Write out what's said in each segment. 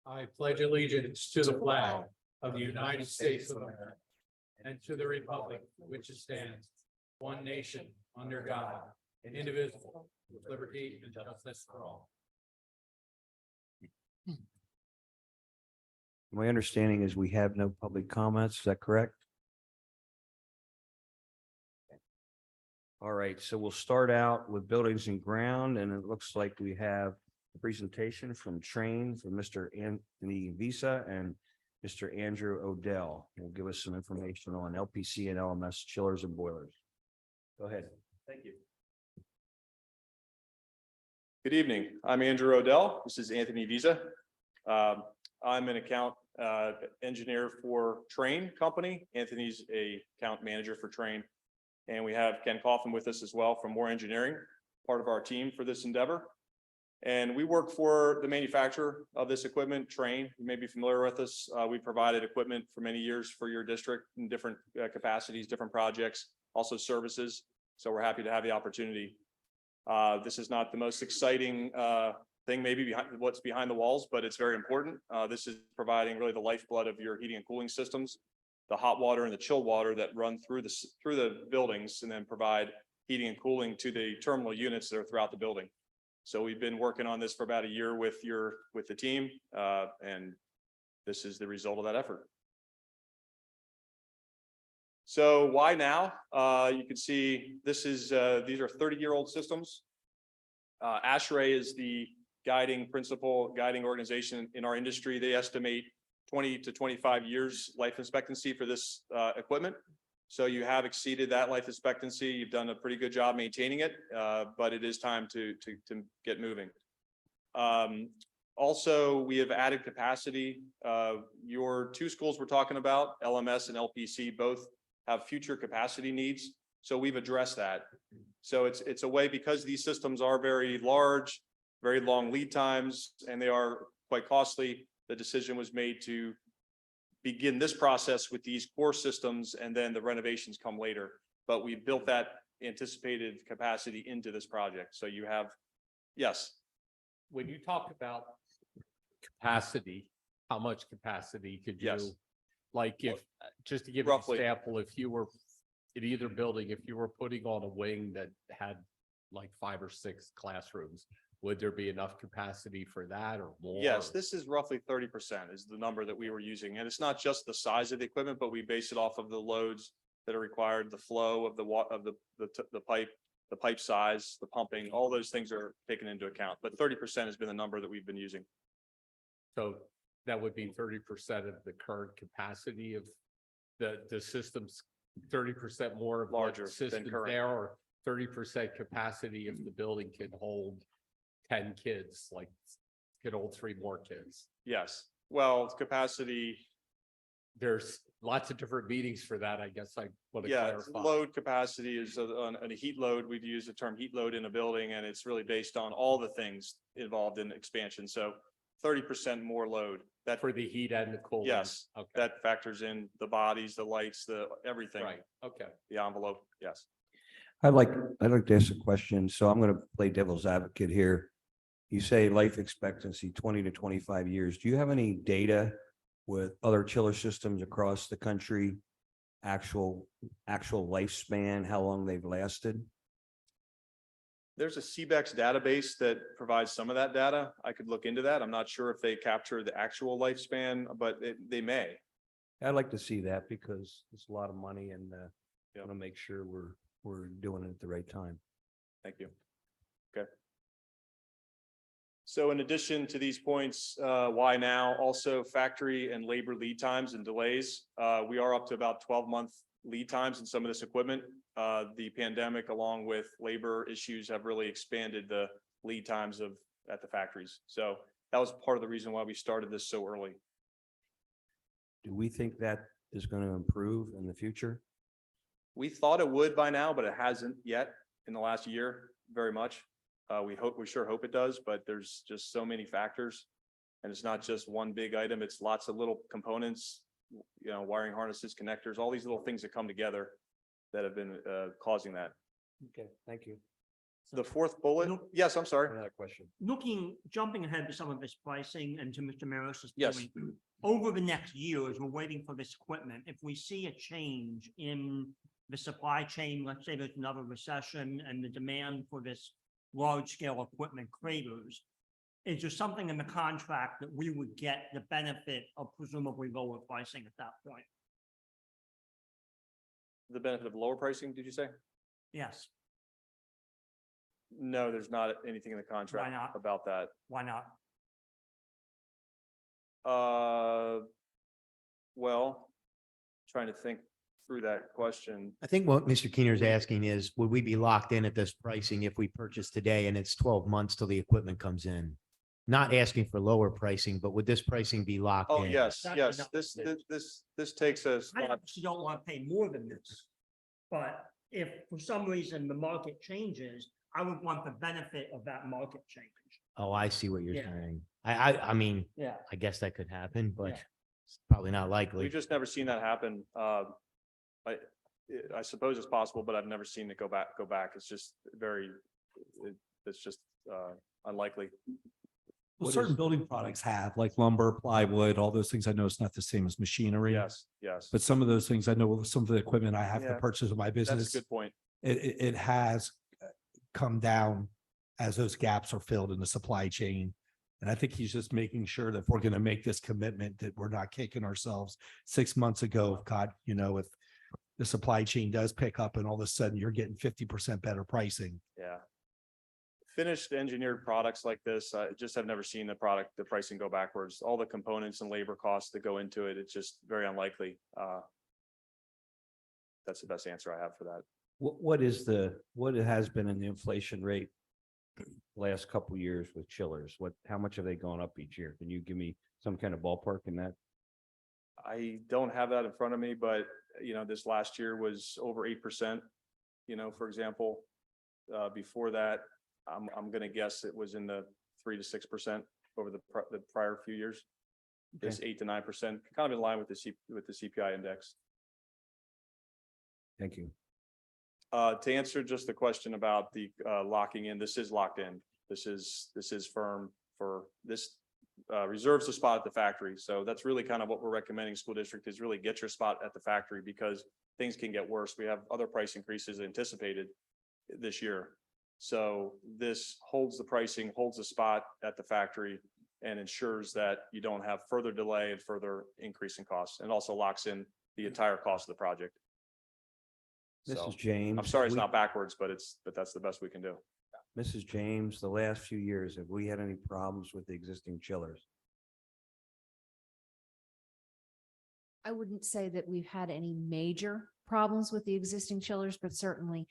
I pledge allegiance to the flag of the United States of America and to the republic which stands one nation under God, indivisible, with liberty and justice for all. My understanding is we have no public comments. Is that correct? All right, so we'll start out with buildings and ground, and it looks like we have a presentation from Train from Mr. Anthony Visa and Mr. Andrew Odell. Will give us some information on LPC and LMS chillers and boilers. Go ahead. Thank you. Good evening. I'm Andrew Odell. This is Anthony Visa. I'm an account engineer for Train Company. Anthony's a account manager for Train. And we have Ken Coffin with us as well from Moore Engineering, part of our team for this endeavor. And we work for the manufacturer of this equipment, Train. You may be familiar with us. We provided equipment for many years for your district in different capacities, different projects, also services. So we're happy to have the opportunity. This is not the most exciting thing maybe behind what's behind the walls, but it's very important. This is providing really the lifeblood of your heating and cooling systems, the hot water and the chilled water that run through the buildings and then provide heating and cooling to the terminal units that are throughout the building. So we've been working on this for about a year with the team, and this is the result of that effort. So why now? You can see this is these are 30-year-old systems. ASHRAE is the guiding organization in our industry. They estimate 20 to 25 years life expectancy for this equipment. So you have exceeded that life expectancy. You've done a pretty good job maintaining it, but it is time to get moving. Also, we have added capacity. Your two schools we're talking about, LMS and LPC, both have future capacity needs. So we've addressed that. So it's a way, because these systems are very large, very long lead times, and they are quite costly. The decision was made to begin this process with these core systems, and then the renovations come later. But we built that anticipated capacity into this project. So you have, yes. When you talk about capacity, how much capacity could you? Yes. Like if, just to give Roughly. an example, if you were in either building, if you were putting on a wing that had like 5 or 6 classrooms, would there be enough capacity for that or more? Yes, this is roughly 30% is the number that we were using. And it's not just the size of the equipment, but we base it off of the loads that are required, the flow of the pipe size, the pumping, all those things are taken into account. But 30% has been the number that we've been using. So that would be 30% of the current capacity of the systems, 30% more of Larger the than system current. there, or 30% capacity if the building can hold 10 kids, like could hold 3 more kids. Yes, well, capacity, There's lots of different meetings for that. I guess I want to yeah, clarify. load capacity is on a heat load. We'd use the term heat load in a building, and it's really based on all the things involved in expansion. So 30% more load. That For the heat and the cool. Yes, Okay. that factors in the bodies, the lights, the everything, Right. Okay. the envelope. Yes. I'd like to ask a question. So I'm going to play devil's advocate here. You say life expectancy 20 to 25 years. Do you have any data with other chiller systems across the country? Actual lifespan, how long they've lasted? There's a CBEX database that provides some of that data. I could look into that. I'm not sure if they capture the actual lifespan, but they may. I'd like to see that because it's a lot of money and I Yeah. want to make sure we're doing it at the right time. Thank you. Okay. So in addition to these points, why now? Also factory and labor lead times and delays. We are up to about 12-month lead times in some of this equipment. The pandemic, along with labor issues, have really expanded the lead times at the factories. So that was part of the reason why we started this so early. Do we think that is going to improve in the future? We thought it would by now, but it hasn't yet in the last year very much. We sure hope it does, but there's just so many factors, and it's not just one big item. It's lots of little components, wiring harnesses, connectors, all these little things that come together that have been causing that. Okay, thank you. The fourth bullet, Nope. yes, I'm sorry. Another question. Jumping ahead to some of this pricing and to Mr. Maris's Yes. point, over the next year, as we're waiting for this equipment, if we see a change in the supply chain, let's say there's another recession and the demand for this large scale equipment craters, is there something in the contract that we would get the benefit of presumably lower pricing at that point? The benefit of lower pricing, did you say? Yes, No, there's not anything in the contract not? about that. why not? Well, trying to think through that question. I think what Mr. Keener is asking is, would we be locked in at this pricing if we purchase today and it's 12 months till the equipment comes in? Not asking for lower pricing, but would this pricing be locked in? Oh, yes, That's yes, enough. this takes us, I obviously don't want to pay more than this. But if for some reason the market changes, I would want the benefit of that market change. Oh, I see what you're Yeah. saying. I mean, Yeah. I guess that could happen, but Yeah. it's probably not we've likely. just never seen that happen. I suppose it's possible, but I've never seen it go back. It's just it's just unlikely. Well, What certain is- building products have, like lumber, plywood, all those things. I know it's not the same as machinery. Yes, yes. But some of those things, I know with some of the equipment I have to Yeah, purchase in my That's a business, good point. it has come down as those gaps are filled in the supply chain. And I think he's just making sure that if we're going to make this commitment, that we're not kicking ourselves 6 months ago. God, if the supply chain does pick up and all of a sudden you're getting 50% better pricing. Yeah. Finished engineered products like this, I just have never seen the pricing go backwards. All the components and labor costs that go into it, it's just very unlikely. That's the best answer I have for that. What has been in the inflation rate last couple years with chillers? How much have they gone up each year? Can you give me some kind of ballpark in that? I don't have that in front of me, but this last year was over 8%, for example. Before that, I'm gonna guess it was in the 3 to 6% over the prior few years. This 8 to 9%, kind of in line with the CPI index. Thank you. To answer just the question about the locking in, this is locked in. This is firm for this, reserves a spot at the factory. So that's really kind of what we're recommending school district is really get your spot at the factory because things can get worse. We have other price increases anticipated this year. So this holds the pricing, holds the spot at the factory and ensures that you don't have further delay and further increase in costs and also locks in the entire cost of the project. So, Mrs. James. I'm sorry, it's we- not backwards, but that's the best we can do. Mrs. James, the last few years, have we had any problems with the existing chillers? I wouldn't say that we've had any major problems with the existing chillers, but certainly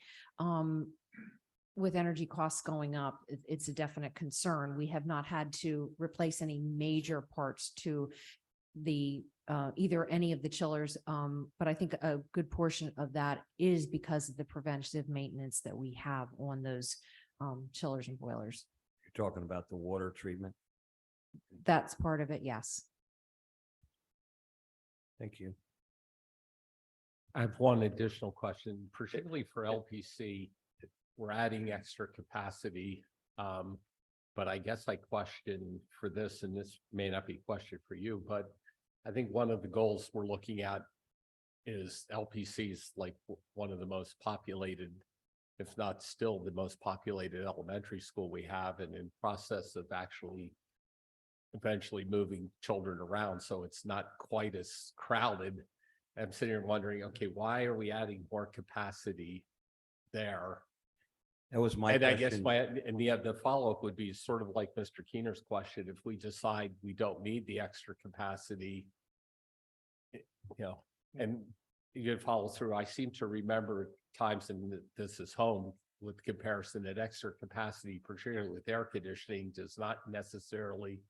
with energy costs going up, it's a definite concern. We have not had to replace any major parts to the either any of the chillers. But I think a good portion of that is because of the preventive maintenance that we have on those chillers and boilers. You're talking about the water treatment? That's part of it, yes. Thank you. I have one additional question, particularly for LPC. We're adding extra capacity. But I guess I question for this, and this may not be a question for you, but I think one of the goals we're looking at is LPC is like one of the most populated, if not still the most populated elementary school we have, and in process of actually eventually moving children around. So it's not quite as crowded. I'm sitting here wondering, okay, why are we adding more capacity there? That was my And I guess question. the follow-up would be sort of like Mr. Keener's question, if we decide we don't need the extra capacity, and you can follow through. I seem to remember times, and this is home with comparison, that extra capacity, particularly with air conditioning, does not necessarily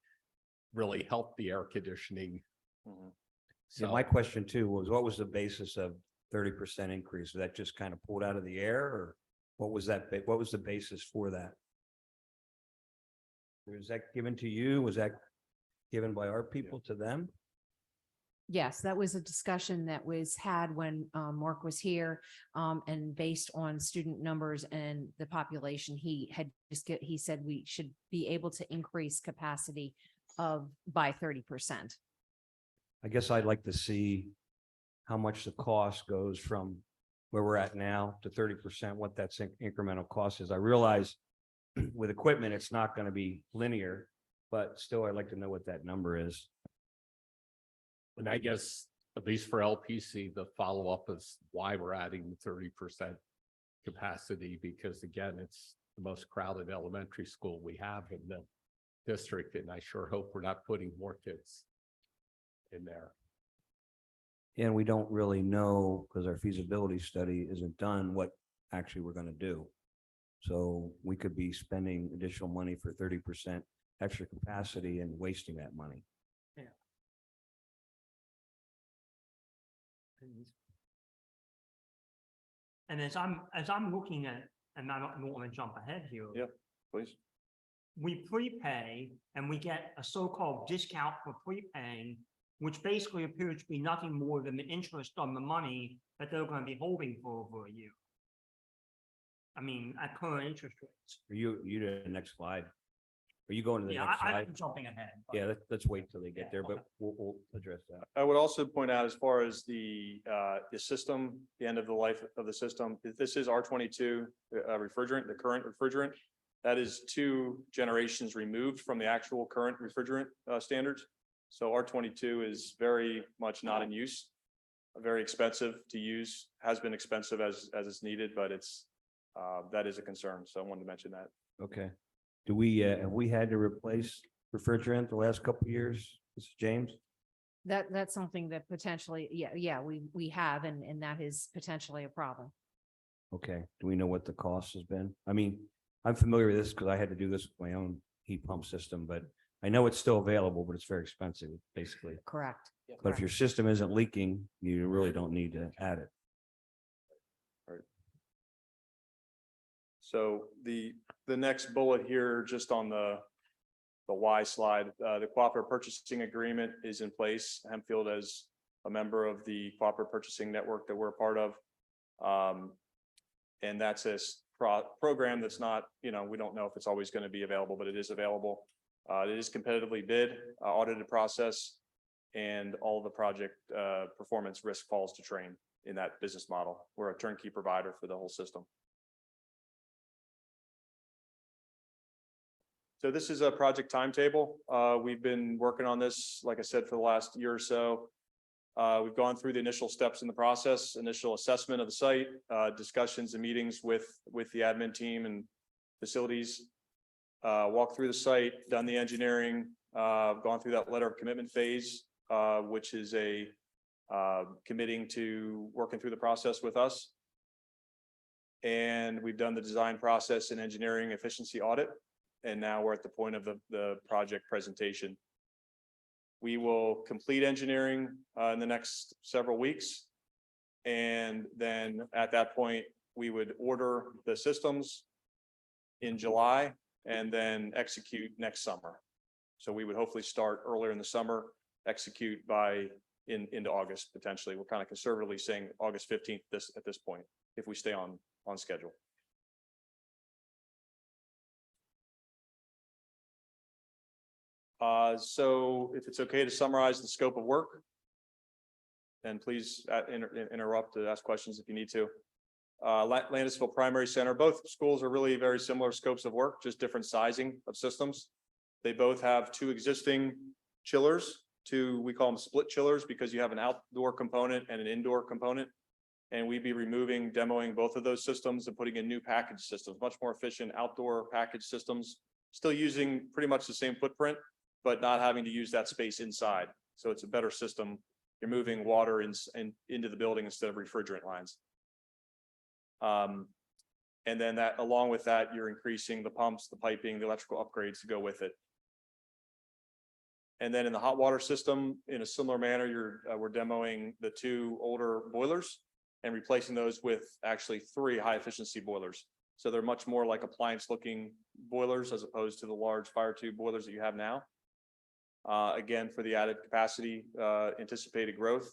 really help the air conditioning. Mhm. See, So my question too was, what was the basis of 30% increase? Was that just kind of pulled out of the air, or what was that? What was the basis for that? Was that given to you? Was that given by our people to them? Yes, that was a discussion that was had when Mark was here. And based on student numbers and the population, he said we should be able to increase capacity by 30%. I guess I'd like to see how much the cost goes from where we're at now to 30%, what that incremental cost is. I realize with equipment, it's not going to be linear, but still, I'd like to know what that number is. And I guess, at least for LPC, the follow-up is why we're adding 30% capacity, because again, it's the most crowded elementary school we have in the district, and I sure hope we're not putting more kids in there. And we don't really know, because our feasibility study isn't done, what actually we're going to do. So we could be spending additional money for 30% extra capacity and wasting that money. And as I'm looking at, and I don't want to jump ahead here. Yep. Please. We prepay and we get a so-called discount for prepaying, which basically appears to be nothing more than the interest on the money that they're going to be holding for over a year. I mean, at current interest rates. Are you to the next slide? Are you going to the Yeah, next slide? I'm jumping ahead. but- Yeah, let's wait till they Yeah, get there, but okay. we'll address that. I would also point out, as far as the system, the end of the life of the system, this is R22 refrigerant, the current refrigerant. That is 2 generations removed from the actual current refrigerant standards. So R22 is very much not in use, very expensive to use, has been expensive as it's needed, but that is a concern. So I wanted to mention that. Okay. Do we, have we had to replace refrigerant the last couple of years? Mrs. James? That's something that potentially, we have, and that is potentially a problem. Okay. Do we know what the cost has been? I mean, I'm familiar with this because I had to do this with my own heat pump system, but I know it's still available, but it's very expensive, basically. Correct. But if your system isn't leaking, you really don't need to add it. So the next bullet here, just on the Y slide, the cooperative purchasing agreement is in place. Hempfield as a member of the cooperative purchasing network that we're a part of. And that's a program that's not, we don't know if it's always going to be available, but it is available. It is competitively bid, audited process, and all of the project performance risk falls to Trane in that business model. We're a turnkey provider for the whole system. So this is a project timetable. We've been working on this, like I said, for the last year or so. We've gone through the initial steps in the process, initial assessment of the site, discussions and meetings with the admin team and facilities. Walked through the site, done the engineering, gone through that letter of commitment phase, which is a committing to working through the process with us. And we've done the design process and engineering efficiency audit. And now we're at the point of the project presentation. We will complete engineering in the next several weeks. And then at that point, we would order the systems in July and then execute next summer. So we would hopefully start earlier in the summer, execute into August potentially. We're kind of conservatively saying August 15th at this point, if we stay on schedule. So if it's okay to summarize the scope of work, and please interrupt to ask questions if you need to. Landisville Primary Center, both schools are really very similar scopes of work, just different sizing of systems. They both have 2 existing chillers, we call them split chillers because you have an outdoor component and an indoor component. And we'd be demoing both of those systems and putting in new package systems, much more efficient outdoor package systems, still using pretty much the same footprint, but not having to use that space inside. So it's a better system. You're moving water into the building instead of refrigerant lines. And then along with that, you're increasing the pumps, the piping, the electrical upgrades to go with it. And then in the hot water system, in a similar manner, we're demoing the 2 older boilers and replacing those with actually 3 high efficiency boilers. So they're much more like appliance looking boilers as opposed to the large fire tube boilers that you have now. again, for the added capacity, anticipated growth.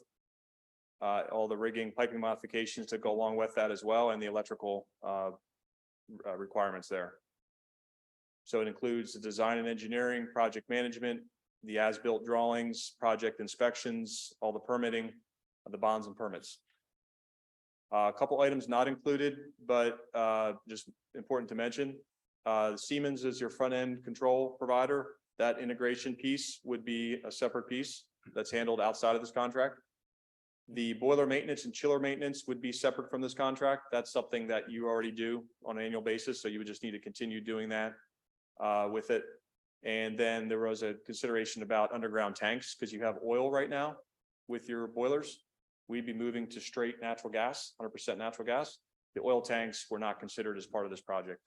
All the rigging, piping modifications to go along with that as well, and the electrical requirements there. So it includes the design and engineering, project management, the as-built drawings, project inspections, all the permitting, the bonds and permits. A couple items not included, but just important to mention. Siemens is your front-end control provider. That integration piece would be a separate piece that's handled outside of this contract. The boiler maintenance and chiller maintenance would be separate from this contract. That's something that you already do on an annual basis, so you would just need to continue doing that with it. And then there was a consideration about underground tanks, because you have oil right now with your boilers. We'd be moving to straight natural gas, 100% natural gas. The oil tanks were not considered as part of this project.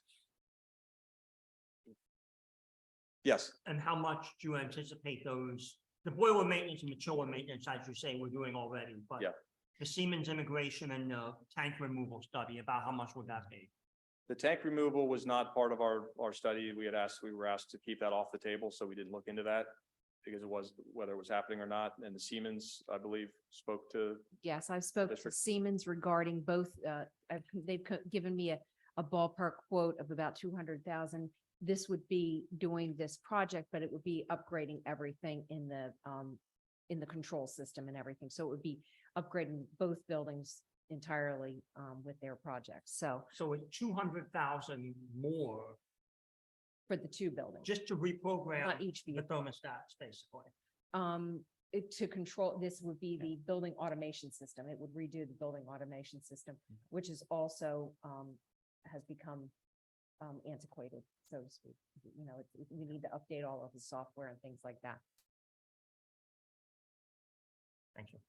Yes, And how much do you anticipate those, the boiler maintenance and the chiller maintenance, as you say, we're doing already, but Yeah. the Siemens integration and the tank removal study, about how much would that be? the tank removal was not part of our study. We were asked to keep that off the table, so we didn't look into that because it was, whether it was happening or not. And the Siemens, I believe, spoke to, Yes, I've spoke to District. Siemens regarding both, they've given me a ballpark quote of about 200,000. This would be doing this project, but it would be upgrading everything in the control system and everything. So it would be upgrading both buildings entirely, with their projects. So So it's 200,000 more for the two buildings, just to reprogram not each the vehicle. thermostats, basically. To control, this would be the building automation system. It would redo the building automation system, which is also, has become antiquated, so to speak. You know, we need to update all of the software and things like that. Thank you.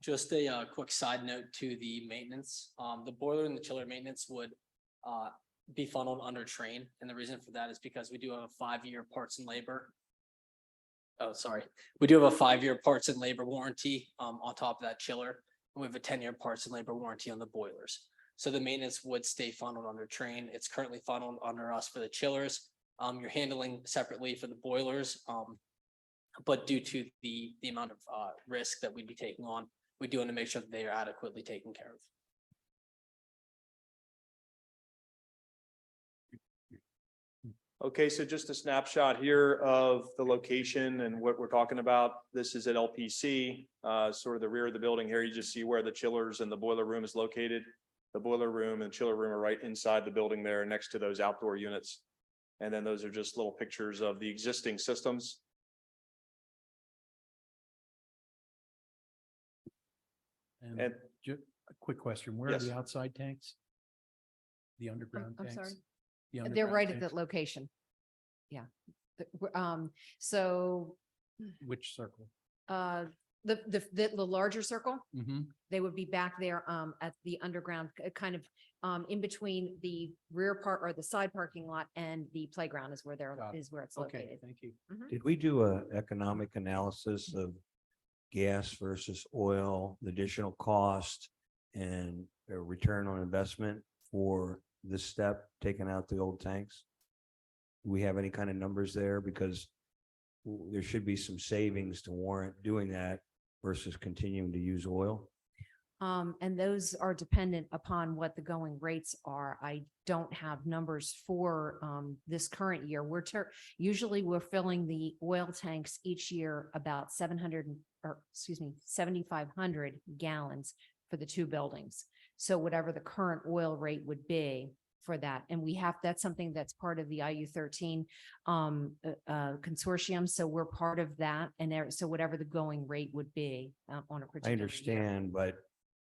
Just a quick side note to the maintenance. The boiler and the chiller maintenance would be funneled under Train. And the reason for that is because we do have a 5-year parts and labor. Oh, sorry. We do have a 5-year parts and labor warranty on top of that chiller. And we have a 10-year parts and labor warranty on the boilers. So the maintenance would stay funneled under Train. It's currently funneled under us for the chillers. You're handling separately for the boilers. But due to the amount of risk that we'd be taking on, we do want to make sure that they are adequately taken care of. okay, so just a snapshot here of the location and what we're talking about. This is at LPC, sort of the rear of the building here. You just see where the chillers and the boiler room is located. The boiler room and chiller room are right inside the building there next to those outdoor units. And then those are just little pictures of the existing systems. And A quick question, where are Yes. the outside tanks? The underground I'm tanks? sorry. The They're underground right at tanks? the location. Yeah. So, Which circle? the larger circle, Mm-hmm. they would be back there, at the underground, kind of, in between the rear part or the side parking lot and the playground is where Got it. is where it's Okay, located. thank you. Did we do a economic analysis of gas versus oil, the additional cost and a return on investment for this step, taking out the old tanks? Do we have any kind of numbers there? Because there should be some savings to warrant doing that versus continuing to use oil. And those are dependent upon what the going rates are. I don't have numbers for this current year. Usually we're filling the oil tanks each year about 7,500 gallons for the two buildings. So whatever the current oil rate would be for that. And that's something that's part of the IU13 consortium. So we're part of that. And so whatever the going rate would be on a particular I year. understand, but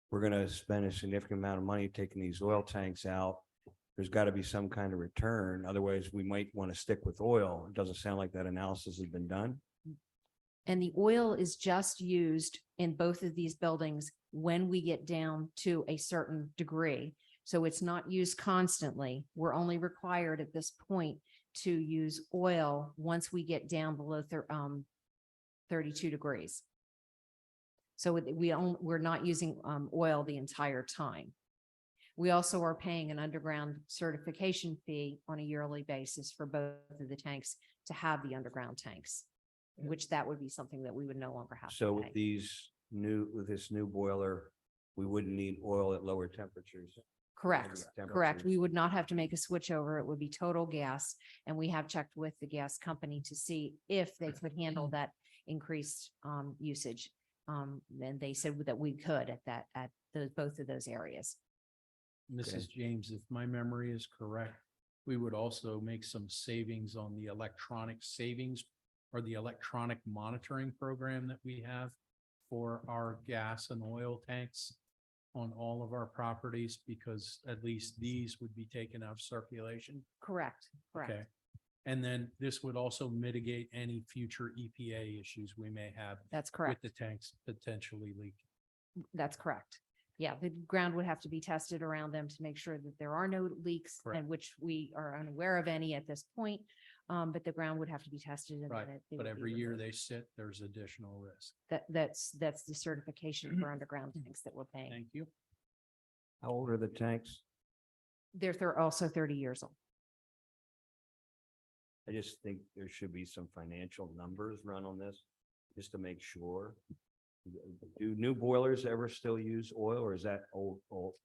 we're gonna spend a significant amount of money taking these oil tanks out. There's got to be some kind of return. Otherwise, we might want to stick with oil. It doesn't sound like that analysis has been done. And the oil is just used in both of these buildings when we get down to a certain degree. So it's not used constantly. We're only required at this point to use oil once we get down below 32 degrees. So we're not using oil the entire time. We also are paying an underground certification fee on a yearly basis for both of the tanks to have the underground tanks. which that would be something that we would no longer have So to with pay. with this new boiler, we wouldn't need oil at lower temperatures. Correct, correct. temperatures. We would not have to make a switch over. It would be total gas. And we have checked with the gas company to see if they could handle that increased usage. And they said that we could at both of those areas. Mrs. James, if my memory is correct, we would also make some savings on the electronic savings or the electronic monitoring program that we have for our gas and oil tanks on all of our properties, because at least these would be taken out of circulation. Correct, Okay. correct. And then this would also mitigate any future EPA issues we may have That's with correct. the tanks potentially leaking. That's correct. Yeah, the ground would have to be tested around them to make sure that there are no leaks, Correct. and which we are unaware of any at this point. But the ground would have to be tested. and Right, then but they would be every year removed. they sit, there's additional risk. That's the certification for underground tanks that we're paying. Thank you. How old are the tanks? They're also 30 years old. I just think there should be some financial numbers run on this, just to make sure. Do new boilers ever still use oil, or is that old?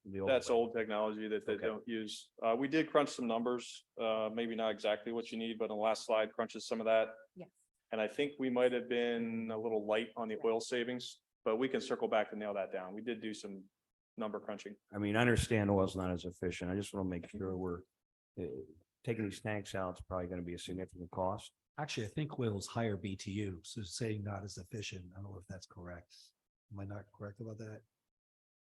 The old That's way? old technology that they Okay. don't use. We did crunch some numbers, maybe not exactly what you need, but on the last slide crunches some of that. Yes. And I think we might have been a little light on the oil savings, but we can circle back and nail that down. We did do some number crunching. I mean, I understand oil's not as efficient. I just want to make sure we're taking these tanks out. It's probably going to be a significant cost. Actually, I think oil's higher BTU, so saying not as efficient. I don't know if that's correct. Am I not correct about that?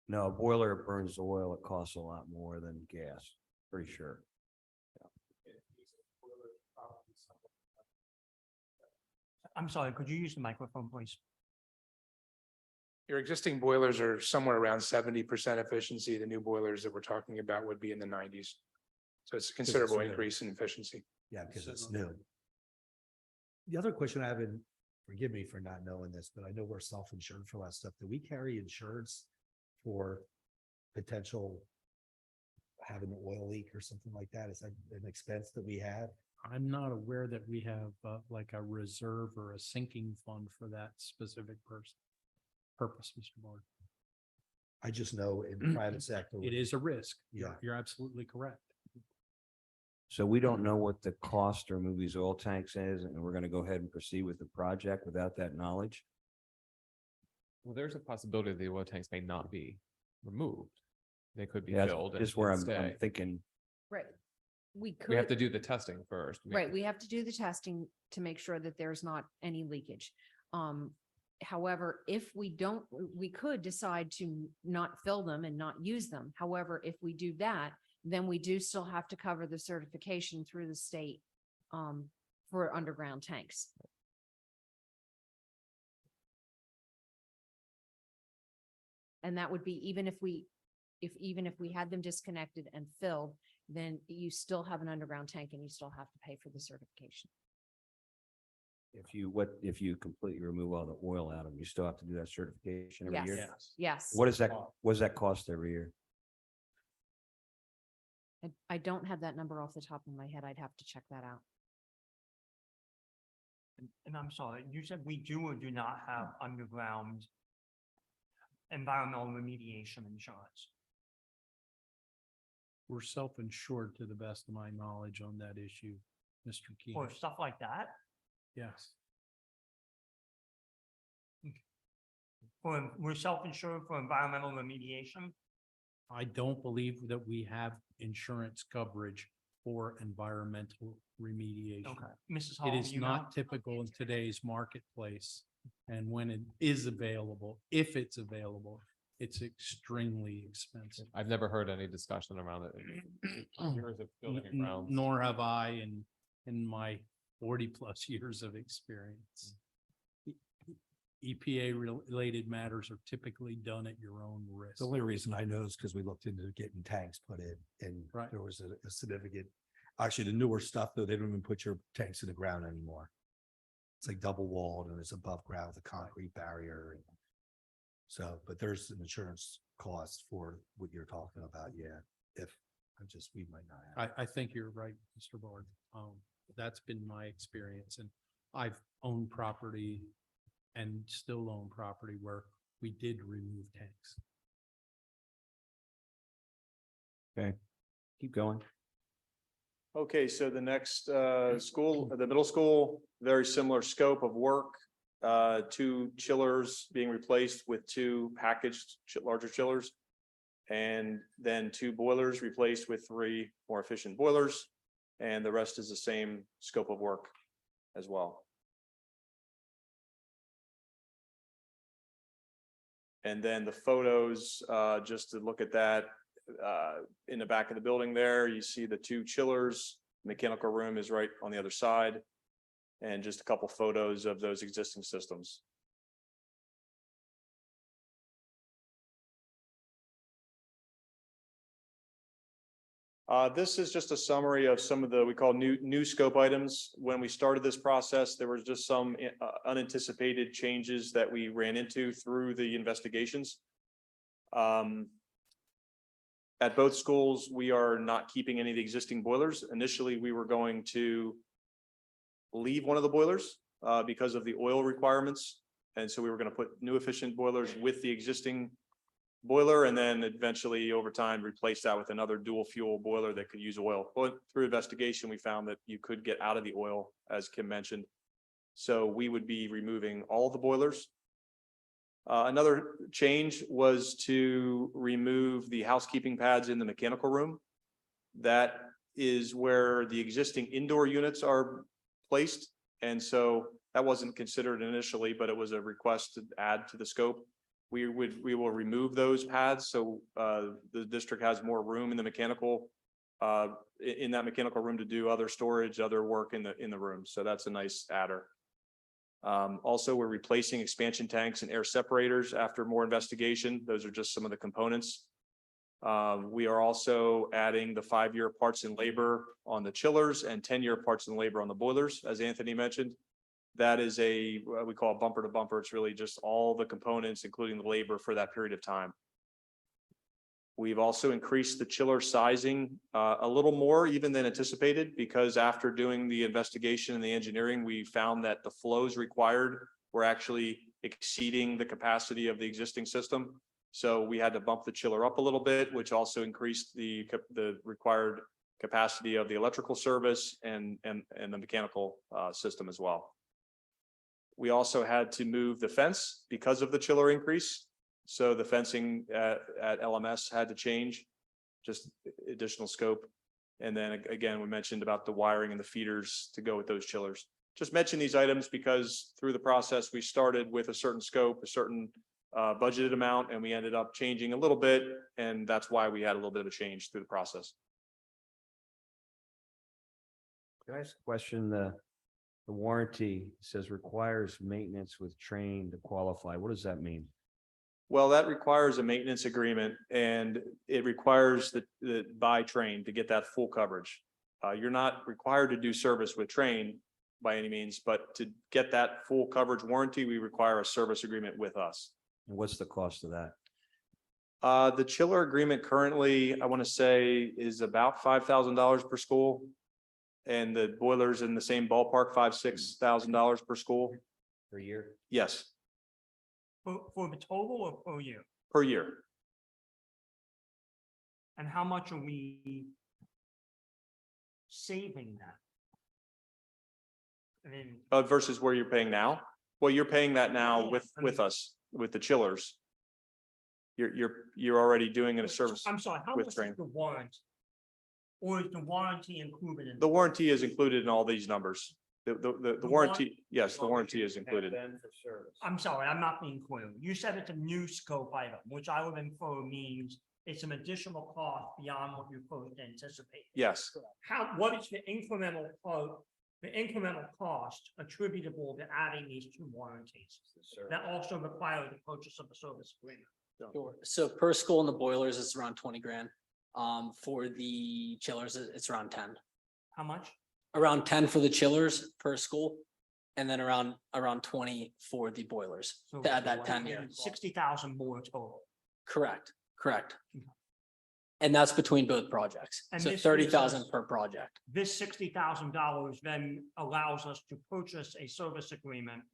No, a boiler burns oil. It costs a lot more than gas, pretty sure. I'm sorry, could you use the microphone, please? Your existing boilers are somewhere around 70% efficiency. The new boilers that we're talking about would be in the 90s. So it's a considerable new. increase in efficiency. Yeah, because it's new. The other question I have, and forgive me for not knowing this, but I know we're self-insured for a lot of stuff. Do we carry insurance for potential having an oil leak or something like that? Is that an expense that we have? I'm not aware that we have like a reserve or a sinking fund for that specific purpose, Mr. Board. I just know in the private sector. It is a risk. Yeah. You're absolutely correct. So we don't know what the cost to remove these oil tanks is, and we're going to go ahead and proceed with the project without that knowledge. Well, there's a possibility the oil tanks may not be removed. They could be Yeah, filled. that's just and where I'm stay. thinking. Right. We We have could, to do the testing first. right, we have to do the testing to make sure that there's not any leakage. However, if we don't, we could decide to not fill them and not use them. However, if we do that, then we do still have to cover the certification through the state for underground tanks. And that would be even if we had them disconnected and filled, then you still have an underground tank and you still have to pay for the certification. If you completely remove all the oil out of them, you still have to do that certification every Yes, year? yes. What does that cost every year? I don't have that number off the top of my head. I'd have to check that out. And I'm sorry, you said we do or do not have underground environmental remediation insurance? We're self-insured to the best of my knowledge on that issue, Mr. Key. Or stuff like that? Yes. We're self-insured for environmental remediation? I don't believe that we have insurance coverage for environmental remediation. Okay, Mrs. Hall. It is you know? not typical in today's marketplace. And when it is available, if it's available, it's extremely expensive. I've never heard any discussion around it. Years of building and grounds. Nor have I in my 40+ years of experience. EPA related matters are typically done at your own risk. The only reason I know is because we looked into getting tanks put in and Right. there was a significant, actually the newer stuff though, they don't even put your tanks in the ground anymore. It's like double walled and it's above ground with a concrete barrier. And so, but there's an insurance cost for what you're talking about. Yeah. If we might not have. I think you're right, Mr. Bard. That's been my experience and I've own property and still own property where we did remove tanks. Keep going. Okay, so the next school, the middle school, very similar scope of work. 2 chillers being replaced with 2 packaged larger chillers. And then 2 boilers replaced with 3 more efficient boilers. And the rest is the same scope of work as well. And then the photos, just to look at that, in the back of the building there, you see the 2 chillers. Mechanical room is right on the other side. And just a couple photos of those existing systems. This is just a summary of some of the, we call new scope items. When we started this process, there was just some unanticipated changes that we ran into through the investigations. At both schools, we are not keeping any of the existing boilers. Initially, we were going to leave one of the boilers because of the oil requirements. And so we were going to put new efficient boilers with the existing boiler, and then eventually over time replace that with another dual fuel boiler that could use oil. But through investigation, we found that you could get out of the oil, as Kim mentioned. So we would be removing all the boilers. Another change was to remove the housekeeping pads in the mechanical room. That is where the existing indoor units are placed. And so that wasn't considered initially, but it was a request to add to the scope. We will remove those pads. So the district has more room in the mechanical, in that mechanical room to do other storage, other work in the room. So that's a nice adder. Also, we're replacing expansion tanks and air separators after more investigation. Those are just some of the components. We are also adding the 5-year parts and labor on the chillers and 10-year parts and labor on the boilers, as Anthony mentioned. That is what we call bumper to bumper. It's really just all the components, including the labor for that period of time. We've also increased the chiller sizing a little more even than anticipated, because after doing the investigation and the engineering, we found that the flows required were actually exceeding the capacity of the existing system. So we had to bump the chiller up a little bit, which also increased the required capacity of the electrical service and the mechanical system as well. We also had to move the fence because of the chiller increase. So the fencing at LMS had to change, just additional scope. And then again, we mentioned about the wiring and the feeders to go with those chillers. Just mention these items because through the process, we started with a certain scope, a certain budgeted amount, and we ended up changing a little bit. And that's why we had a little bit of a change through the process. Can I ask a question? The warranty says requires maintenance with Trane to qualify. What does that mean? Well, that requires a maintenance agreement, and it requires the by Trane to get that full coverage. You're not required to do service with Trane by any means, but to get that full coverage warranty, we require a service agreement with us. And what's the cost of that? The chiller agreement currently, I want to say, is about $5,000 per school. And the boilers in the same ballpark, $5,000-$6,000 per school. Per year? Yes, For the total or per year? per year. And how much are we saving that? I mean, Versus where you're paying now. Well, you're paying that now with us, with the chillers. You're already doing a service. I'm sorry, how with much Trane. is the warranty? Or is the warranty included in? The warranty is included in all these numbers. The warranty, yes, the warranty is included. I'm sorry, I'm not being clear. You said it's a new scope item, which I would infer means it's an additional cost beyond what you first anticipated. Yes. What is the incremental cost attributable to adding these 2 warranties? That also require the purchase of a service agreement. Sure. So per school in the boilers, it's around 20 grand. For the chillers, it's around 10. How much? Around 10 for the chillers per school, and then around 20 for the boilers to add that 10 year. 60,000 more total. Correct. And that's between both projects. And So this gives 30,000 us- per project. This $60,000 then allows us to purchase a service agreement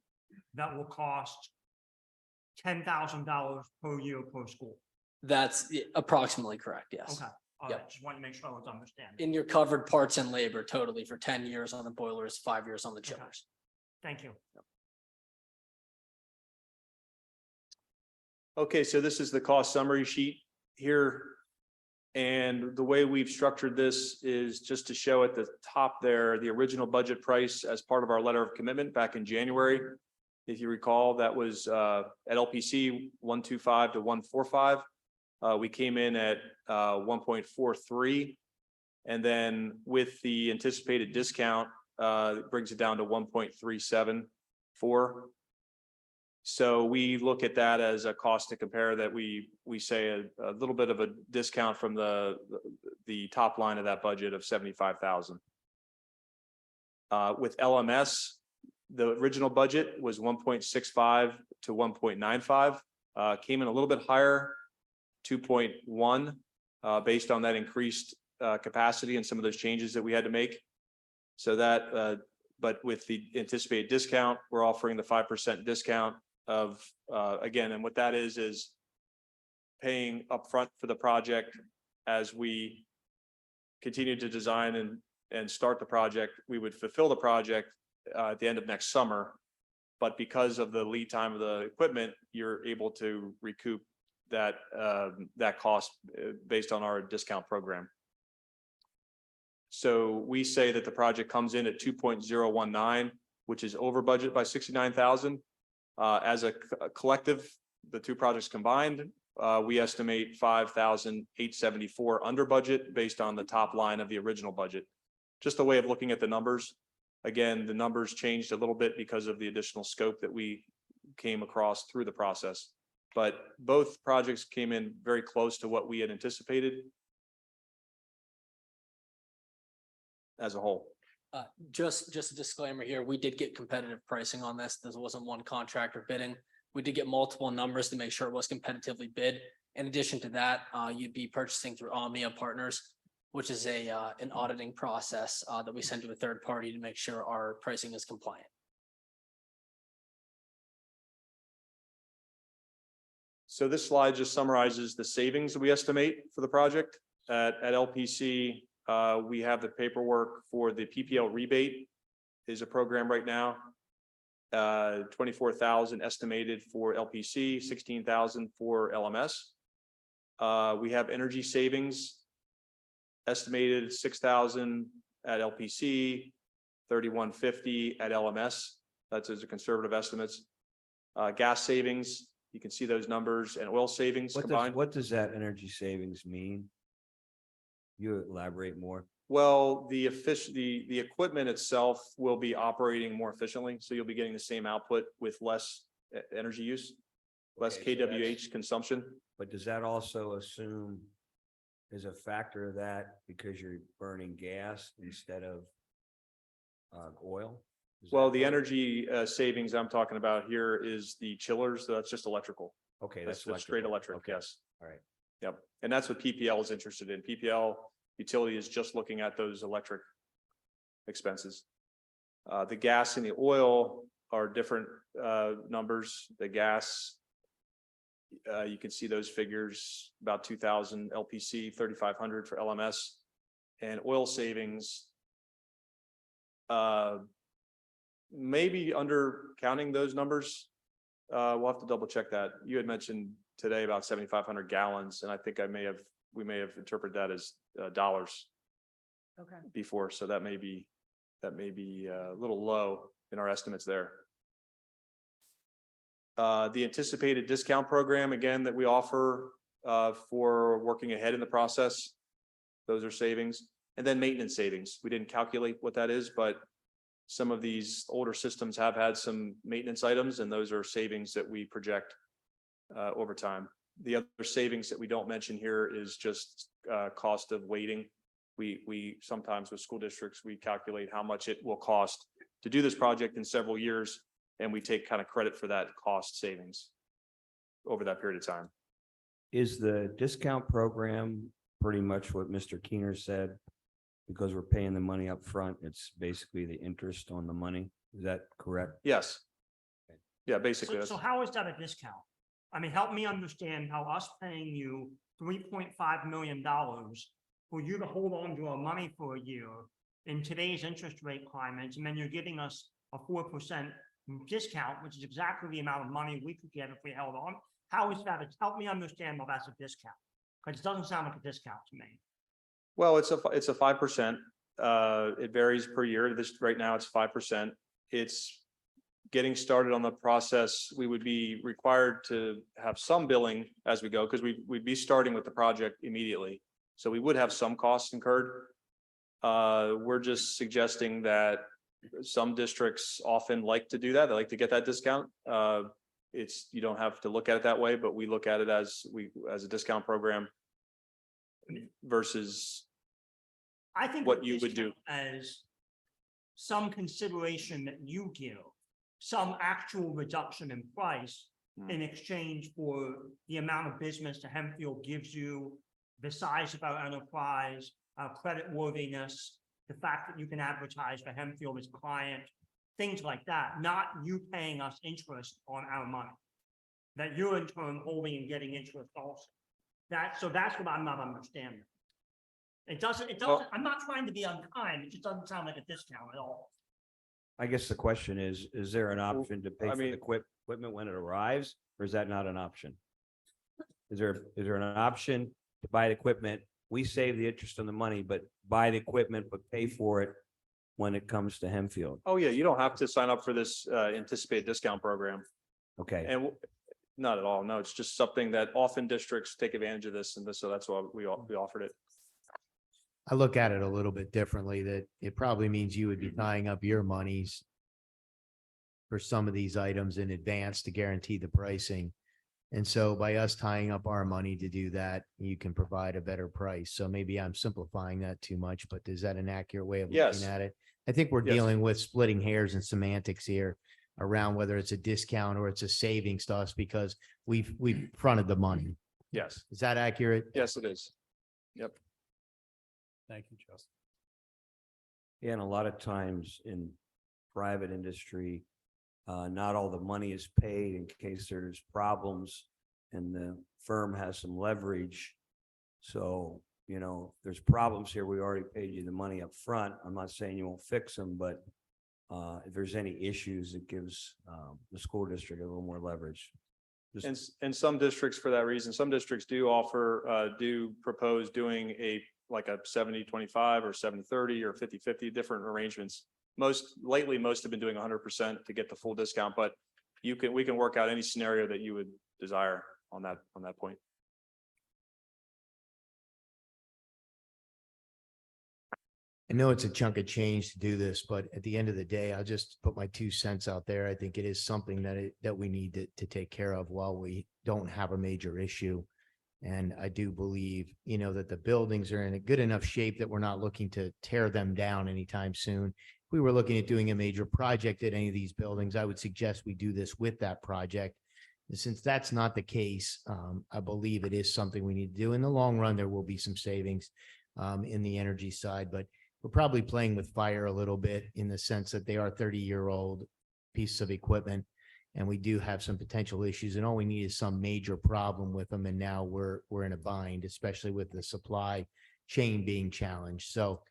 that will cost $10,000 per year per school. That's approximately correct, yes. Okay, all Yep. right, just want to make sure I was understanding. And you're covered parts and labor totally for 10 years on the boilers, 5 years on the chillers. Thank you. Okay, so this is the cost summary sheet here. And the way we've structured this is just to show at the top there, the original budget price as part of our letter of commitment back in January. If you recall, that was at LPC 125 to 145. We came in at 1.43. And then with the anticipated discount, it brings it down to 1.374. So we look at that as a cost to compare that we say a little bit of a discount from the top line of that budget of 75,000. With LMS, the original budget was 1.65 to 1.95, came in a little bit higher, 2.1, based on that increased capacity and some of those changes that we had to make. So that, but with the anticipated discount, we're offering the 5% discount of, again, and what that is paying upfront for the project as we continue to design and start the project. We would fulfill the project at the end of next summer. But because of the lead time of the equipment, you're able to recoup that, that cost based on our discount program. So we say that the project comes in at 2.019, which is over budget by 69,000. As a collective, the two projects combined, we estimate 5,874 under budget based on the top line of the original budget. Just a way of looking at the numbers. Again, the numbers changed a little bit because of the additional scope that we came across through the process. But both projects came in very close to what we had anticipated as a whole. Just a disclaimer here, we did get competitive pricing on this. This wasn't one contractor bidding. We did get multiple numbers to make sure it was competitively bid. In addition to that, you'd be purchasing through Omnia Partners, which is an auditing process that we send to a third party to make sure our pricing is compliant. So this slide just summarizes the savings that we estimate for the project. At LPC, we have the paperwork for the PPL rebate is a program right now. 24,000 estimated for LPC, 16,000 for LMS. We have energy savings estimated 6,000 at LPC, 3,150 at LMS. That's as a conservative estimates. Gas savings, you can see those numbers, and oil savings combined. What does that energy savings mean? You elaborate more. Well, the equipment itself will be operating more efficiently, so you'll be getting the same output with less energy use, less Okay, so that's- kWh consumption. But does that also assume is a factor of that because you're burning gas instead of oil? Is Well, that the part of it? energy savings I'm talking about here is the chillers, so that's just electrical. Okay, That's that's just straight electrical. electric, Okay, yes. all right. Yep, and that's what PPL is interested in. PPL utility is just looking at those electric expenses. The gas and the oil are different numbers. The gas, you can see those figures, about 2,000 LPC, 3,500 for LMS, and oil savings. Maybe under counting those numbers. We'll have to double check that. You had mentioned today about 7,500 gallons, and I think we may have interpreted that as dollars Okay. before, so that may be a little low in our estimates there. The anticipated discount program, again, that we offer for working ahead in the process, those are savings. And then maintenance savings. We didn't calculate what that is, but some of these older systems have had some maintenance items, and those are savings that we project over time. The other savings that we don't mention here is just cost of waiting. We sometimes with school districts, we calculate how much it will cost to do this project in several years, and we take kind of credit for that cost savings over that period of time. Is the discount program pretty much what Mr. Keener said. Because we're paying the money up front, it's basically the interest on the money. Is that correct? Yes. Yeah, basically, So, that's, so how is that a discount? I mean, help me understand how us paying you $3.5 million for you to hold on to our money for a year in today's interest rate climate, and then you're giving us a 4% discount, which is exactly the amount of money we could get if we held on. How is that? Help me understand how that's a discount, because it doesn't sound like a discount to me. well, it's a 5%. It varies per year. Right now, it's 5%. It's getting started on the process. We would be required to have some billing as we go, because we'd be starting with the project immediately. So we would have some costs incurred. We're just suggesting that some districts often like to do that. They like to get that discount. You don't have to look at it that way, but we look at it as a discount program versus I think what of you would do. discount as some consideration that you give, some actual reduction in price in exchange for the amount of business that Hempfield gives you, the size of our enterprise, our credit worthiness, the fact that you can advertise for Hempfield as client, things like that, not you paying us interest on our money. That you're in turn holding and getting interest also. That's what I'm not understanding. It doesn't, I'm not trying to be unkind, it just doesn't sound like a discount at all. I guess the question is there an option to pay I for the mean- equipment when it arrives, or is that not an option? Is there an option to buy the equipment? We save the interest on the money, but buy the equipment, but pay for it when it comes to Hempfield. Oh, yeah, you don't have to sign up for this anticipated discount program. Okay, And not at all. No, it's just something that often districts take advantage of this, so that's why we offered it. I look at it a little bit differently, that it probably means you would be tying up your monies for some of these items in advance to guarantee the pricing. And so by us tying up our money to do that, you can provide a better price. So maybe I'm simplifying that too much, but is that an accurate way of Yes. looking at it? I think we're Yes. dealing with splitting hairs and semantics here around whether it's a discount or it's a savings to us because we've fronted the money. Yes, Is that accurate? yes, it is. Yep. Thank you, Justin. yeah, and a lot of times in private industry, not all the money is paid in case there's problems and the firm has some leverage. So, you know, if there's problems here, we already paid you the money up front. I'm not saying you won't fix them, but if there's any issues, it gives the school district a little more leverage. And some districts, for that reason, some districts do propose doing like a 70-25 or 70-30 or 50-50 different arrangements. Most have been doing 100% to get the full discount, but we can work out any scenario that you would desire on that point. I know it's a chunk of change to do this, but at the end of the day, I'll just put my 2 cents out there. I think it is something that we need to take care of while we don't have a major issue. And I do believe, that the buildings are in a good enough shape that we're not looking to tear them down anytime soon. If we were looking at doing a major project at any of these buildings, I would suggest we do this with that project. And since that's not the case, I believe it is something we need to do. In the long run, there will be some savings in the energy side, but we're probably playing with fire a little bit in the sense that they are 30-year-old pieces of equipment. And we do have some potential issues, and all we need is some major problem with them. And now we're in a bind, especially with the supply chain being challenged. So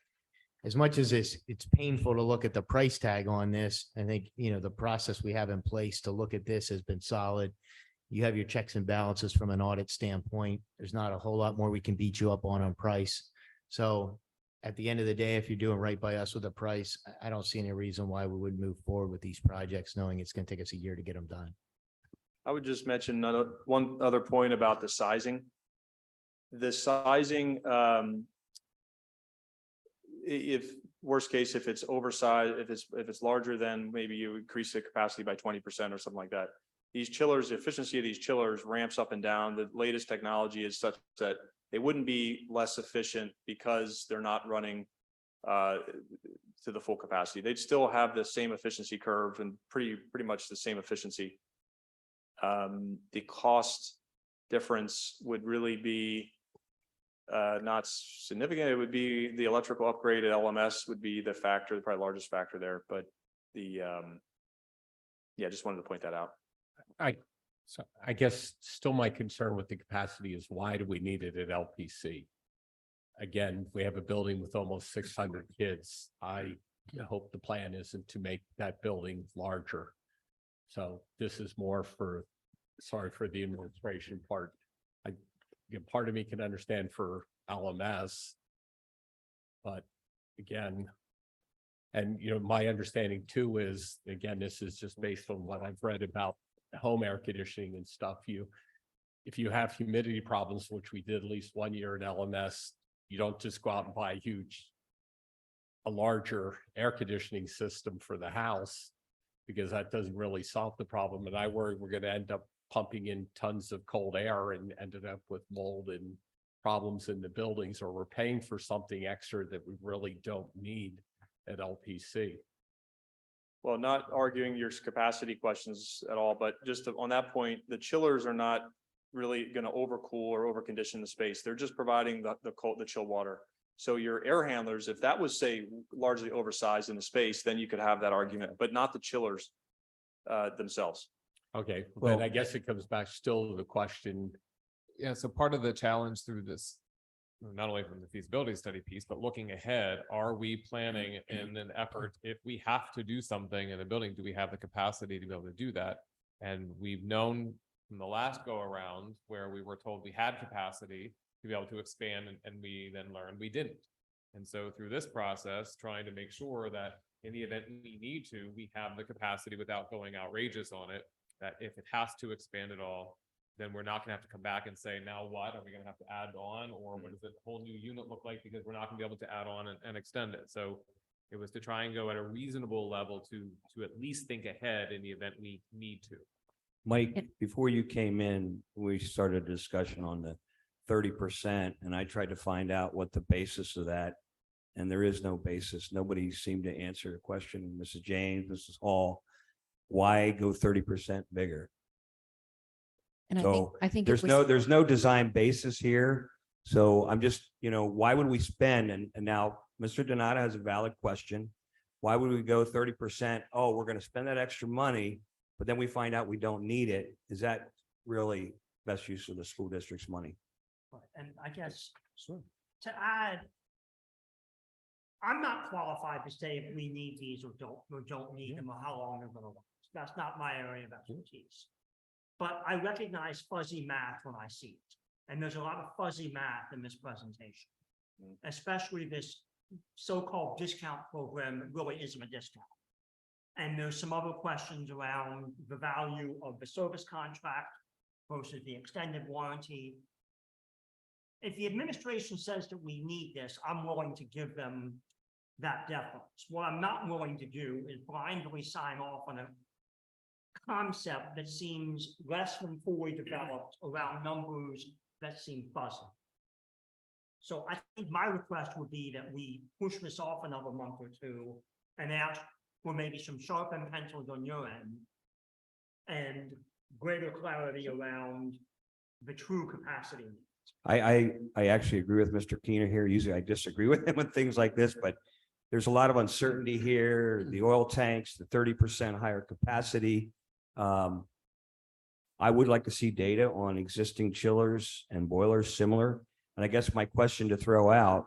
as much as it's painful to look at the price tag on this, I think, the process we have in place to look at this has been solid. You have your checks and balances from an audit standpoint. There's not a whole lot more we can beat you up on price. So at the end of the day, if you're doing right by us with the price, I don't see any reason why we wouldn't move forward with these projects, knowing it's going to take us a year to get them done. I would just mention one other point about the sizing. The sizing, if worst case, if it's oversized, if it's larger than maybe you increase the capacity by 20% or something like that. These chillers, the efficiency of these chillers ramps up and down. The latest technology is such that they wouldn't be less efficient because they're not running to the full capacity. They'd still have the same efficiency curve and pretty much the same efficiency. The cost difference would really be not significant. It would be the electrical upgrade at LMS would be the factor, probably largest factor there, but the, yeah, just wanted to point that out. So I guess still my concern with the capacity is why do we need it at LPC? Again, we have a building with almost 600 kids. I hope the plan isn't to make that building larger. So this is more for, sorry for the administration part. Part of me can understand for LMS. But again, and my understanding too is, again, this is just based on what I've read about home air conditioning and stuff. If you have humidity problems, which we did at least 1 year at LMS, you don't just go out and buy a larger air conditioning system for the house, because that doesn't really solve the problem. And I worry we're going to end up pumping in tons of cold air and ended up with mold and problems in the buildings, or we're paying for something extra that we really don't need at LPC. Well, not arguing your capacity questions at all, but just on that point, the chillers are not really going to overcool or overcondition the space. They're just providing the cold, the chill water. So your air handlers, if that was, say, largely oversized in the space, then you could have that argument, but not the chillers themselves. Okay, Well- then I guess it comes back still to the question. Yeah, so part of the challenge through this, not only from the feasibility study piece, but looking ahead, are we planning in an effort, if we have to do something in a building, do we have the capacity to be able to do that? And we've known from the last go around where we were told we had capacity to be able to expand, and we then learned we didn't. And so through this process, trying to make sure that in the event we need to, we have the capacity without going outrageous on it, that if it has to expand at all, then we're not gonna have to come back and say, now what, are we gonna have to add on, or what does the whole new unit look like? Because we're not gonna be able to add on and extend it. So it was to try and go at a reasonable level to at least think ahead in the event we need to. Mike, before you came in, we started a discussion on the 30%, and I tried to find out what the basis of that. And there is no basis. Nobody seemed to answer the question. Mrs. James, Mrs. Hall, why go 30% bigger? And So I think it There's was- there's no design basis here. So I'm just, why would we spend? And now Mr. Donato has a valid question. Why would we go 30%? Oh, we're going to spend that extra money, but then we find out we don't need it. Is that really best use of the school district's money? And I guess to add, I'm not qualified to say if we need these or don't need them, or how long they're gonna last. That's not my area of expertise. But I recognize fuzzy math when I see it. And there's a lot of fuzzy math in this presentation, especially this so-called discount program that really isn't a discount. And there's some other questions around the value of the service contract versus the extended warranty. If the administration says that we need this, I'm willing to give them that deference. What I'm not willing to do is blindly sign off on a concept that seems less than fully developed around numbers that seem fuzzy. So I think my request would be that we push this off another month or two and ask for maybe some sharpened pencils on your end and greater clarity around the true capacity. I actually agree with Mr. Keener here. Usually I disagree with him with things like this, but there's a lot of uncertainty here. The oil tanks, the 30% higher capacity. I would like to see data on existing chillers and boilers similar. And I guess my question to throw out,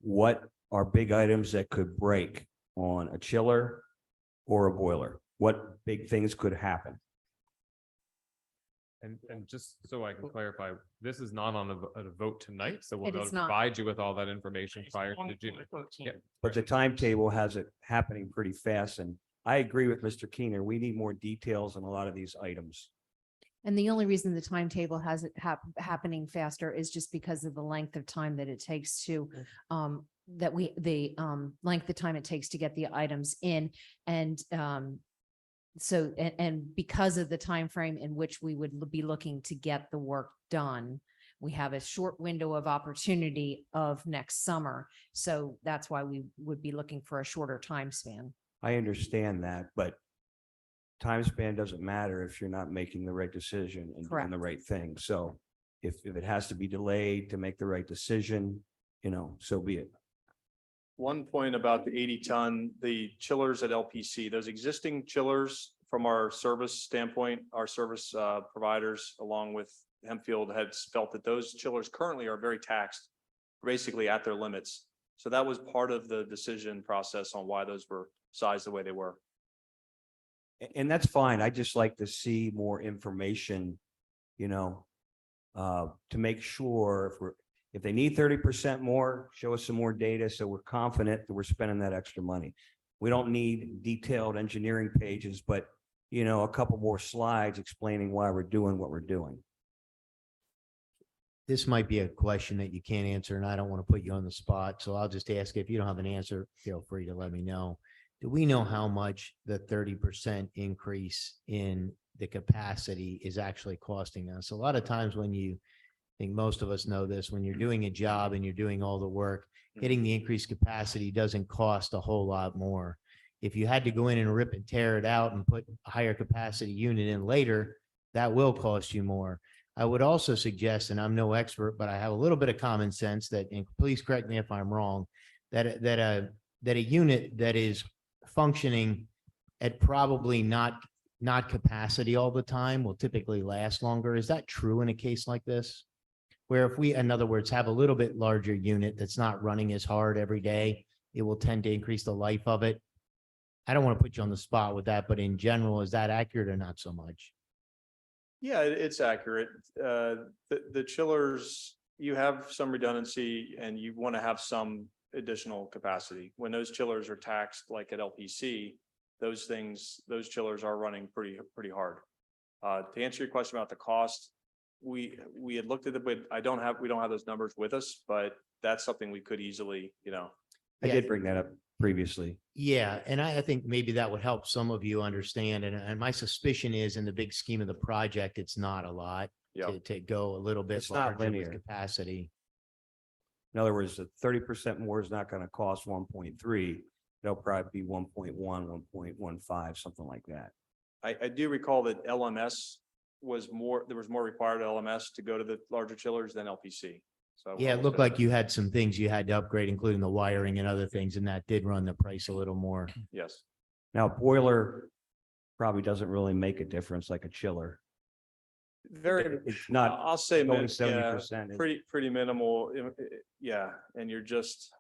what are big items that could break on a chiller or a boiler? What big things could happen? And just so I can clarify, this is not on a vote tonight, so we'll It be able is to not. provide you with all that information prior to June. Yeah. But the timetable has it happening pretty fast. And I agree with Mr. Keener. We need more details on a lot of these items. And the only reason the timetable has it happening faster is just because of the length of time that it takes to, length of time it takes to get the items in. And, so, and because of the time frame in which we would be looking to get the work done, we have a short window of opportunity of next summer. So that's why we would be looking for a shorter time span. I understand that, but time span doesn't matter if you're not making the right decision and doing Correct. the right thing. So if it has to be delayed to make the right decision, so be it. One point about the 80-ton, the chillers at LPC, those existing chillers from our service standpoint, our service providers, along with Hempfield, had felt that those chillers currently are very taxed, basically at their limits. So that was part of the decision process on why those were sized the way they were. And that's fine. I just like to see more information, to make sure if they need 30% more, show us some more data so we're confident that we're spending that extra money. We don't need detailed engineering pages, but a couple more slides explaining why we're doing what we're doing. This might be a question that you can't answer, and I don't want to put you on the spot, so I'll just ask. If you don't have an answer, feel free to let me know. Do we know how much the 30% increase in the capacity is actually costing us? A lot of times when I think most of us know this, when you're doing a job and you're doing all the work, hitting the increased capacity doesn't cost a whole lot more. If you had to go in and rip and tear it out and put a higher capacity unit in later, that will cost you more. I would also suggest, and I'm no expert, but I have a little bit of common sense that, and please correct me if I'm wrong, that a unit that is functioning at probably not capacity all the time will typically last longer. Is that true in a case like this? Where if we, in other words, have a little bit larger unit that's not running as hard every day, it will tend to increase the life of it. I don't want to put you on the spot with that, but in general, is that accurate or not so much? Yeah, it's accurate. The chillers, you have some redundancy and you want to have some additional capacity. When those chillers are taxed, like at LPC, those chillers are running pretty hard. To answer your question about the cost, we had looked at it, but we don't have those numbers with us, but that's something we could easily, I did bring that up previously. Yeah, and I think maybe that would help some of you understand. And my suspicion is in the big scheme of the project, it's not a lot Yeah. to go a little bit It's not larger with linear. capacity. In other words, the 30% more is not going to cost 1.3. They'll probably be 1.1, 1.15, something like that. I do recall that LMS there was more required LMS to go to the larger chillers than LPC. So Yeah, it looked like you had some things you had to upgrade, including the wiring and other things, and that did run the price a little more. Yes. Now, boiler probably doesn't really make a difference like a chiller. Very, It's not I'll say, going yeah, 70%. pretty minimal. Yeah, and you're just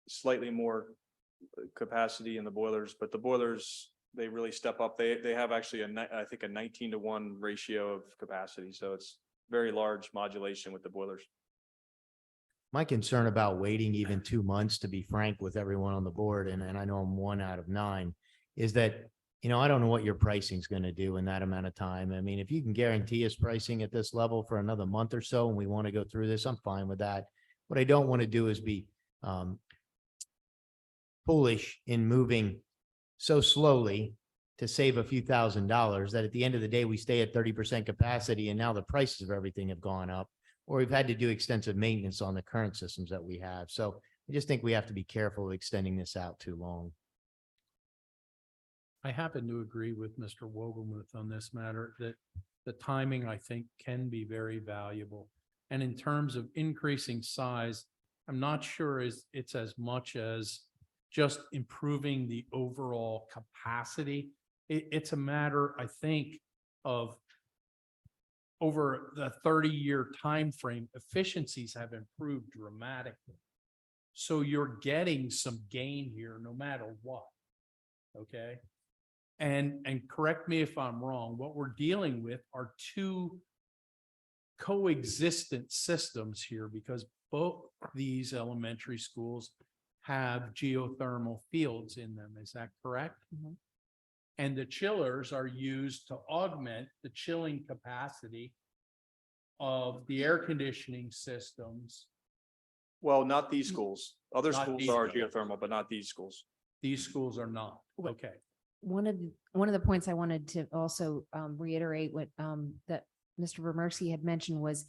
slightly more capacity in the boilers, but the boilers, they really step up. They have actually I think a 19-to-1 ratio of capacity. So it's very large modulation with the boilers. My concern about waiting even 2 months, to be frank with everyone on the board, and I know I'm 1 out of 9, is that, I don't know what your pricing is going to do in that amount of time. I mean, if you can guarantee us pricing at this level for another month or so, and we want to go through this, I'm fine with that. What I don't want to do is be foolish in moving so slowly to save a few $1,000s that at the end of the day, we stay at 30% capacity and now the prices of everything have gone up, or we've had to do extensive maintenance on the current systems that we have. So I just think we have to be careful of extending this out too long. I happen to agree with Mr. Wogelmuth on this matter, that the timing, I think, can be very valuable. And in terms of increasing size, I'm not sure it's as much as just improving the overall capacity. It's a matter, I think, of over the 30-year time frame, efficiencies have improved dramatically. So you're getting some gain here no matter what. Okay. And correct me if I'm wrong, what we're dealing with are two coexistent systems here, because both these elementary schools have geothermal fields in them. Is that correct? Mhm. And the chillers are used to augment the chilling capacity of the air conditioning systems. Well, not these schools. Other Not schools these are schools. geothermal, but not these schools. These schools are not. Okay. One of the points I wanted to also reiterate what that Mr. Vermeerski had mentioned was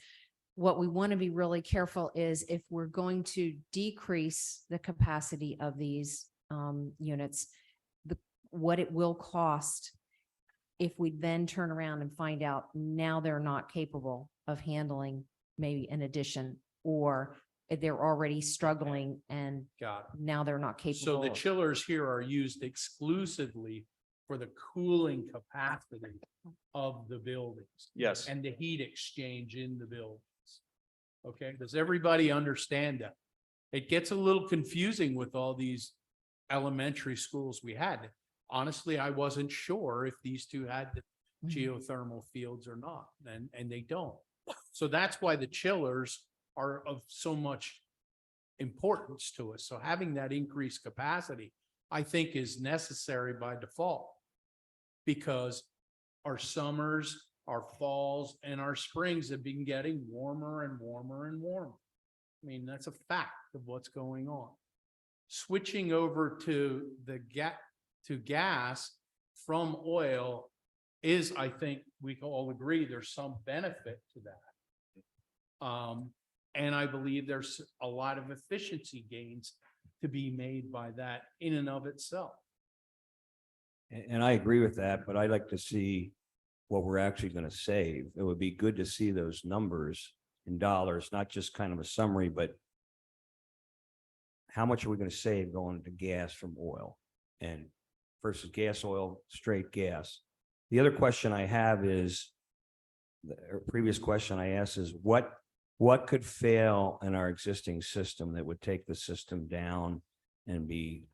what we want to be really careful is if we're going to decrease the capacity of these units, what it will cost if we then turn around and find out now they're not capable of handling maybe an addition, or they're already struggling and Got it. now they're not So capable. the chillers here are used exclusively for the cooling capacity of the buildings Yes. and the heat exchange in the buildings. Okay, does everybody understand that? It gets a little confusing with all these elementary schools we had. Honestly, I wasn't sure if these two had the Mhm. geothermal fields or not, and they don't. So that's why the chillers are of so much importance to us. So having that increased capacity, I think, is necessary by default. Because our summers, our falls, and our springs have been getting warmer and warmer and warmer. I mean, that's a fact of what's going on. Switching over to gas from oil is, I think we can all agree, there's some benefit to that. And I believe there's a lot of efficiency gains to be made by that in and of itself. And I agree with that, but I'd like to see what we're actually going to save. It would be good to see those numbers in dollars, not just kind of a summary, but how much are we going to save going to gas from oil and versus gas, oil, straight gas? The other question I have is, the previous question I asked is what could fail in our existing system that would take the system down and be,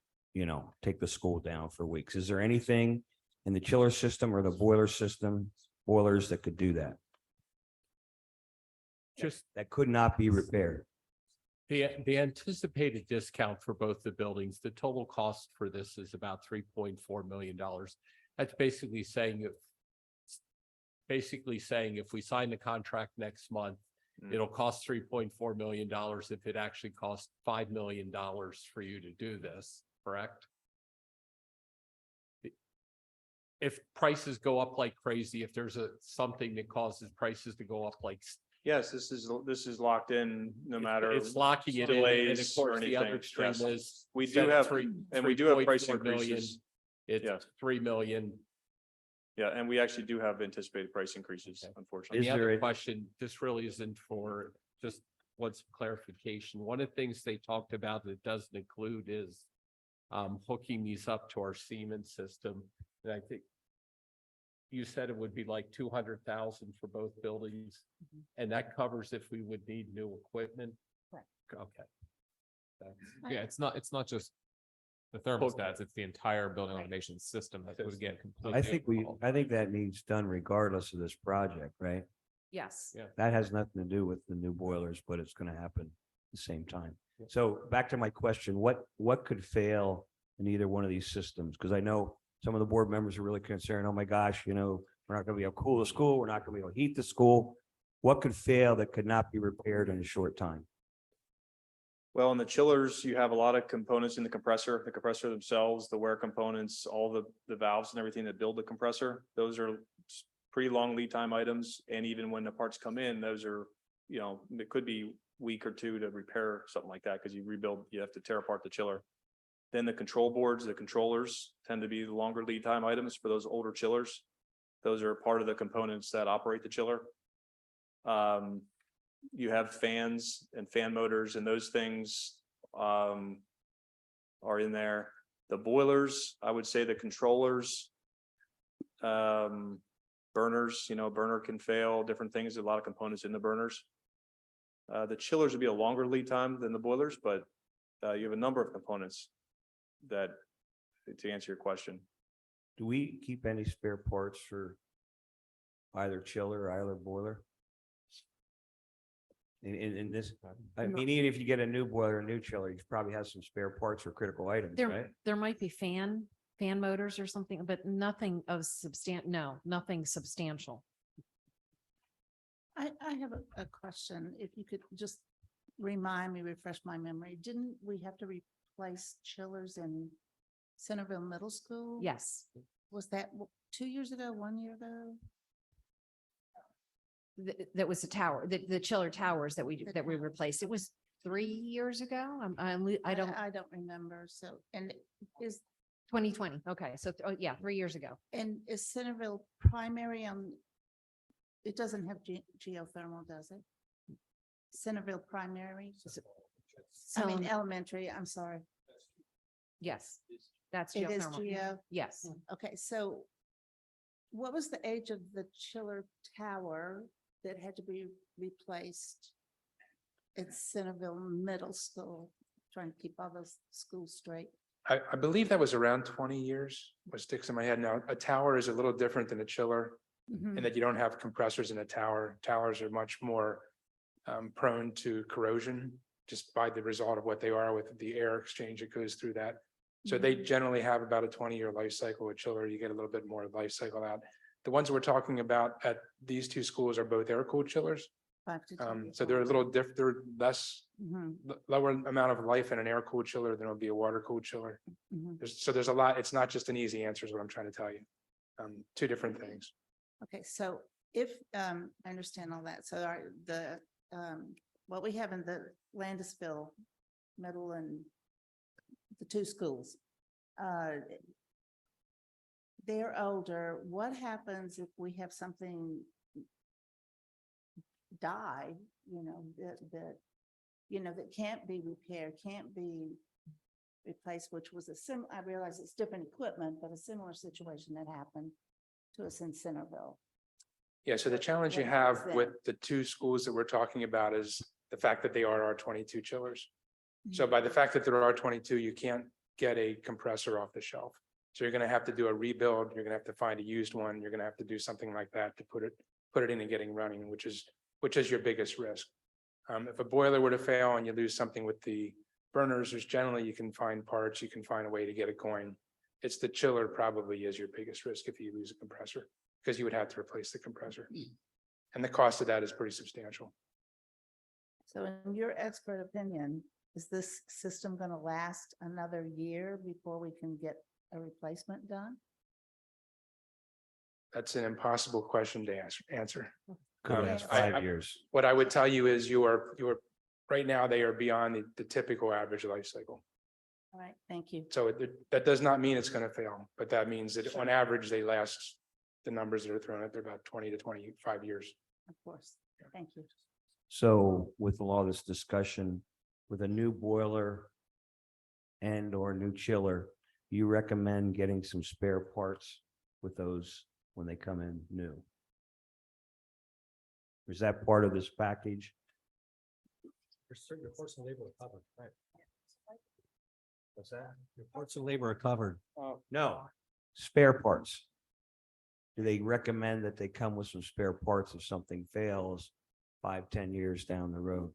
take the school down for weeks? Is there anything in the chiller system or the boiler system, boilers that could do that? Just That could not be repaired? the anticipated discount for both the buildings, the total cost for this is about $3.4 million. That's basically saying if we sign the contract next month, it'll cost $3.4 million if it actually costs $5 million for you to do this, correct? If prices go up like crazy, if there's something that causes prices to go up like. Yes, this is locked in no matter. It's locking it in, and of delays or course, the other anything. extreme Yes. is. We do instead of have, three- and we do have price 3.4 million, increases. Yeah. It's 3 million. Yeah, and we actually do have anticipated price increases, Okay. unfortunately. And Is the there other a- question, this really isn't for, just wants clarification. One of the things they talked about that doesn't include is hooking these up to our Siemens system. And I think you said it would be like 200,000 for both buildings, and that covers if we would need new equipment. Correct. Okay. That's- Yeah, it's not just the thermostats, it's the entire building automation system that would get completely. I think that needs done regardless of this project, right? Yes. Yeah. That has nothing to do with the new boilers, but it's going to happen at the same time. So back to my question, what could fail in either one of these systems? Because I know some of the board members are really concerned, oh my gosh, we're not going to be able to cool the school, we're not going to be able to heat the school. What could fail that could not be repaired in a short time? Well, in the chillers, you have a lot of components in the compressor themselves, the wear components, all the valves and everything that build the compressor. Those are pretty long lead time items. And even when the parts come in, those are, it could be week or two to repair something like that, because you have to tear apart the chiller. Then the control boards, the controllers tend to be the longer lead time items for those older chillers. Those are part of the components that operate the chiller. You have fans and fan motors, and those things are in there. The boilers, I would say the controllers, burners, burner can fail, different things, a lot of components in the burners. The chillers would be a longer lead time than the boilers, but you have a number of components that, to answer your question. Do we keep any spare parts for either chiller or either boiler? In this, I mean, even if you get a new boiler, a new chiller, you probably have some spare parts for critical items, right? There might be fan motors or something, but nothing of nothing substantial. I have a question. If you could just refresh my memory. Didn't we have to replace chillers in Centerville Middle School? Yes. Was that 2 years ago, 1 year ago? That was the tower, the chiller towers that we replaced. It was 3 years ago. I don't, I don't remember. So, and is, 2020. Okay. So, 3 years ago. and is Centerville primary on it doesn't have geothermal, does it? Centerville Primary, I mean, elementary, I'm sorry. Yes, that's It is geothermal. geo. Yes. Okay, so what was the age of the chiller tower that had to be replaced at Centerville Middle School? Trying to keep all those schools straight. I believe that was around 20 years, what sticks in my head now. A tower is a little different than a chiller Mhm. in that you don't have compressors in a tower. Towers are much more prone to corrosion just by the result of what they are with the air exchange that goes through that. So they generally have about a 20-year life cycle. With chiller, you get a little bit more life cycle out. The ones we're talking about at these two schools are both air-cooled chillers. 5 to 10 years So they're a old. little they're less, Mhm, lower amount of life in an air-cooled chiller than would be a water-cooled chiller. mhm. There's a lot, it's not just an easy answer is what I'm trying to tell you. Two different things. Okay, so if, I understand all that, so what we have in the Landisville Middle and the two schools, they're older, what happens if we have something die, that can't be repaired, can't be replaced, which was I realize it's different equipment, but a similar situation that happened to us in Centerville. Yeah, so the challenge you What have happens with the two schools that we're talking about is the fact that they are R22 chillers. So by the fact that they're R22, you can't get a compressor off the shelf. So you're gonna have to do a rebuild, you're gonna have to find a used one, you're gonna have to do something like that to put it in and getting running, which is your biggest risk. If a boiler were to fail and you lose something with the burners, there's generally, you can find parts, you can find a way to get it going. It's the chiller probably is your biggest risk if you lose a compressor, because you would have to replace the compressor. And the cost of that is pretty substantial. So in your expert opinion, is this system going to last another year before we can get a replacement done? That's an impossible question to answer. Could Um, last I- 5 years. What I would tell you is you are, right now, they are beyond the typical average life cycle. All right, thank you. So that does not mean it's gonna fail, but that means that on average, they last, the numbers that are thrown out, they're about 20 to 25 years. Of course, thank you. So with all this discussion, with a new boiler and or new chiller, you recommend getting some spare parts with those when they come in new? Is that part of this package? Your parts and labor are covered, right? What's that? Your parts and labor are covered. No, spare parts. Do they recommend that they come with some spare parts if something fails 5, 10 years down the road?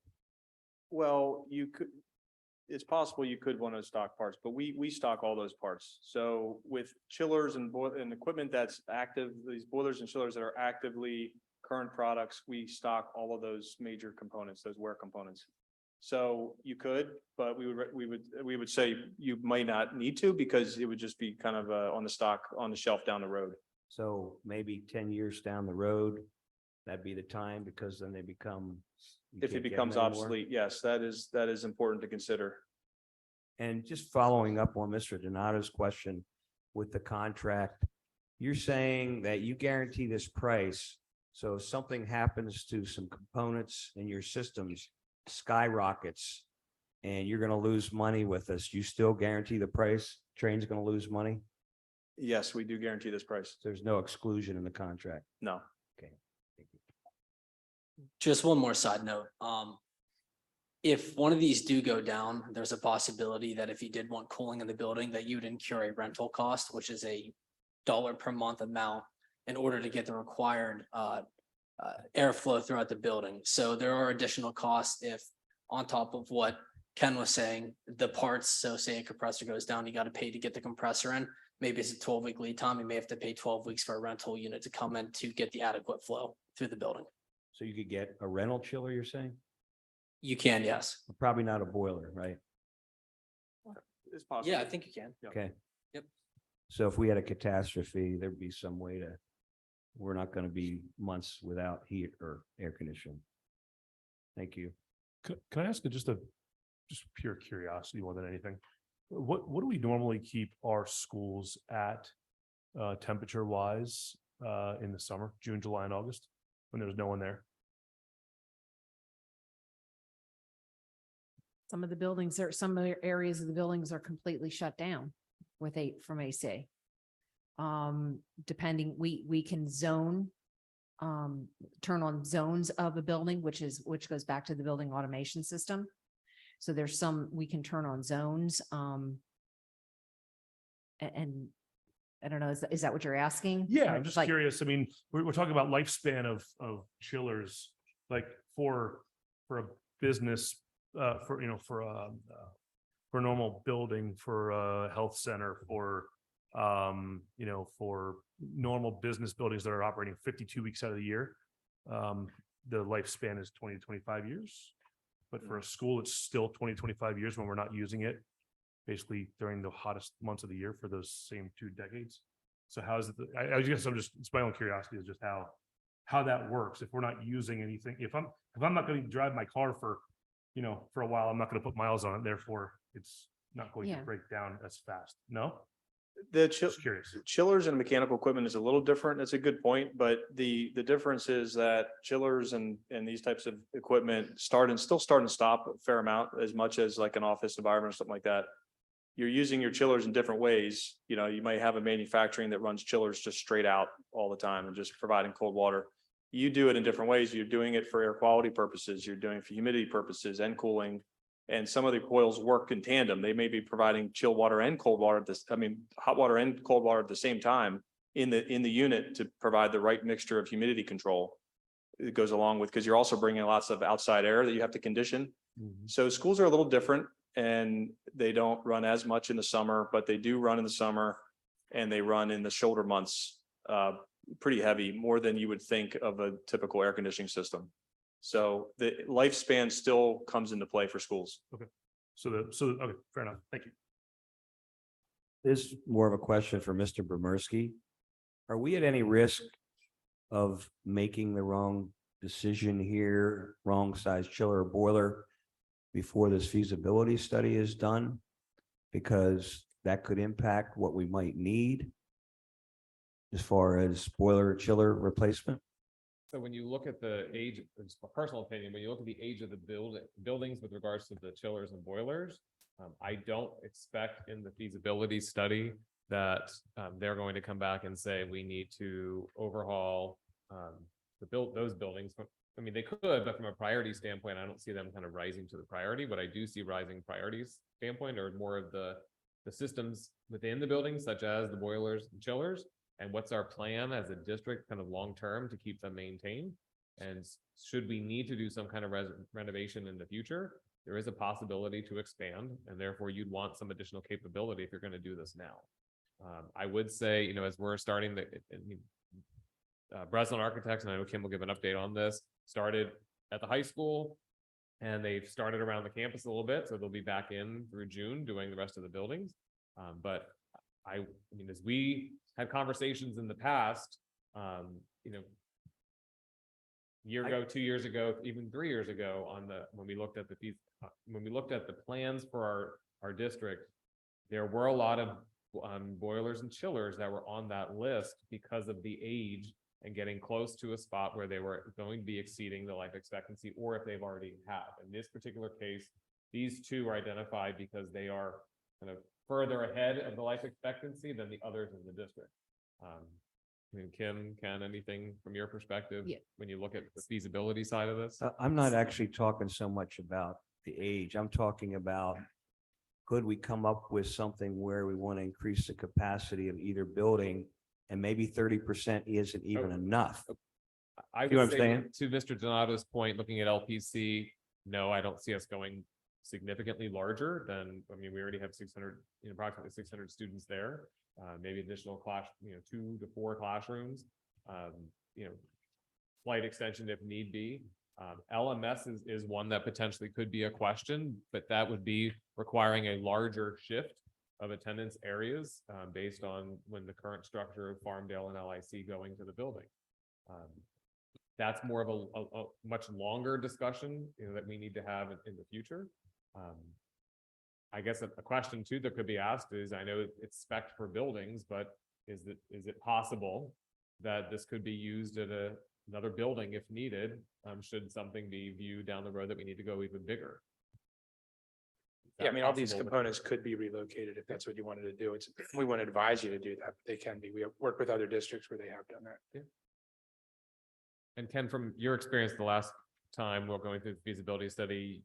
Well, it's possible you could want to stock parts, but we stock all those parts. So with chillers and equipment that's active, these boilers and chillers that are actively current products, we stock all of those major components, those wear components. So you could, but we would say you might not need to, because it would just be kind of on the shelf down the road. So maybe 10 years down the road, that'd be the time, because then they become. you If it can't get them becomes anymore. obsolete, yes, that is important to consider. And just following up on Mr. Donato's question with the contract, you're saying that you guarantee this price. So if something happens to some components in your systems, skyrockets, and you're going to lose money with us, you still guarantee the price? Train's going to lose money? Yes, we do guarantee this price. There's no exclusion in the contract. No. Okay. Thank you. Just one more side note. If one of these do go down, there's a possibility that if you did want cooling in the building, that you'd incur a rental cost, which is a $1 per month amount in order to get the required airflow throughout the building. So there are additional costs if, on top of what Ken was saying, the parts, so say a compressor goes down, you got to pay to get the compressor in. Maybe it's a 12-week lead time. You may have to pay 12 weeks for a rental unit to come in to get the adequate flow through the building. So you could get a rental chiller, you're saying? You can, yes. Probably not a boiler, right? It's possible. Yeah, I think you can. Okay. Yep. So if we had a catastrophe, there'd be some way we're not going to be months without heat or air conditioning. Thank you. Can I ask just pure curiosity more than anything? What do we normally keep our schools at temperature wise in the summer, June, July, and August? when there's no one there? Some of the buildings are, some of the areas of the buildings are completely shut down with from AC. Depending, we can zone, turn on zones of a building, which goes back to the building automation system. So there's some, we can turn on zones, and I don't know, is that what you're asking? Yeah, I'm just Like, curious. I mean, we're talking about lifespan of chillers, like for a business, for, you know, for a normal building, for a health center, for, you know, for normal business buildings that are operating 52 weeks out of the year. The lifespan is 20 to 25 years. But for a school, it's still 20, 25 years when we're not using it, basically during the hottest months of the year for those same 2 decades. So how is it, I guess it's my own curiosity is just how that works. If we're not using anything, if I'm not going to drive my car for, you know, for a while, I'm not going to put miles on it. Therefore, it's not going to Yeah. break down as fast. No, Just curious. chillers and mechanical equipment is a little different. That's a good point, but the difference is that chillers and these types of equipment still start and stop a fair amount, as much as like an office environment or something like that. You're using your chillers in different ways. You know, you might have a manufacturing that runs chillers just straight out all the time and just providing cold water. You do it in different ways. You're doing it for air quality purposes. You're doing it for humidity purposes and cooling. And some of the coils work in tandem. They may be providing chill water and cold water hot water and cold water at the same time in the unit to provide the right mixture of humidity control. It goes along with, because you're also bringing lots of outside air that you have to condition. So schools are a little different and they don't run as much in the summer, but they do run in the summer and they run in the shoulder months, pretty heavy, more than you would think of a typical air conditioning system. So the lifespan still comes into play for schools. Okay, fair enough. Thank you. This is more of a question for Mr. Bremersky. Are we at any risk of making the wrong decision here, wrong size chiller or boiler before this feasibility study is done? Because that could impact what we might need as far as boiler or chiller replacement? So when you look at the age, it's a personal opinion, when you look at the age of the buildings with regards to the chillers and boilers, I don't expect in the feasibility study that they're going to come back and say, we need to overhaul those buildings. I mean, they could, but from a priority standpoint, I don't see them kind of rising to the priority. What I do see rising priorities standpoint are more of the systems within the buildings, such as the boilers and chillers. And what's our plan as a district kind of long-term to keep them maintained? And should we need to do some kind of renovation in the future, there is a possibility to expand, and therefore you'd want some additional capability if you're going to do this now. I would say, you know, as we're starting Breslin Architects, and I know Kim will give an update on this, started at the high school, and they've started around the campus a little bit, so they'll be back in through June doing the rest of the buildings. But I mean, as we had conversations in the past, you know, year ago, 2 years ago, even 3 years ago, when we looked at the plans for our district, there were a lot of boilers and chillers that were on that list because of the age and getting close to a spot where they were going to be exceeding the life expectancy, or if they've already have. In this particular case, these two are identified because they are kind of further ahead of the life expectancy than the others in the district. I mean, Kim, Ken, anything from your perspective, Yeah. when you look at the feasibility side of this? I'm not actually talking so much about the age. I'm talking about, could we come up with something where we want to increase the capacity of either building, and maybe 30% isn't even enough? I You know would what I'm say, saying? to Mr. Donato's point, looking at LPC, no, I don't see us going significantly larger than, I mean, we already have 600, approximately 600 students there. Maybe additional 2 to 4 classrooms, flight extension if need be. LMS is one that potentially could be a question, but that would be requiring a larger shift of attendance areas based on when the current structure of Farmdale and LIC going to the building. That's more of a much longer discussion, that we need to have in the future. I guess a question too that could be asked is, I know it's spec for buildings, but is it possible that this could be used at a another building if needed, should something be viewed down the road that we need to go even bigger. Is Yeah, I that mean, all these possible? components could be relocated if that's what you wanted to do. We wouldn't advise you to do that, but they can be. We have worked with other districts where they have done that. And Ken, from your experience, the last time we're going through the feasibility study,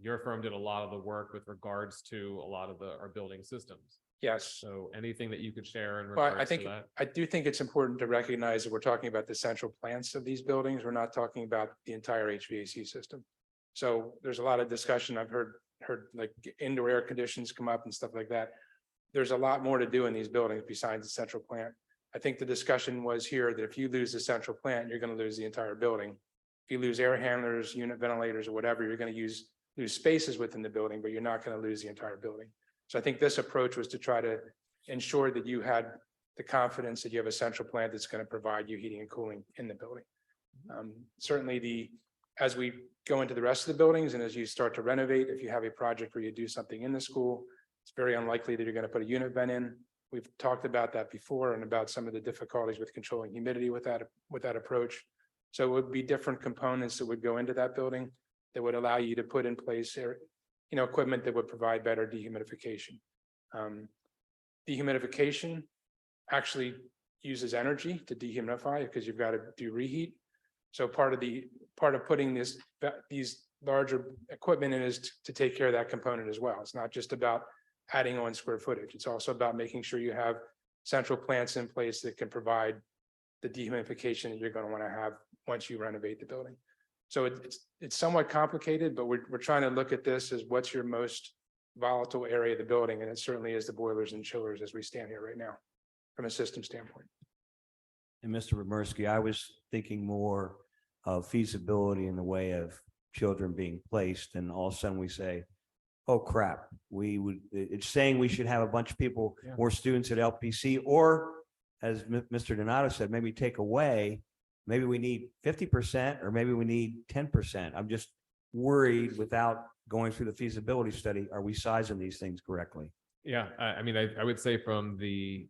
your firm did a lot of the work with regards to a lot of our building systems. Yes. So anything that you could share in Well, I regards think, to that? I do think it's important to recognize that we're talking about the central plants of these buildings. We're not talking about the entire HVAC system. So there's a lot of discussion. I've heard like indoor air conditions come up and stuff like that. There's a lot more to do in these buildings besides the central plant. I think the discussion was here that if you lose the central plant, you're going to lose the entire building. If you lose air handlers, unit ventilators, or whatever, you're going to lose spaces within the building, but you're not going to lose the entire building. So I think this approach was to try to ensure that you had the confidence that you have a central plant that's going to provide you heating and cooling in the building. Certainly as we go into the rest of the buildings and as you start to renovate, if you have a project where you do something in the school, it's very unlikely that you're going to put a unit vent in. We've talked about that before and about some of the difficulties with controlling humidity with that approach. So it would be different components that would go into that building that would allow you to put in place equipment that would provide better dehumidification. Dehumidification actually uses energy to dehumidify because you've got to do reheat. So part of putting these larger equipment in is to take care of that component as well. It's not just about adding on square footage. It's also about making sure you have central plants in place that can provide the dehumidification that you're going to want to have once you renovate the building. So it's somewhat complicated, but we're trying to look at this as what's your most volatile area of the building, and it certainly is the boilers and chillers as we stand here right now from a system standpoint. And Mr. Romersky, I was thinking more of feasibility in the way of children being placed, and all of a sudden we say, oh crap, it's saying we should have a bunch of people, Yeah. more students at LPC, or as Mr. Donato said, maybe take away, maybe we need 50% or maybe we need 10%. I'm just worried without going through the feasibility study, are we sizing these things correctly? Yeah, I mean, I would say from the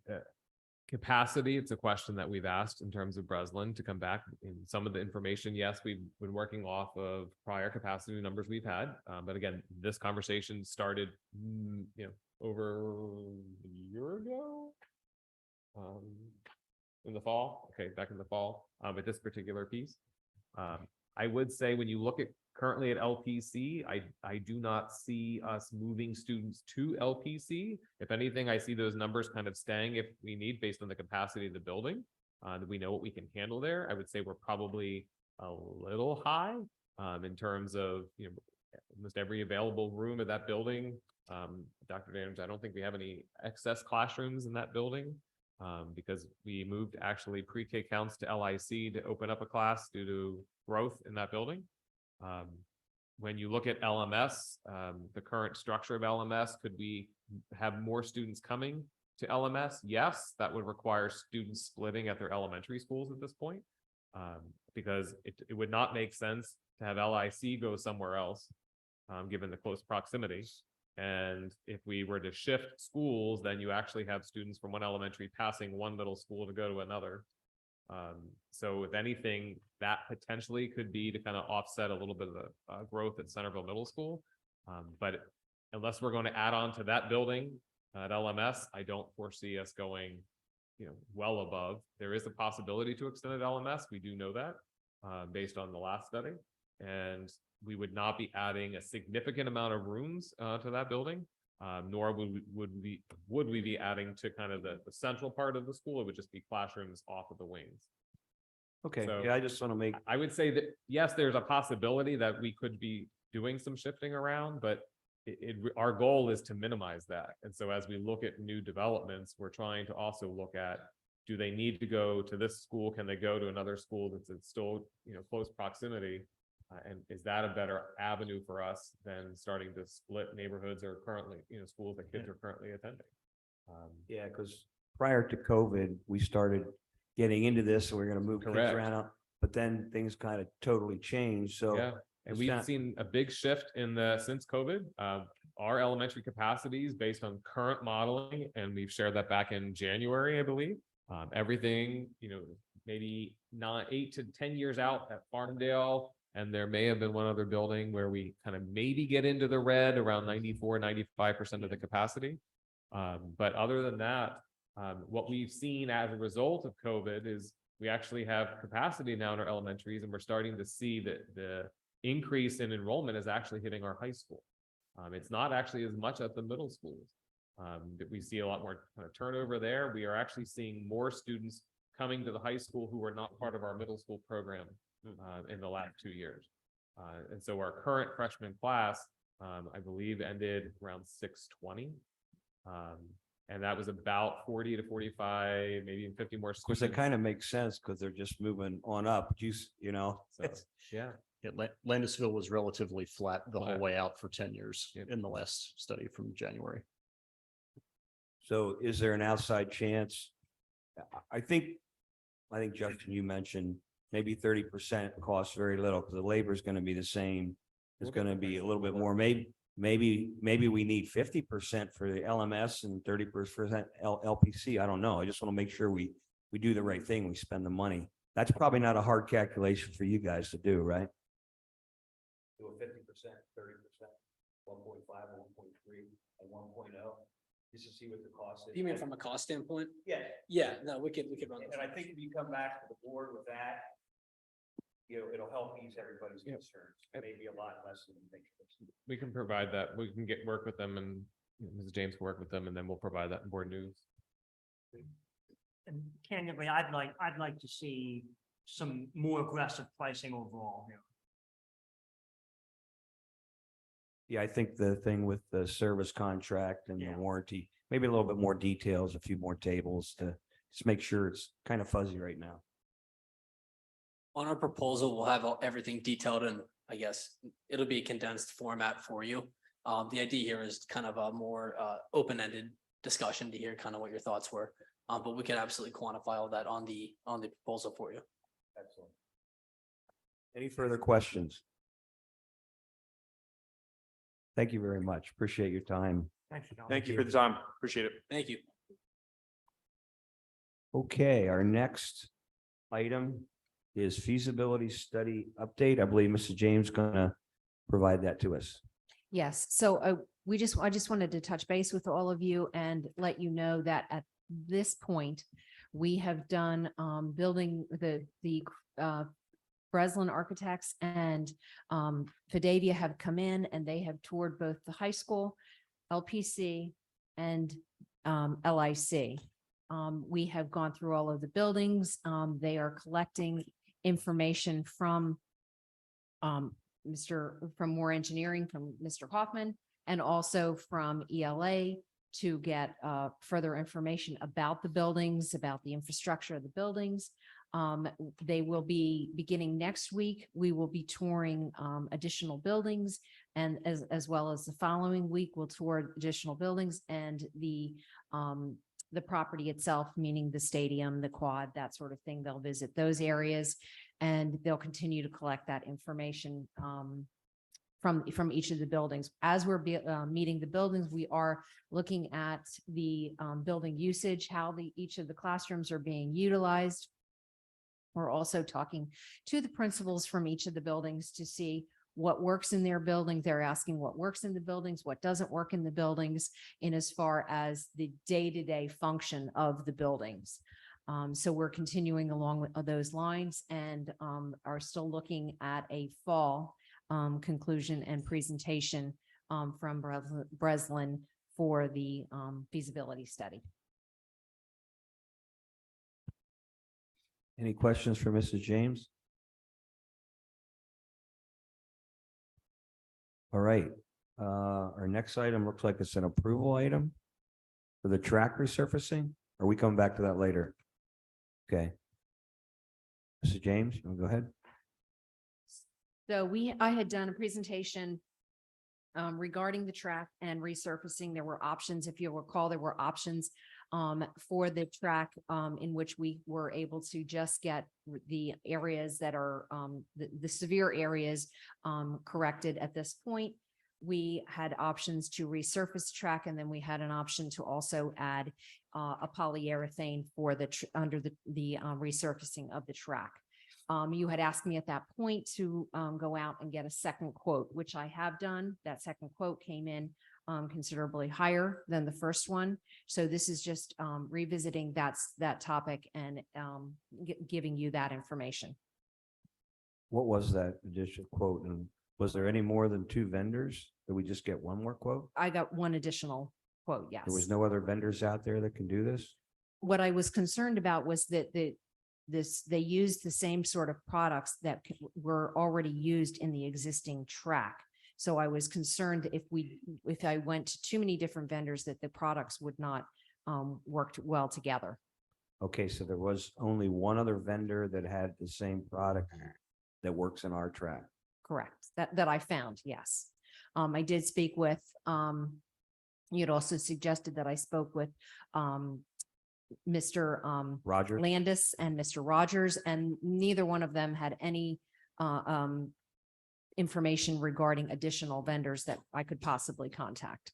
capacity, it's a question that we've asked in terms of Breslin to come back in some of the information. Yes, we've been working off of prior capacity numbers we've had. But again, this conversation started, over a year ago. In the fall, back in the fall, with this particular piece. I would say when you look at currently at LPC, I do not see us moving students to LPC. If anything, I see those numbers kind of staying if we need based on the capacity of the building. That we know what we can handle there. I would say we're probably a little high in terms of almost every available room of that building. Dr. Daniels, I don't think we have any excess classrooms in that building. Because we moved actually pre-K counts to LIC to open up a class due to growth in that building. When you look at LMS, the current structure of LMS, could we have more students coming to LMS? Yes, that would require students splitting at their elementary schools at this point. Because it would not make sense to have LIC go somewhere else, given the close proximity. And if we were to shift schools, then you actually have students from one elementary passing one middle school to go to another. So if anything, that potentially could be to kind of offset a little bit of the growth at Centerville Middle School. But unless we're going to add on to that building at LMS, I don't foresee us going, well above. There is a possibility to extend at LMS. We do know that based on the last study. And we would not be adding a significant amount of rooms to that building, nor would we be adding to kind of the central part of the school. It would just be classrooms off of the wings. Okay, So- yeah, I just want to make, I would say that, yes, there's a possibility that we could be doing some shifting around, but our goal is to minimize that. And so as we look at new developments, we're trying to also look at, do they need to go to this school? Can they go to another school that's still, close proximity? And is that a better avenue for us than starting to split neighborhoods or currently, schools that kids are currently attending? yeah, because prior to COVID, we started getting into this, so we're going to move kids Correct. around, but then things kind of totally changed. So Yeah, and it's we've not- seen a big shift since COVID. Our elementary capacities based on current modeling, and we've shared that back in January, I believe. Everything, maybe 8 to 10 years out at Farmdale. And there may have been one other building where we kind of maybe get into the red around 94, 95% of the capacity. But other than that, what we've seen as a result of COVID is we actually have capacity now in our elementaries, and we're starting to see that the increase in enrollment is actually hitting our high school. It's not actually as much at the middle schools. That we see a lot more kind of turnover there. We are actually seeing more students coming to the high school who are not part of our middle school program in the last 2 years. And so our current freshman class, I believe, ended around 620. And that was about 40 to 45, maybe even 50 more Of course, students. that kind of makes sense because they're just moving on up. You know, So, yeah. Landisville was relatively flat the whole Flat. way out for 10 years Yep. in the last study from January. so is there an outside chance? I think Justin, you mentioned maybe 30% costs very little because the labor is going to be the same. It's going to be a little bit more. Maybe we need 50% for the LMS and 30% LPC. I don't know. I just want to make sure we do the right thing. We spend the money. That's probably not a hard calculation for you guys to do, right? Do a 50%, 30%, 1.5, 1.3, and 1.0, just to see what the cost is. You mean from a cost standpoint? Yeah. Yeah, no, we could run. And I think if you come back to the board with that, it'll help ease everybody's Yep. concerns. Maybe a lot less than you think. We can provide that. We can work with them, and Mrs. James can work with them, and then we'll provide that in board news. And candidly, I'd like to see some more aggressive pricing overall here. Yeah, I think the thing with the service contract and the Yeah. warranty, maybe a little bit more details, a few more tables to just make sure it's kind of fuzzy right now. On our proposal, we'll have everything detailed, and I guess it'll be a condensed format for you. The idea here is kind of a more open-ended discussion to hear kind of what your thoughts were. But we can absolutely quantify all that on the proposal for you. Excellent. Any further questions? Thank you very much. Appreciate your time. Thank you. Don. Thank you for the time. Appreciate it. Thank you. Okay, our next item is feasibility study update. I believe Mrs. James gonna provide that to us. Yes, so I just wanted to touch base with all of you and let you know that at this point, we have done building the Breslin Architects and Fidavia have come in and they have toured both the high school, LPC, and LIC. We have gone through all of the buildings. They are collecting information from Moore Engineering, from Mr. Hoffman, and also from ELA to get further information about the buildings, about the infrastructure of the buildings. They will be beginning next week. We will be touring additional buildings, and as well as the following week, we'll tour additional buildings and the property itself, meaning the stadium, the quad, that sort of thing. They'll visit those areas and they'll continue to collect that information from each of the buildings. As we're meeting the buildings, we are looking at the building usage, how each of the classrooms are being utilized. We're also talking to the principals from each of the buildings to see what works in their building. They're asking what works in the buildings, what doesn't work in the buildings, in as far as the day-to-day function of the buildings. So we're continuing along with those lines and are still looking at a fall conclusion and presentation from Breslin for the feasibility study. Any questions for Mrs. James? All right, our next item looks like it's an approval item for the track resurfacing. Are we coming back to that later? Okay. Mrs. James, you want to go ahead? So I had done a presentation regarding the track and resurfacing. There were options, if you'll recall, there were options for the track in which we were able to just get the areas that are the severe areas corrected at this point. We had options to resurface track, and then we had an option to also add a polyurethane for under the resurfacing of the track. You had asked me at that point to go out and get a second quote, which I have done. That second quote came in considerably higher than the first one. So this is just revisiting that topic and giving you that information. What was that additional quote? And was there any more than two vendors? Did we just get one more quote? I got one additional quote, yes. There was no other vendors out there that can do this? What I was concerned about was that they used the same sort of products that were already used in the existing track. So I was concerned if I went to too many different vendors, that the products would not work well together. Okay, so there was only one other vendor that had the same product that works in our track. Correct. That I found, yes. I did speak with, you'd also suggested that I spoke with Mr. Roger? Landis and Mr. Rogers, and neither one of them had any information regarding additional vendors that I could possibly contact.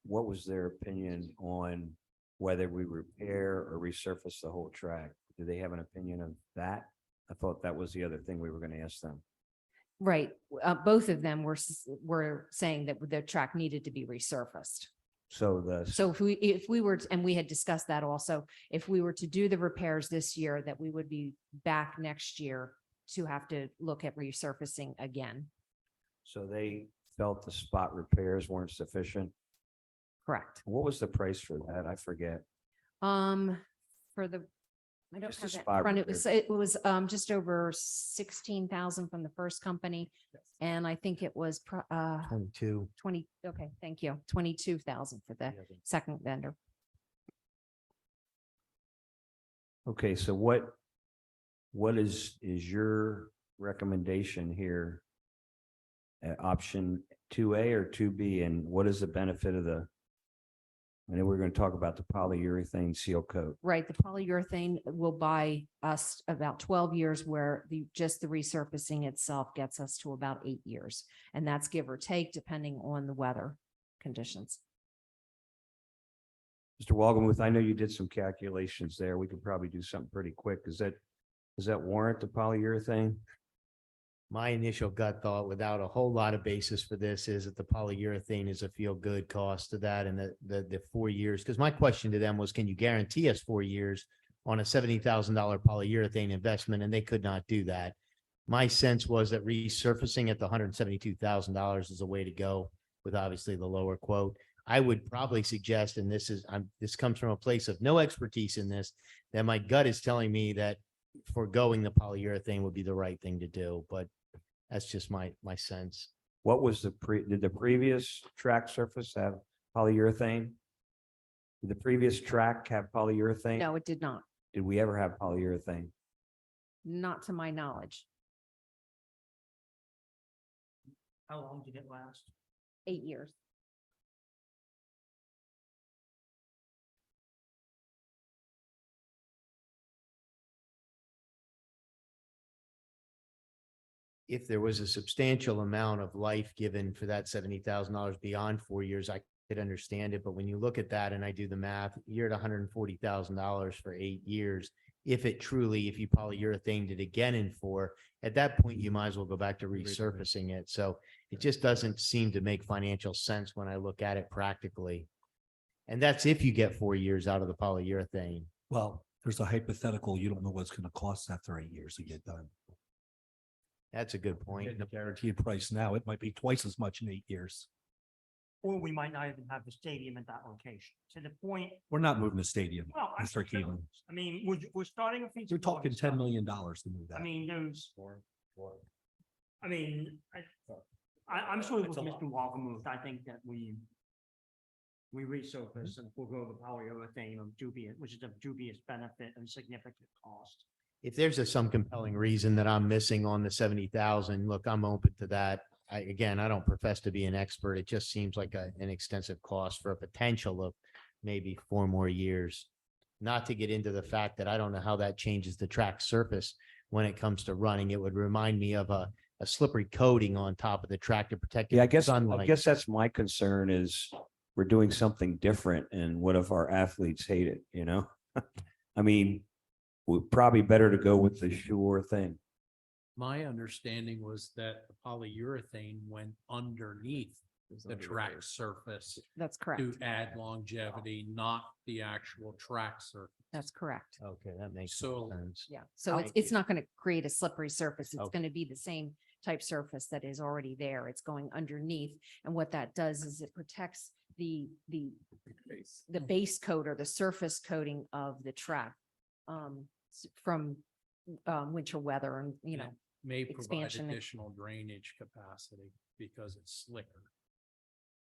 What was their opinion on whether we repair or resurface the whole track? Do they have an opinion of that? I thought that was the other thing we were going to ask them. Right. Both of them were saying that the track needed to be resurfaced. So So if we were, and we had discussed that also, if we were to do the repairs this year, that we would be back next year to have to look at resurfacing again. So they felt the spot repairs weren't sufficient. Correct. What was the price for that? I forget. For the, I don't Just the have that in spot front. It was just over 16,000 from the first company. And I think it was 22. 20, okay, thank you. 22,000 for the second vendor. Okay, so what is your recommendation here? Option 2A or 2B, and what is the benefit of I know we're going to talk about the polyurethane seal coat. Right, the polyurethane will buy us about 12 years, where just the resurfacing itself gets us to about 8 years. And that's give or take depending on the weather conditions. Mr. Walgemuth, I know you did some calculations there. We could probably do something pretty quick. Does that warrant the polyurethane? My initial gut thought, without a whole lot of basis for this, is that the polyurethane is a feel-good cost to that, and the 4 years. Because my question to them was, can you guarantee us 4 years on a $70,000 polyurethane investment? And they could not do that. My sense was that resurfacing at the $172,000 is a way to go, with obviously the lower quote. I would probably suggest, and this comes from a place of no expertise in this, that my gut is telling me that foregoing the polyurethane would be the right thing to do, but that's just my sense. What was did the previous track surface have polyurethane? Did the previous track have polyurethane? No, it did not. Did we ever have polyurethane? Not to my knowledge. How long did it last? 8 years. If there was a substantial amount of life given for that $70,000 beyond 4 years, I could understand it. But when you look at that and I do the math, you're at $140,000 for 8 years. If you polyurethaned it again in 4, at that point, you might as well go back to resurfacing it. So it just doesn't seem to make financial sense when I look at it practically. And that's if you get 4 years out of the polyurethane. Well, there's a hypothetical, you don't know what's going to cost after 8 years to get done. That's a good point. Getting a guaranteed price now, it might be twice as much in 8 years. Or we might not even have the stadium at that location. To the point, We're not moving the stadium, well, Mr. Keelan. I mean, we're starting a. You're talking $10 million to move that. I mean, I'm sort of with Mr. Walgemuth. I think that we resurface and forego the polyurethane of dubious, which is of dubious benefit and significant cost. If there's some compelling reason that I'm missing on the 70,000, look, I'm open to that. I don't profess to be an expert. It just seems like an extensive cost for a potential of maybe 4 more years. Not to get into the fact that I don't know how that changes the track surface when it comes to running. It would remind me of a slippery coating on top of the track to protect it Yeah, from I sunlight. guess that's my concern is we're doing something different and what if our athletes hate it, you know? I mean, we're probably better to go with the sure thing. My understanding was that the polyurethane went underneath the track surface That's correct. to add longevity, not the actual track surface. That's correct. Okay, that makes So- sense. Yeah, so it's not going to create a slippery surface. It's going to be the same type surface that is already there. It's going underneath. And what that does is it protects the base coat or the surface coating of the track from winter weather and, you know, May provide expansion and- additional drainage capacity because it's slicker.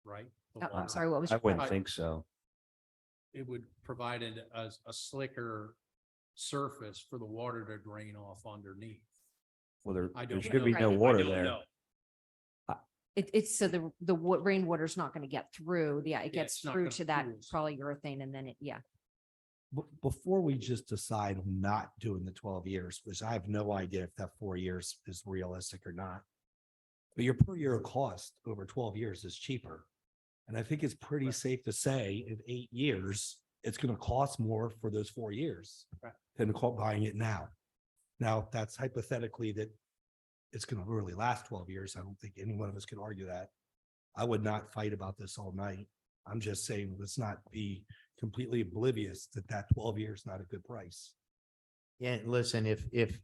Right? The I'm water- sorry, what was I your wouldn't question? think so. It would provide a slicker surface for the water to drain off underneath. Well, there I there don't should be know. no I water don't there. know. It's so the rainwater's not going to get through. Yeah, it Yeah, gets it's not through gonna to that pool, so- polyurethane and then it, yeah. Before we just decide on not doing the 12 years, which I have no idea if that 4 years is realistic or not. But your per year cost over 12 years is cheaper. And I think it's pretty safe to say in 8 years, it's going to cost more for those 4 years Right. than buying it now. Now, that's hypothetically that it's going to really last 12 years. I don't think any one of us could argue that. I would not fight about this all night. I'm just saying, let's not be completely oblivious that that 12 years is not a good price. Yeah, listen, if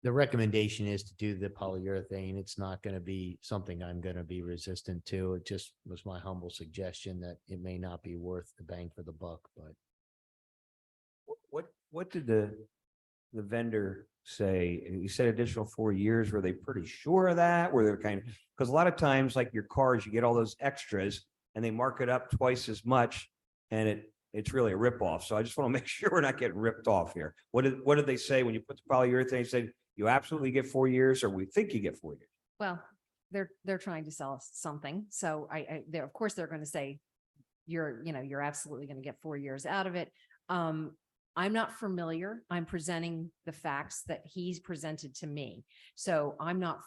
the recommendation is to do the polyurethane, it's not going to be something I'm going to be resistant to. It just was my humble suggestion that it may not be worth the bang for the buck, but. What did the vendor say? He said additional 4 years. Were they pretty sure of that? Were they kind of, because a lot of times, like your cars, you get all those extras and they mark it up twice as much and it's really a ripoff. So I just want to make sure we're not getting ripped off here. What did they say when you put the polyurethane? They said you absolutely get 4 years, or we think you get 4 years. Well, they're trying to sell us something. So of course, they're going to say you're absolutely going to get 4 years out of it. I'm not familiar. I'm presenting the facts that he's presented to me. So I've not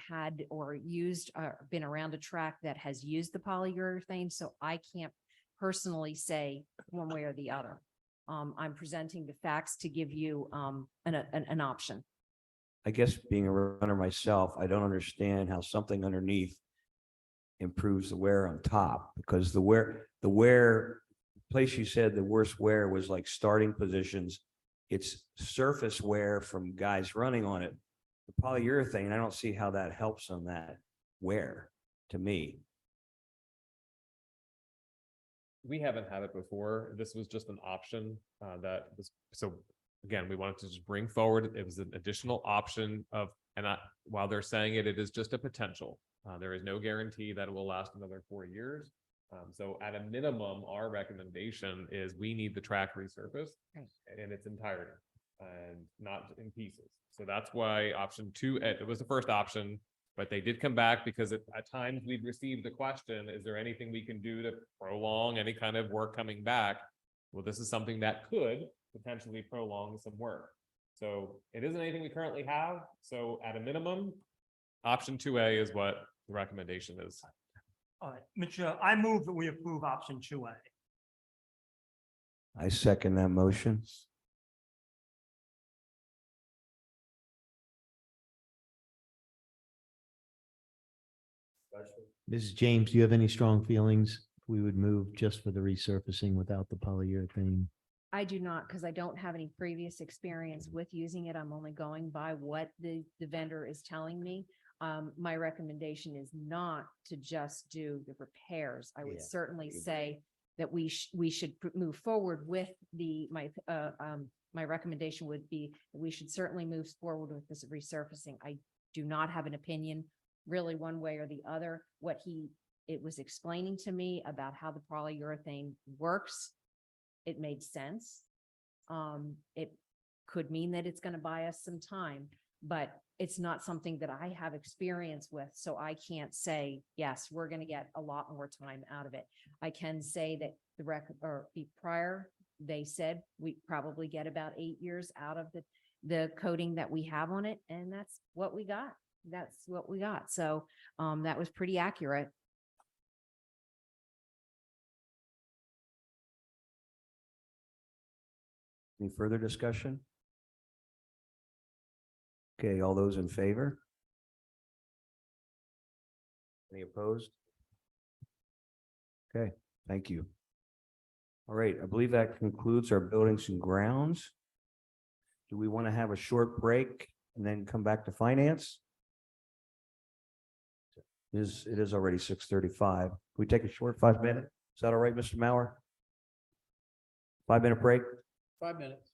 had or used, been around a track that has used the polyurethane. So I can't personally say one way or the other. I'm presenting the facts to give you an option. I guess being a runner myself, I don't understand how something underneath improves the wear on top, because the wear place you said the worst wear was like starting positions. It's surface wear from guys running on it. The polyurethane, I don't see how that helps on that wear to me. We haven't had it before. This was just an option that was, so again, we wanted to just bring forward, it was an additional option of, while they're saying it, it is just a potential. There is no guarantee that it will last another 4 years. So at a minimum, our recommendation is we need the track resurfaced in its entirety and not in pieces. So that's why option 2, it was the first option, but they did come back because at times we've received the question, is there anything we can do to prolong any kind of work coming back? Well, this is something that could potentially prolong some work. So it isn't anything we currently have. So at a minimum, option 2A is what the recommendation is. All right, Mitchell, I move that we approve option 2A. I second that motion. Mrs. James, do you have any strong feelings? We would move just for the resurfacing without the polyurethane. I do not, because I don't have any previous experience with using it. I'm only going by what the vendor is telling me. My recommendation is not to just do the repairs. I would Yeah, certainly I agree. say that we should move forward with my recommendation would be that we should certainly move forward with this resurfacing. I do not have an opinion really one way or the other. It was explaining to me about how the polyurethane works. It made sense. It could mean that it's going to buy us some time, but it's not something that I have experience with. So I can't say, yes, we're going to get a lot more time out of it. I can say that prior, they said we probably get about 8 years out of the coating that we have on it. And that's what we got. So that was pretty accurate. Any further discussion? Okay, all those in favor? Any opposed? Okay, thank you. All right, I believe that concludes our buildings and grounds. Do we want to have a short break and then come back to finance? It is already 6:35. We take a short 5 minute? Is that all right, Mr. Mauer? 5 minute break? 5 minutes.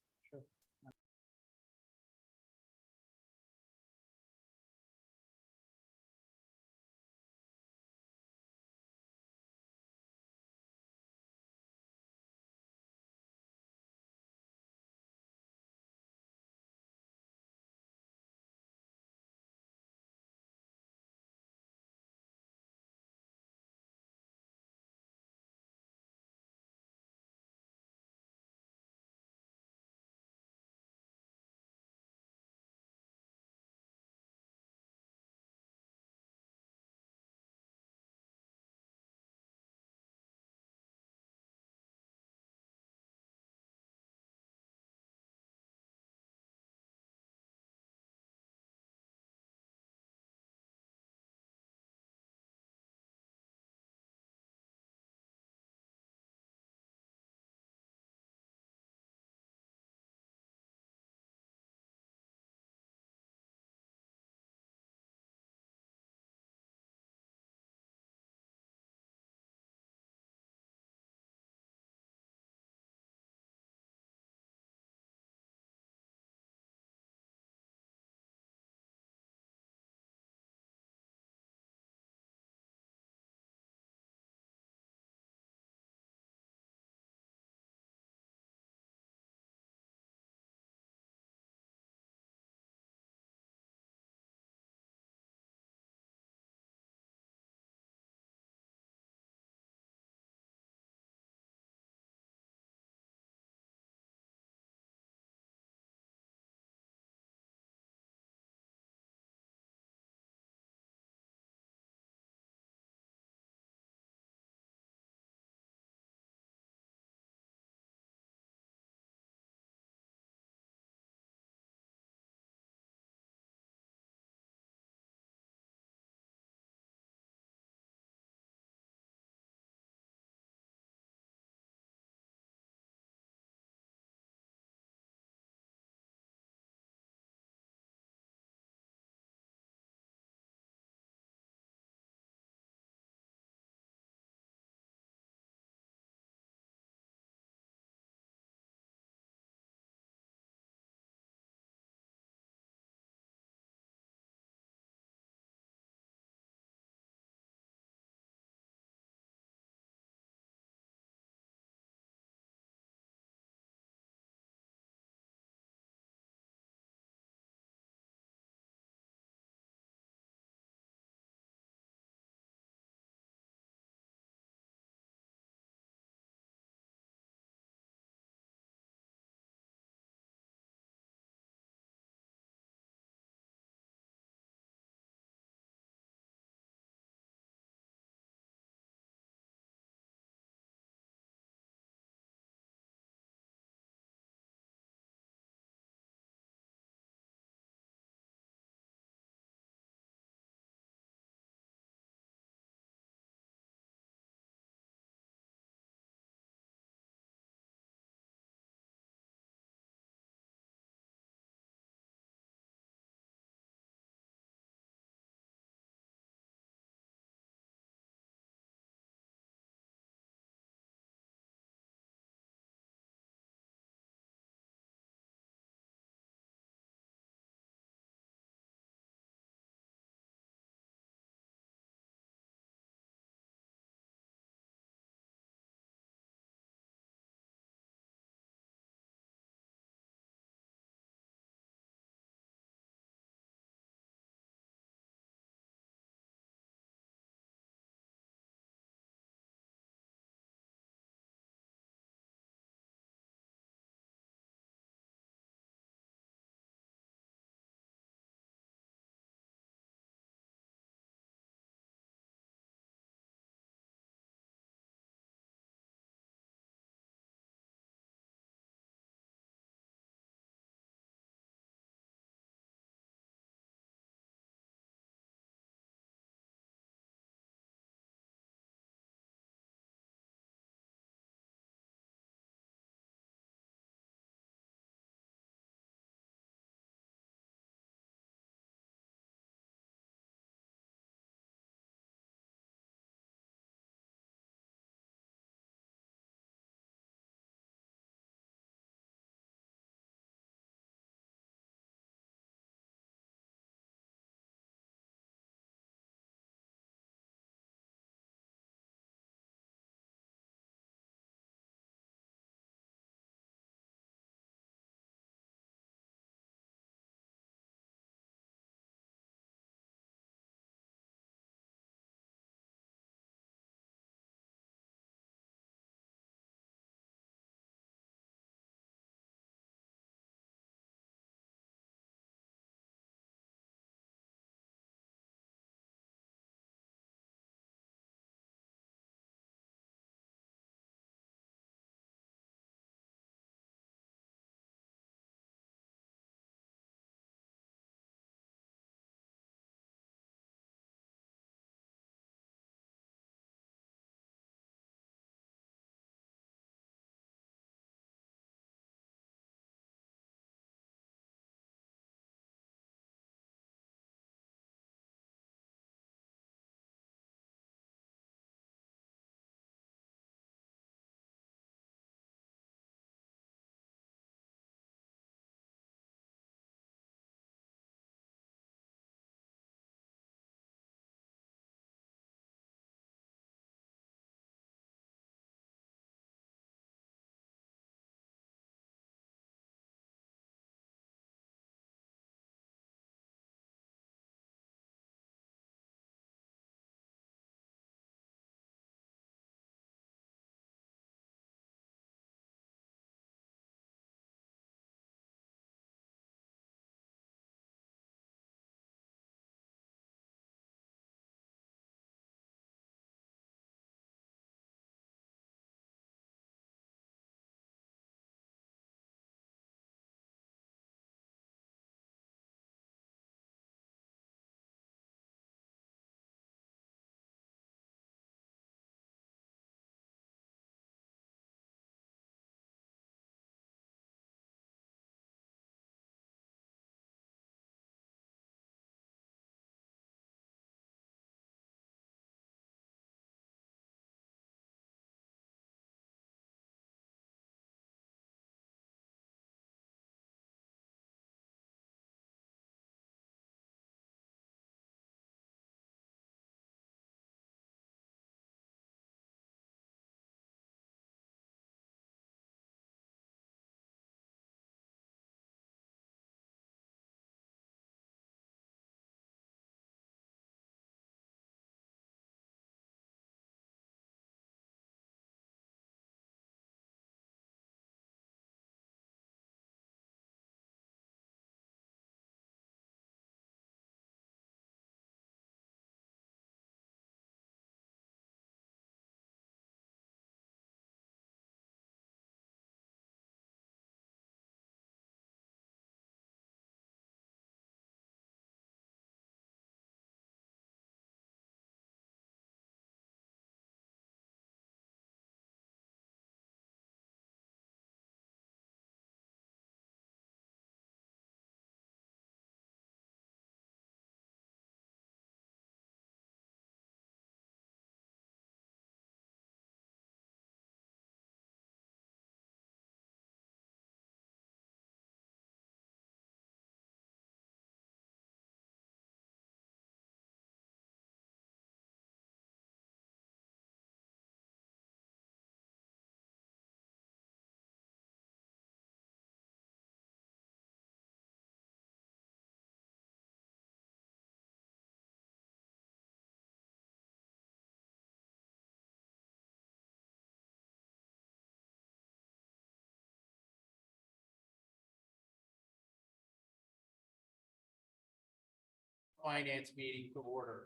finance meeting to order.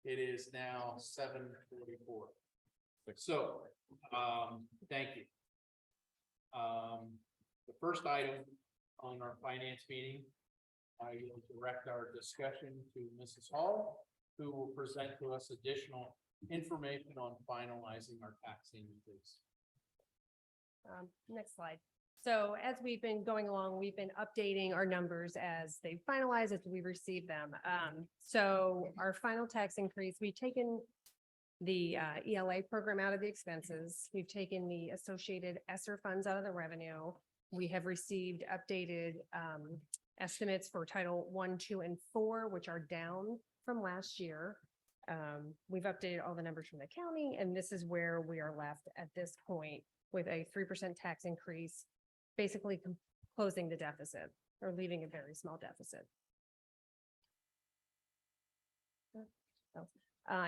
It is now 7:44. So, thank you. The first item on our finance meeting, I will direct our discussion to Mrs. Hall, who will present to us additional information on finalizing our tax increase. Next slide. So as we've been going along, we've been updating our numbers as they finalize, as we receive them. So our final tax increase, we've taken the ELA program out of the expenses. We've taken the associated ESSER funds out of the revenue. We have received updated estimates for Title I, II, and IV, which are down from last year. We've updated all the numbers from the county, and this is where we are left at this point with a 3% tax increase, basically closing the deficit or leaving a very small deficit.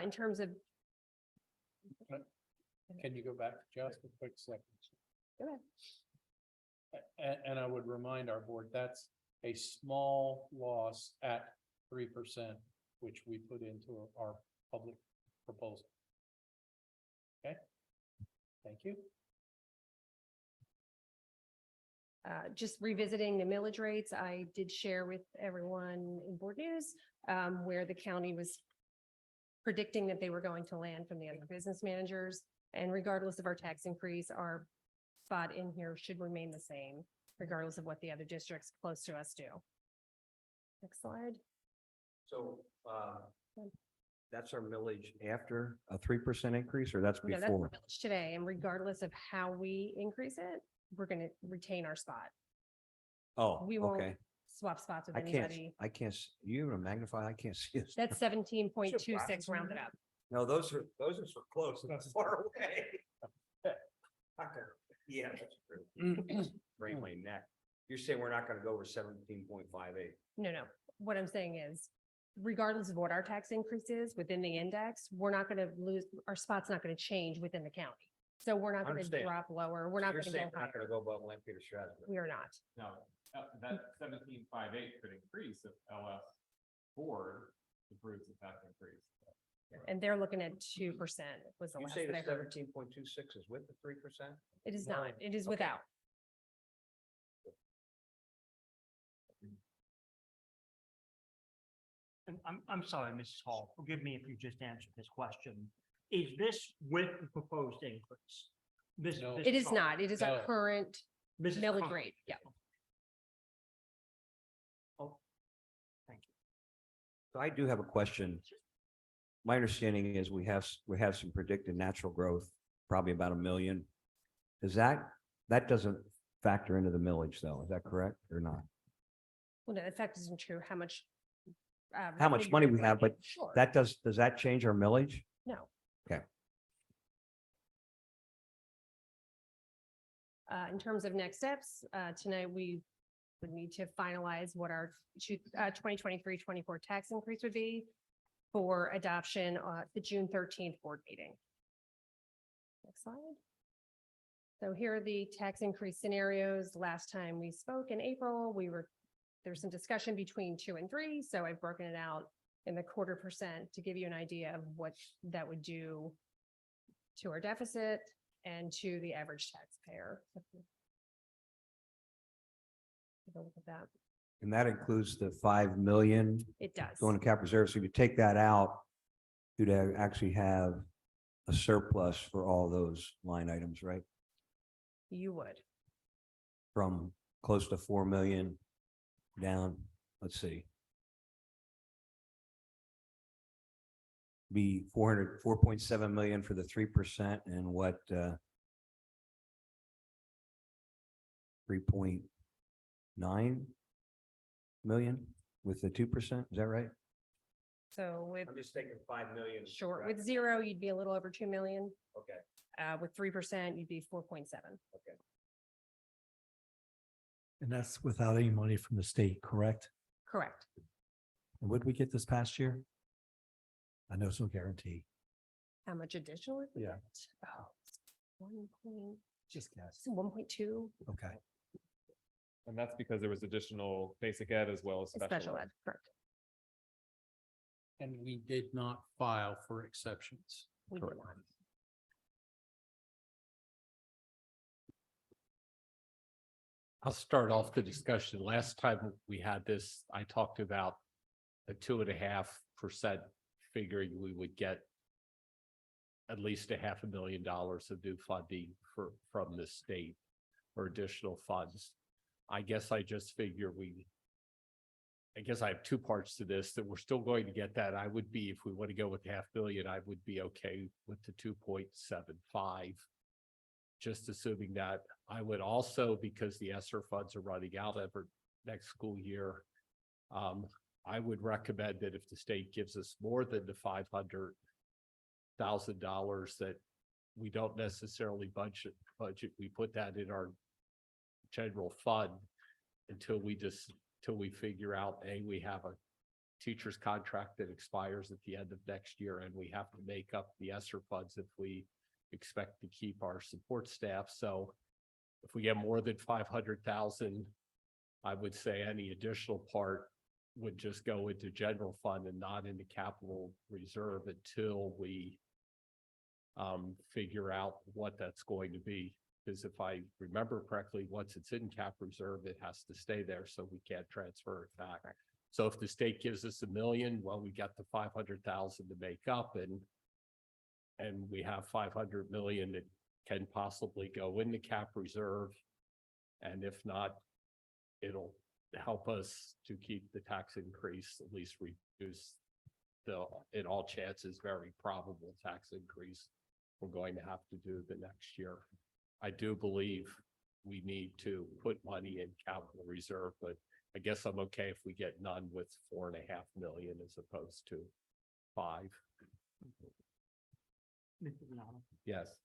In terms of. Can you go back just a quick second? Go ahead. And I would remind our board, that's a small loss at 3%, which we put into our public proposal. Okay, thank you. Just revisiting the millage rates, I did share with everyone in board news where the county was predicting that they were going to land from the other business managers. And regardless of our tax increase, our spot in here should remain the same, regardless of what the other districts close to us do. Next slide. So, that's our millage after a 3% increase, or that's No, that's the before? millage today, and regardless of how we increase it, we're gonna retain our spot. Oh, We won't okay. swap spots with I can't, anybody. you have a magnify, I can't see it. That's 17.26 rounded up. No, those are so close, that's far away. Yeah, that's true. Break my neck. You're saying we're not gonna go over 17.58. No, what I'm saying is, regardless of what our tax increase is within the index, we're not gonna lose, our spot's not gonna change within the county. So we're not gonna Understand. drop lower, we're not You're gonna saying go we're not higher. gonna go above Lampeter Strasburg. We are not. No, that 17.58 could increase if LS board approves the tax increase. And they're looking at 2% was the You last say that I the heard. 17.26 is with the 3%? It is not, it is Okay. without. And I'm sorry, Mrs. Hall, forgive me if you just answered this question. Is this with the proposed increase? This- No. this It is chart? not. It is our No. current This is millage current. rate. Yeah. Oh, thank you. So I do have a question. My understanding is we have some predicted natural growth, probably about 1 million. Does that doesn't factor into the millage though, is that correct or not? Well, no, the fact isn't true. How much? How much money we have, but Sure. does that change our millage? No. Okay. In terms of next steps, tonight we would need to finalize what our 2023-24 tax increase would be for adoption at the June 13th board meeting. Next slide. So here are the tax increase scenarios. Last time we spoke in April, there's some discussion between 2 and 3, so I've broken it out in the 0.25% to give you an idea of what that would do to our deficit and to the average taxpayer. Take a look at that. And that includes the 5 million It does. going to cap reserve. So if you take that out, you'd actually have a surplus for all those line items, right? You would. From close to 4 million down, let's see. Be 4.7 million for the 3% and what, 3.9 million with the 2%, is that right? So with, I'm just taking 5 million. sure, with 0, you'd be a little over 2 million. Okay, With 3%, you'd be 4.7. okay. And that's without any money from the state, correct? Correct. And what did we get this past year? I know it's no guarantee. How much additional? is Yeah. it? Oh, 1 Just guess. 1.2 Okay. And that's because there was additional basic ed as well as special ed, correct. And we did not file for exceptions. We did not. I'll start off the discussion. Last time we had this, I talked about a 2.5% figuring we would get at least $500,000 of new funding from the state or additional funds. I guess I just figure I guess I have two parts to this, that we're still going to get that. I would be, if we want to go with $500,000, I would be okay with the 2.75. Just assuming that. I would also, because the ESSER funds are running out every next school year, I would recommend that if the state gives us more than the $500,000, that we don't necessarily budget, we put that in our general fund until we figure out, we have a teacher's contract that expires at the end of next year, and we have to make up the ESSER funds if we expect to keep our support staff. So if we get more than 500,000, I would say any additional part would just go into general fund and not into capital reserve until we figure out what that's going to be. Because if I remember correctly, once it's in cap reserve, it has to stay there, so we can't transfer it back. So if the state gives us $1 million, well, we got the 500,000 to make up, and we have 500 million that can possibly go into cap reserve. And if not, it'll help us to keep the tax increase, at least reduce the, in all chances, very probable tax increase we're going to have to do the next year. I do believe we need to put money in capital reserve, but I guess I'm okay if we get none with 4.5 million as opposed to 5. Mr. Donato. Yes.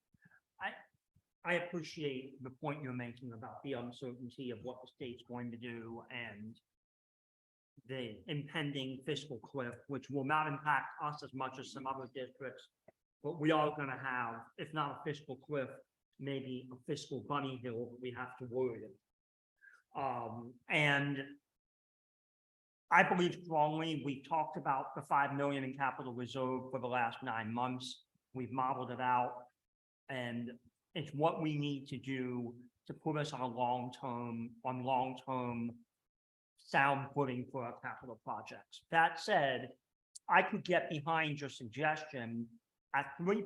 I appreciate the point you're making about the uncertainty of what the state's going to do and the impending fiscal cliff, which will not impact us as much as some other districts, but we are going to have, if not a fiscal cliff, maybe a fiscal bunny hill that we have to worry about. And I believe strongly, we talked about the 5 million in capital reserve for the last 9 months. We've modeled it out, and it's what we need to do to put us on long-term sound footing for our capital projects. That said, I could get behind your suggestion at 3%.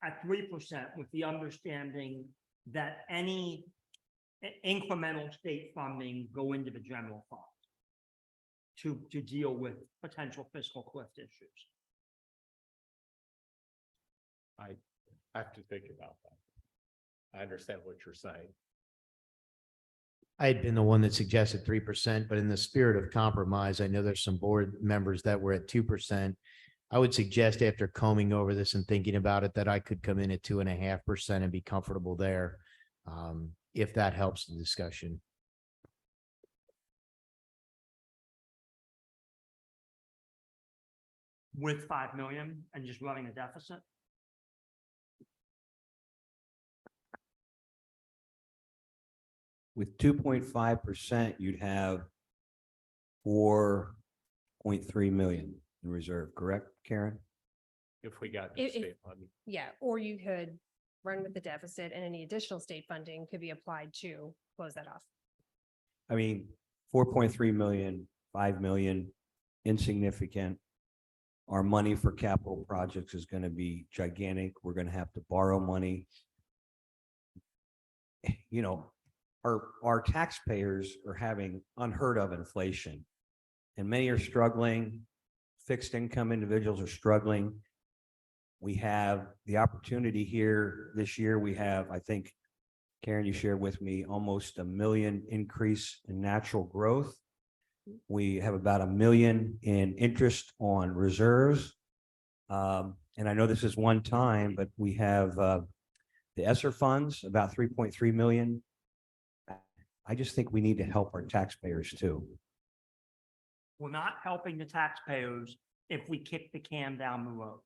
At 3%, with the understanding that any incremental state funding go into the general fund to deal with potential fiscal cliff issues. I have to think about that. I understand what you're saying. I had been the one that suggested 3%, but in the spirit of compromise, I know there's some board members that were at 2%. I would suggest, after combing over this and thinking about it, that I could come in at 2.5% and be comfortable there, if that helps the discussion. With 5 million and just running a deficit? With 2.5%, you'd have 4.3 million in reserve, correct, Karen? If we got If- state money. Yeah, or you could run with the deficit and any additional state funding could be applied to close that off. I mean, 4.3 million, 5 million, insignificant. Our money for capital projects is going to be gigantic. We're going to have to borrow money. You know, our taxpayers are having unheard of inflation, and many are struggling. Fixed income individuals are struggling. We have the opportunity here this year. We have, I think, Karen, you shared with me, almost 1 million increase in natural growth. We have about 1 million in interest on reserves. And I know this is one time, but we have the ESSER funds, about 3.3 million. I just think we need to help our taxpayers too. We're not helping the taxpayers if we kick the can down the road.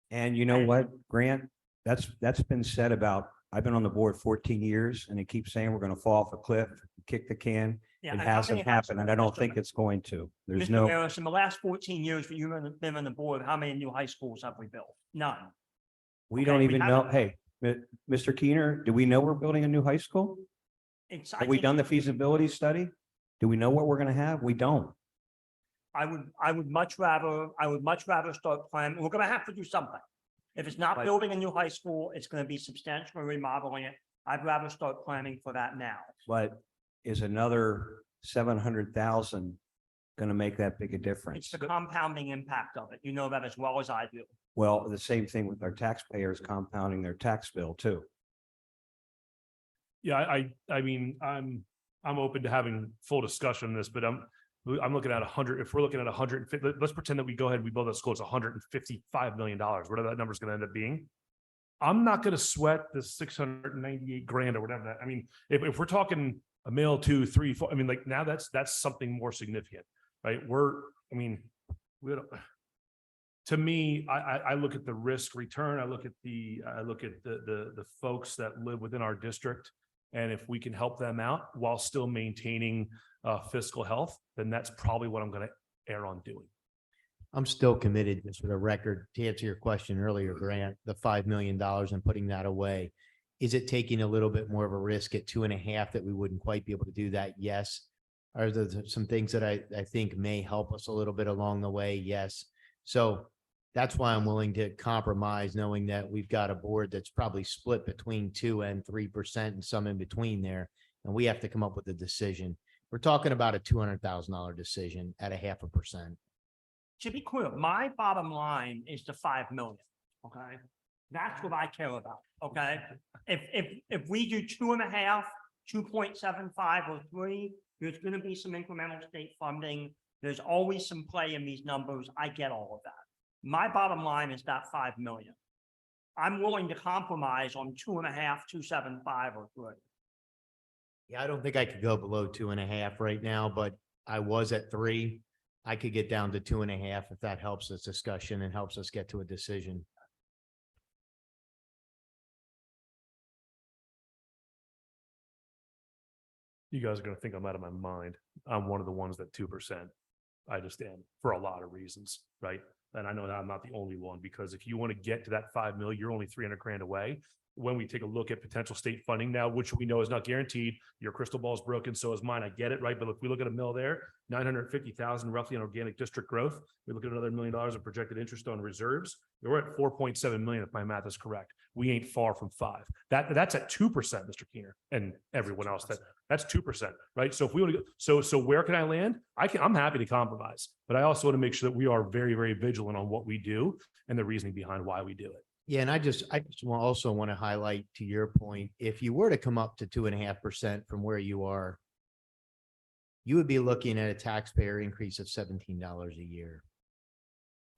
And you know what, Grant, that's been said about, I've been on the board 14 years and it keeps saying we're going to fall off a cliff. kick the can. Yeah, It and how hasn't many high happened and I schools, don't think it's going to. There's Mr. no, Maris, in the last 14 years that you've been on the board, how many new high schools have we built? None. we okay, don't we even know, haven't- hey, Mr. Keener, do we know we're building a new high school? It's, I Have we think done the feasibility study? Do we know what we're gonna have? We don't. I would much rather start planning. We're gonna have to do something. If it's not Like- building a new high school, it's gonna be substantially remodeling it. I'd rather start planning for that now. But is another 700,000 gonna make that big a It's difference? the compounding impact of it. You know that as well as I do. Well, the same thing with our taxpayers compounding their tax bill too. Yeah, I mean, I'm open to having full discussion on this, but I'm looking at 100, if we're looking at 150, let's pretend that we go ahead, we build a school, it's $155 million, whatever that number's gonna end up being. I'm not gonna sweat the 698 grand or whatever that, I mean, if we're talking a mil, 2, 3, 4, I mean, like now that's something more significant, right? To me, I look at the risk return, I look at the folks that live within our district. And if we can help them out while still maintaining fiscal health, then that's probably what I'm gonna err on doing. I'm still committed, just for the record, to answer your question earlier, Grant, the $5 million and putting that away. Is it taking a little bit more of a risk at 2.5 that we wouldn't quite be able to do that? Yes. Are there some things that I think may help us a little bit along the way? Yes. So that's why I'm willing to compromise, knowing that we've got a board that's probably split between 2 and 3% and some in between there. And we have to come up with a decision. We're talking about a $200,000 decision at 0.5%. To be clear, my bottom line is the 5 million, okay? That's what I care about, okay? If we do 2.5, 2.75 or 3, there's gonna be some incremental state funding. There's always some play in these numbers. I get all of that. My bottom line is that 5 million. I'm willing to compromise on 2.5, 2.75 or 3. Yeah, I don't think I could go below 2.5 right now, but I was at 3. I could get down to 2.5 if that helps this discussion and helps us get to a decision. You guys are gonna think I'm out of my mind. I'm one of the ones that 2%. I just am for a lot of reasons, right? And I know that I'm not the only one, because if you want to get to that 5 million, you're only 300 grand away. When we take a look at potential state funding now, which we know is not guaranteed, your crystal ball is broken, so is mine. I get it, right? But if we look at a mill there, 950,000 roughly on organic district growth. We look at another $1 million of projected interest on reserves. We're at 4.7 million, if my math is correct. We ain't far from 5. That's at 2%, Mr. Keener, and everyone else. That's 2%, right? So if we want to, so where can I land? I'm happy to compromise, but I also want to make sure that we are very, very vigilant on what we do and the reasoning behind why we do it. Yeah, and I also want to highlight, to your point, if you were to come up to 2.5% from where you are, you would be looking at a taxpayer increase of $17 a year.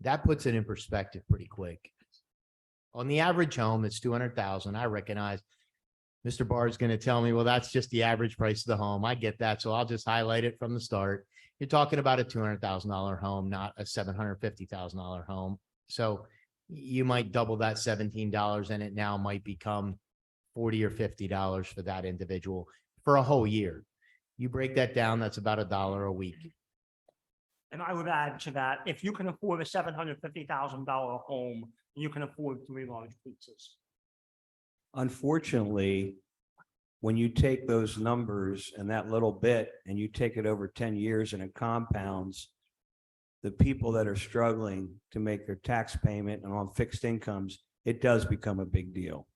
That puts it in perspective pretty quick. On the average home, it's 200,000. I recognize Mr. Barr is going to tell me, well, that's just the average price of the home. I get that. So I'll just highlight it from the start. You're talking about a $200,000 home, not a $750,000 home. So you might double that $17 and it now might become $40 or $50 for that individual for a whole year. You break that down, that's about $1 a week. And I would add to that, if you can afford a $750,000 home, you can afford 3 large pizzas. Unfortunately, when you take those numbers and that little bit and you take it over 10 years and it compounds, the people that are struggling to make their tax payment and on fixed incomes, it does become a big deal.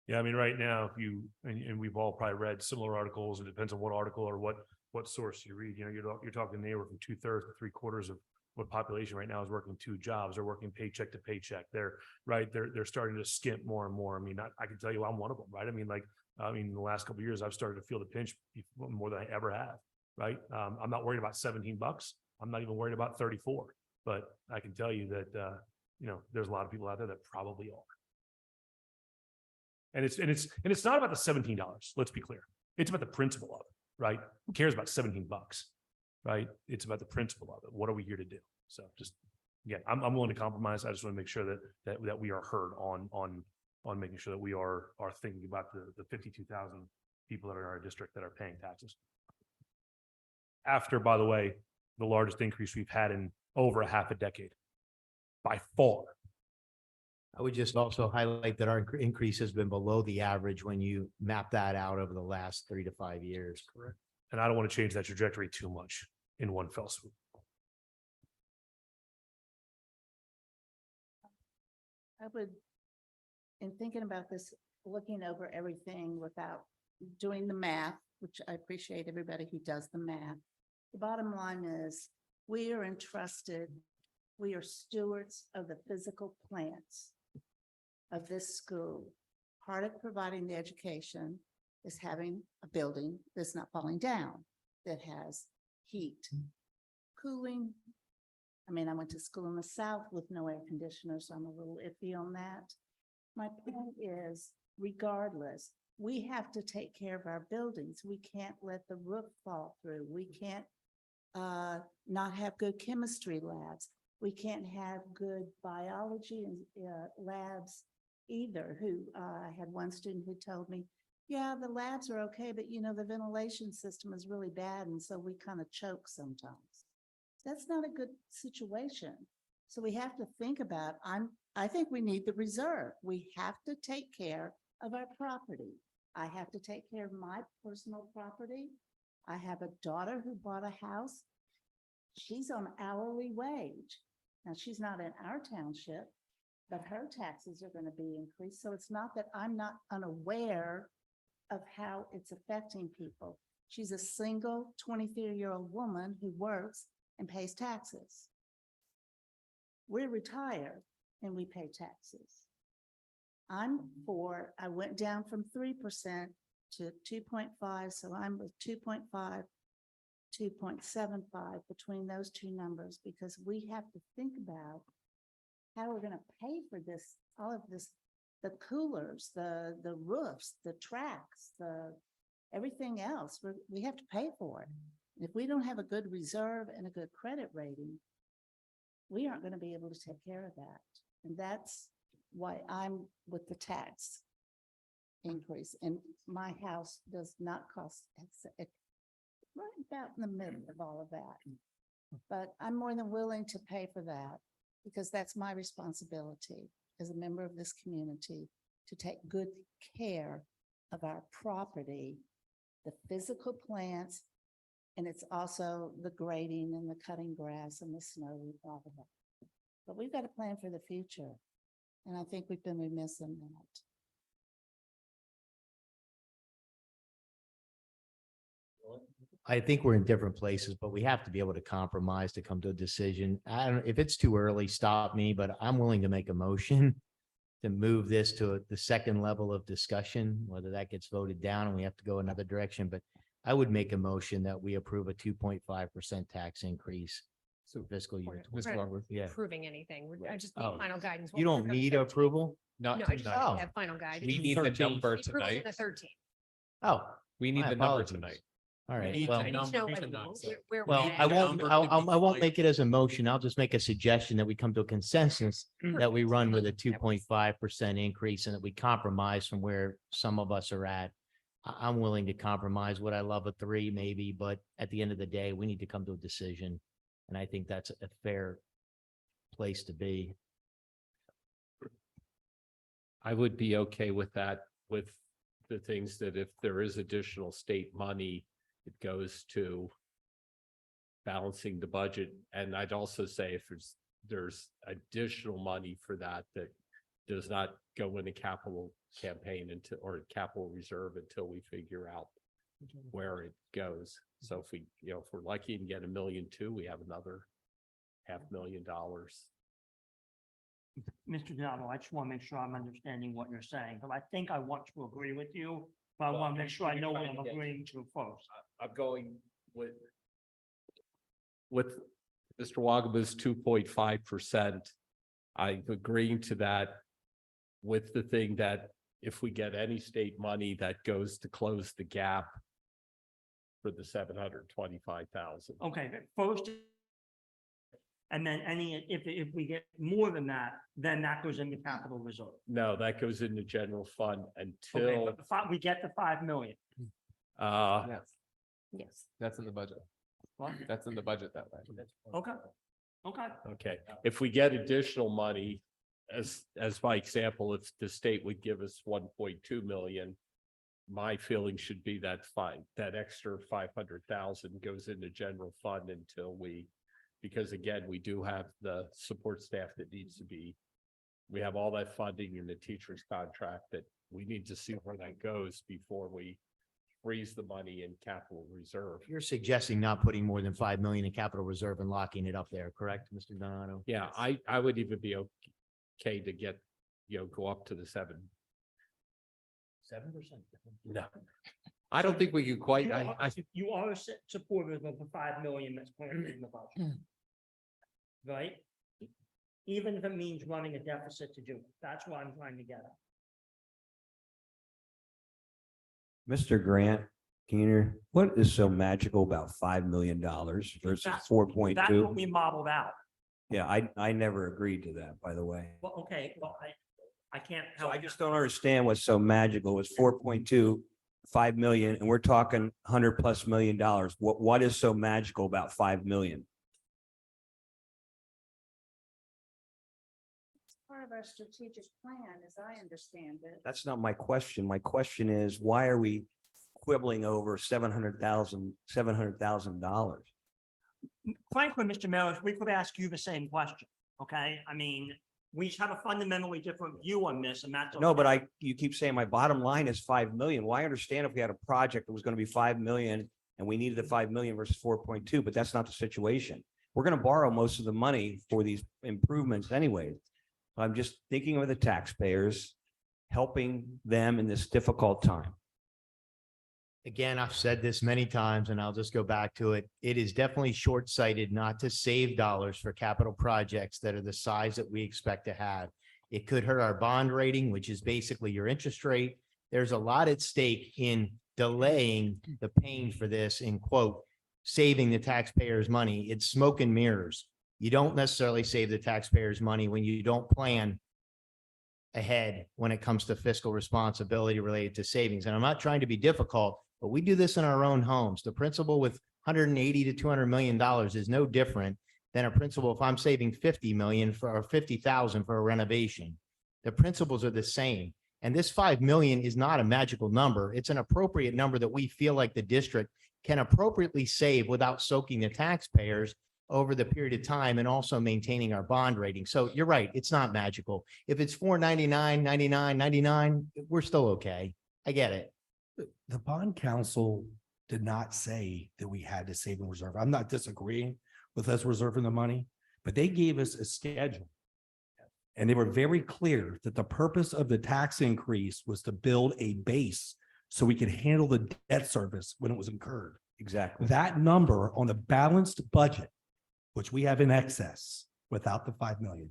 Yeah, I mean, right now, if you, and we've all probably read similar articles, it depends on what article or what source you read, you know, you're talking anywhere from 2/3 to 3/4 of what population right now is working 2 jobs. They're working paycheck to paycheck. They're starting to skimp more and more. I mean, I can tell you I'm one of them, right? I mean, in the last couple of years, I've started to feel the pinch more than I ever have, right? I'm not worried about $17. I'm not even worried about 34, but I can tell you that, you know, there's a lot of people out there that probably are. And it's not about the $17. Let's be clear. It's about the principle of it, right? Who cares about $17, right? It's about the principle of it. What are we here to do? So just, again, I'm willing to compromise. I just want to make sure that we are heard on making sure that we are thinking about the 52,000 people that are in our district that are paying taxes. After, by the way, the largest increase we've had in over a half a decade, by far. I would just also highlight that our increase has been below the average when you map that out over the last 3 to 5 years. Correct. And I don't want to change that trajectory too much in one fell swoop. I would, in thinking about this, looking over everything without doing the math, which I appreciate everybody who does the math. The bottom line is, we are entrusted, we are stewards of the physical plants of this school. Part of providing the education is having a building that's not falling down, that has heat, cooling. I mean, I went to school in the South with no air conditioner, so I'm a little iffy on that. My point is, regardless, we have to take care of our buildings. We can't let the roof fall through. We can't not have good chemistry labs. We can't have good biology and labs either. I had one student who told me, yeah, the labs are okay, but you know, the ventilation system is really bad, and so we kind of choke sometimes. That's not a good situation. So we have to think about, I think we need the reserve. We have to take care of our property. I have to take care of my personal property. I have a daughter who bought a house. She's on hourly wage. Now, she's not in our township, but her taxes are going to be increased. So it's not that I'm not unaware of how it's affecting people. She's a single 23-year-old woman who works and pays taxes. We're retired and we pay taxes. I went down from 3% to 2.5, so I'm with 2.5, 2.75 between those two numbers, because we have to think about how we're going to pay for this, all of this, the coolers, the roofs, the tracks, everything else. We have to pay for it. If we don't have a good reserve and a good credit rating, we aren't going to be able to take care of that. And that's why I'm with the tax increase. And my house does not cost, it's right about in the middle of all of that. But I'm more than willing to pay for that, because that's my responsibility as a member of this community, to take good care of our property, the physical plants, and it's also the grading and the cutting grass and the snow we talk about. But we've got to plan for the future. And I think we've been remiss in that. I think we're in different places, but we have to be able to compromise to come to a decision. I don't, if it's too early, stop me, but I'm willing to make a motion to move this to the second level of discussion, whether that gets voted down and we have to go another direction. But I would make a motion that we approve a 2.5% tax increase. So fiscal year. We're not 20. Yeah. Approving anything. I just Oh. need final guidance. You don't need approval? No, Not I just tonight. have final guidance. We need the 13. number Approval on tonight. The 13th. Oh, We need my the number apologies. tonight. all right. need Well, to I need to know Number when- tonight. where we're well, at. I won't, number I to be won't defined. make it as a motion. I'll just make a suggestion that we come to a consensus that we run with a 2.5% increase and that we compromise from where some of us are at. I'm willing to compromise. Would I love a 3 maybe, but at the end of the day, we need to come to a decision. And I think that's a fair place to be. I would be okay with that, with the things that if there is additional state money, it goes to balancing the budget. And I'd also say if there's additional money for that, that does not go into capital campaign or capital reserve until we figure out where it goes. So if if we're lucky and get $1.2 million, we have another $500,000. Mr. Donato, I just want to make sure I'm understanding what you're saying, but I think I want to agree with you, but I want to make sure I know what I'm agreeing to first. I'm going with Mr. Wagaba's 2.5%. I'm agreeing to that with the thing that if we get any state money that goes to close the gap for the 725,000. Okay, but first, and then if we get more than that, then that goes into capital reserve. No, that goes into general fund Okay, until, but we get the 5 million. Yes. That's in the budget. That's in the budget that way. Okay, okay. Okay, if we get additional money, as my example, if the state would give us 1.2 million, my feeling should be that's fine. That extra 500,000 goes into general fund until because again, we do have the support staff that needs to be. We have all that funding in the teacher's contract that we need to see where that goes before we freeze the money in capital reserve. You're suggesting not putting more than 5 million in capital reserve and locking it up there, correct, Mr. Donato? Yeah, I would even be okay to get, go up to the 7%. 7%. No, I don't think we could quite, You are supportive of the 5 million that's planned in the budget. Right? Even if it means running a deficit to do it. That's what I'm trying to get at. Mr. Grant, Keener, what is so magical about $5 million versus That's 4.2? what we modeled out. Yeah, I never agreed to that, by the way. Well, okay, well, I can't So help. I just don't understand what's so magical. It's 4.2, 5 million, and we're talking $100+ million. What is so magical about 5 million? It's part of our strategic plan, as I understand it. That's not my question. My question is, why are we quibbling over $700,000? Frankly, Mr. Mayor, we could ask you the same question, okay? I mean, we just have a fundamentally different view on this and that's. No, but you keep saying my bottom line is 5 million. Well, I understand if we had a project that was going to be 5 million and we needed the 5 million versus 4.2, but that's not the situation. We're going to borrow most of the money for these improvements anyways. I'm just thinking of the taxpayers, helping them in this difficult time. Again, I've said this many times and I'll just go back to it. It is definitely short-sighted not to save dollars for capital projects that are the size that we expect to have. It could hurt our bond rating, which is basically your interest rate. There's a lot at stake in delaying the pain for this, in quote, saving the taxpayers' money. It's smoke and mirrors. You don't necessarily save the taxpayers' money when you don't plan ahead when it comes to fiscal responsibility related to savings. And I'm not trying to be difficult, but we do this in our own homes. The principle with 180 to $200 million is no different than a principle if I'm saving 50 million for or 50,000 for a renovation. The principles are the same. And this 5 million is not a magical number. It's an appropriate number that we feel like the district can appropriately save without soaking the taxpayers over the period of time and also maintaining our bond rating. So you're right, it's not magical. If it's 499, 99, 99, we're still okay. I get it. The bond council did not say that we had to save and reserve. I'm not disagreeing with us reserving the money, but they gave us a schedule. And they were very clear that the purpose of the tax increase was to build a base so we could handle the debt service when it was incurred. Exactly. That number on the balanced budget, which we have in excess without the 5 million,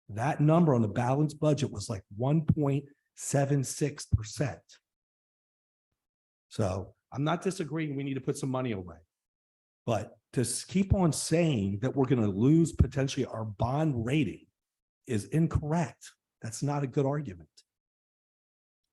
that number on the balanced budget was like 1.76%. So I'm not disagreeing. We need to put some money away. But to keep on saying that we're going to lose potentially our bond rating is incorrect. That's not a good argument.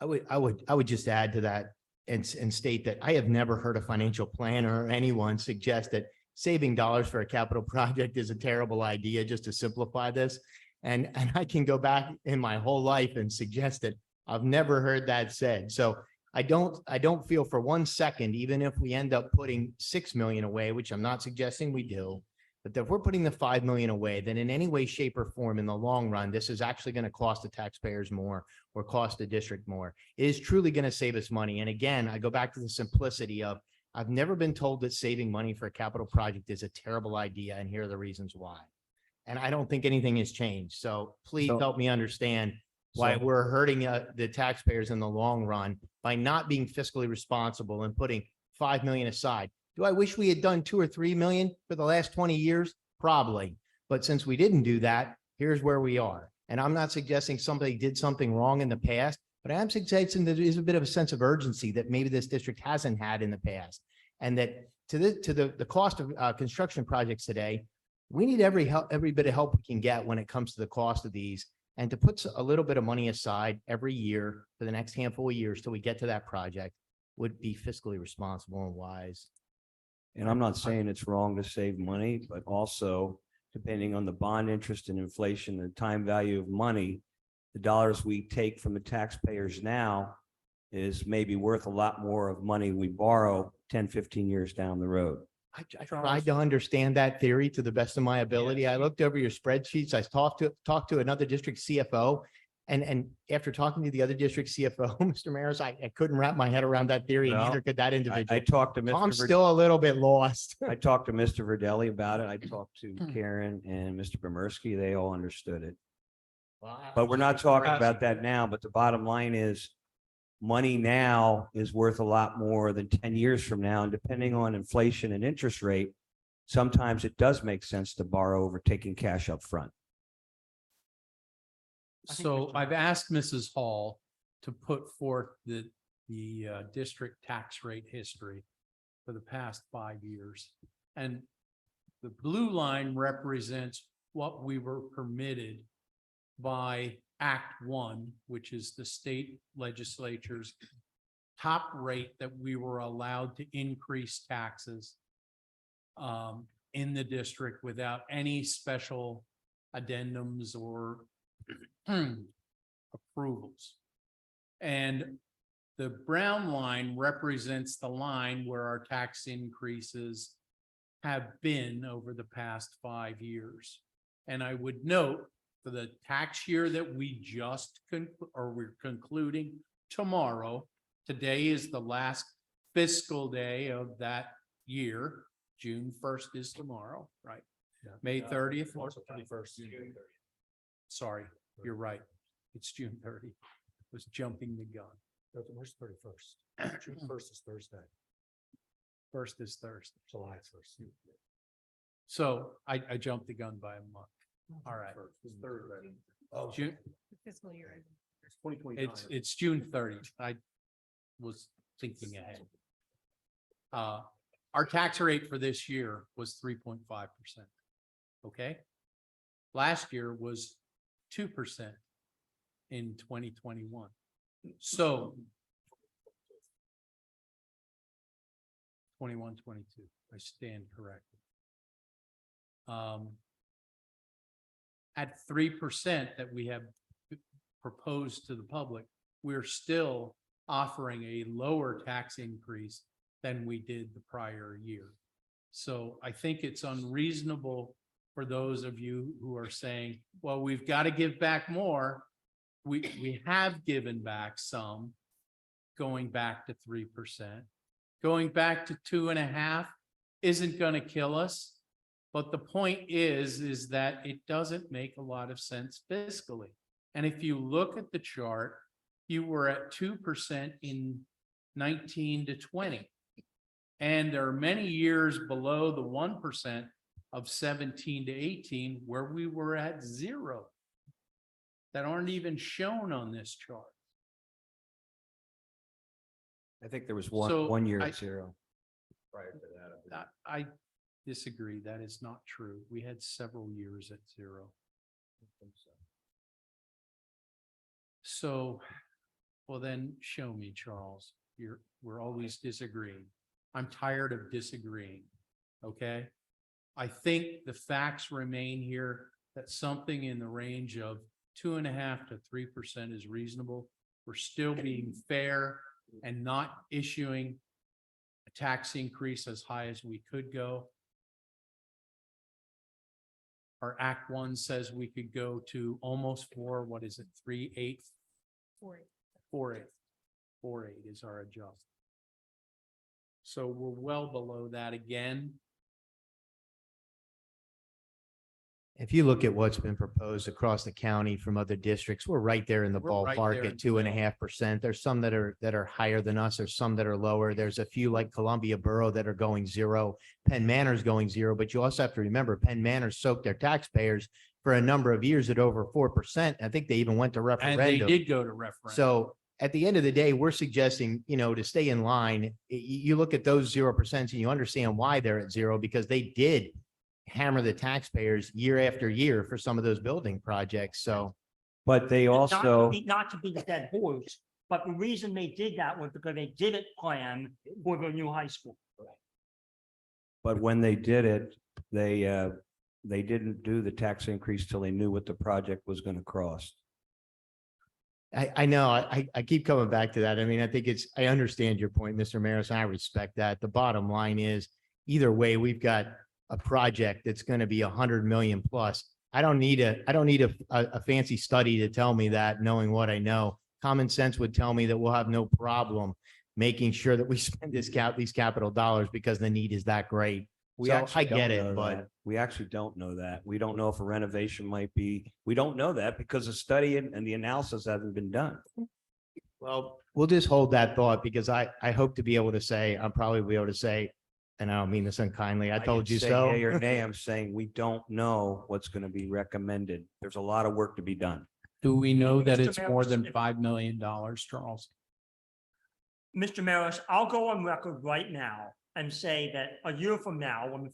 I would just add to that and state that I have never heard a financial planner or anyone suggest that saving dollars for a capital project is a terrible idea, just to simplify this. And I can go back in my whole life and suggest that I've never heard that said. So I don't feel for 1 second, even if we end up putting 6 million away, which I'm not suggesting we do, but if we're putting the 5 million away, then in any way, shape or form, in the long run, this is actually going to cost the taxpayers more or cost the district more. It is truly going to save us money. And again, I go back to the simplicity of, I've never been told that saving money for a capital project is a terrible idea, and here are the reasons why. And I don't think anything has changed. So please help me understand why we're hurting the taxpayers in the long run by not being fiscally responsible and putting 5 million aside. Do I wish we had done 2 or 3 million for the last 20 years? Probably. But since we didn't do that, here's where we are. And I'm not suggesting somebody did something wrong in the past, but I am suggesting that there is a bit of a sense of urgency that maybe this district hasn't had in the past. And that to the cost of construction projects today, we need every bit of help we can get when it comes to the cost of these, and to put a little bit of money aside every year for the next handful of years till we get to that project. would be fiscally responsible and wise. And I'm not saying it's wrong to save money, but also depending on the bond interest and inflation, the time value of money, the dollars we take from the taxpayers now is maybe worth a lot more of money we borrow 10, 15 years down the road. I tried to understand that theory to the best of my ability. I looked over your spreadsheets. I talked to another district CFO. And after talking to the other district CFO, Mr. Maris, I couldn't wrap my head around that theory, and No, neither could that I individual. talked to So I'm Mr. still a little bit lost. I talked to Mr. Verdelli about it. I talked to Karen and Mr. Bomersky. They all understood it. But we're not talking about that now, but the bottom line is money now is worth a lot more than 10 years from now. And depending on inflation and interest rate, sometimes it does make sense to borrow over taking cash up front. So I've asked Mrs. Hall to put forth the district tax rate history for the past 5 years. And the blue line represents what we were permitted by Act 1, which is the state legislature's top rate that we were allowed to increase taxes in the district without any special addendums or approvals. And the brown line represents the line where our tax increases have been over the past 5 years. And I would note for the tax year that we just we're concluding tomorrow, today is the last fiscal day of that year. June 1st is tomorrow, right? May 30th. Sorry, you're right. It's June 30. Was jumping the gun. Where's 31st? June 1st is Thursday. First is Thursday. July 1st. So I jumped the gun by a month. All right. Oh, June, Fiscal year. it's June 30th. I was thinking ahead. Our tax rate for this year was 3.5%. Okay? Last year was 2% in 2021. So 21, 22, I stand corrected. At 3% that we have proposed to the public, we're still offering a lower tax increase than we did the prior year. So I think it's unreasonable for those of you who are saying, well, we've got to give back more. We have given back some, going back to 3%. Going back to 2.5 isn't going to kill us. But the point is that it doesn't make a lot of sense fiscally. And if you look at the chart, you were at 2% in 19 to 20. And there are many years below the 1% of 17 to 18 where we were at 0 that aren't even shown on this chart. I think there was So one year I- at 0. Prior to that. I disagree. That is not true. We had several years at 0. So, well, then show me, Charles. We're always disagreeing. I'm tired of disagreeing. Okay? I think the facts remain here that something in the range of 2.5 to 3% is reasonable. We're still being fair and not issuing a tax increase as high as we could go. Our Act 1 says we could go to almost 4, what is it, 3/8? 4/8. 4/8 is our adjustment. So we're well below that again. If you look at what's been proposed across the county from other districts, we're right there in the We're right there ballpark in at the middle. 2.5%. There's some that are higher than us. There's some that are lower. There's a few like Columbia Borough that are going 0. Penn Manor's going 0, but you also have to remember Penn Manor soaked their taxpayers for a number of years at over 4%. I think they even went to And referendum. they did go to referendum. So at the end of the day, we're suggesting, to stay in line, you look at those 0% and you understand why they're at 0, because they did hammer the taxpayers year after year for some of those building projects. So But they also, Not to be the dead horse, But the reason they did that was because they didn't plan for the new high school. But when they did it, they didn't do the tax increase till they knew what the project was going to cost. I know, I keep coming back to that. I mean, I think I understand your point, Mr. Maris, and I respect that. The bottom line is, either way, we've got a project that's going to be 100 million plus. I don't need a fancy study to tell me that, knowing what I know. Common sense would tell me that we'll have no problem making sure that we spend these capital dollars because the need is that great. We So actually I get don't know it, but that. We actually don't know that. We don't know if a renovation might be, we don't know that because the study and the analysis hasn't been done. well, we'll just hold that thought because I hope to be able to say, I'll probably be able to say, and I don't mean this unkindly, I told didn't you say so. yea or nay, I'm saying we don't know what's going to be recommended. There's a lot of work to be done. Do we know that Mr. it's more than Mayor, $5 million, Charles? Mr. Maris, I'll go on record right now and say that a year from now, when the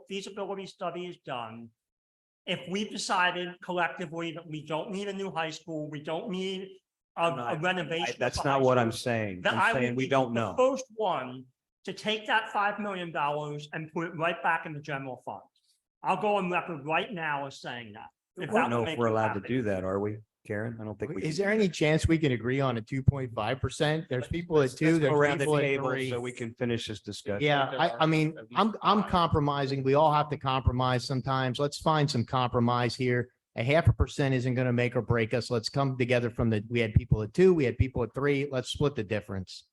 feasibility study is done, if we've decided collectively that we don't need a new high school, we don't need a renovation. of That's the not high what I'm school, saying. that I I'm will saying we be don't the know. First one to take that $5 million and put it right back in the general fund. I'll go on record right now as saying that. I If don't that know will if make we're you allowed to happy. do that, are we, Karen? I don't think we. Is can. there any chance we can agree on a 2.5%? There's people at 2, Let's go there's around the people at table 3. so we can finish this discussion. Yeah, I mean, I'm compromising. We all have to compromise sometimes. Let's find some compromise here. A 0.5% isn't going to make or break us. Let's come together we had people at 2, we had people at 3. Let's split the difference.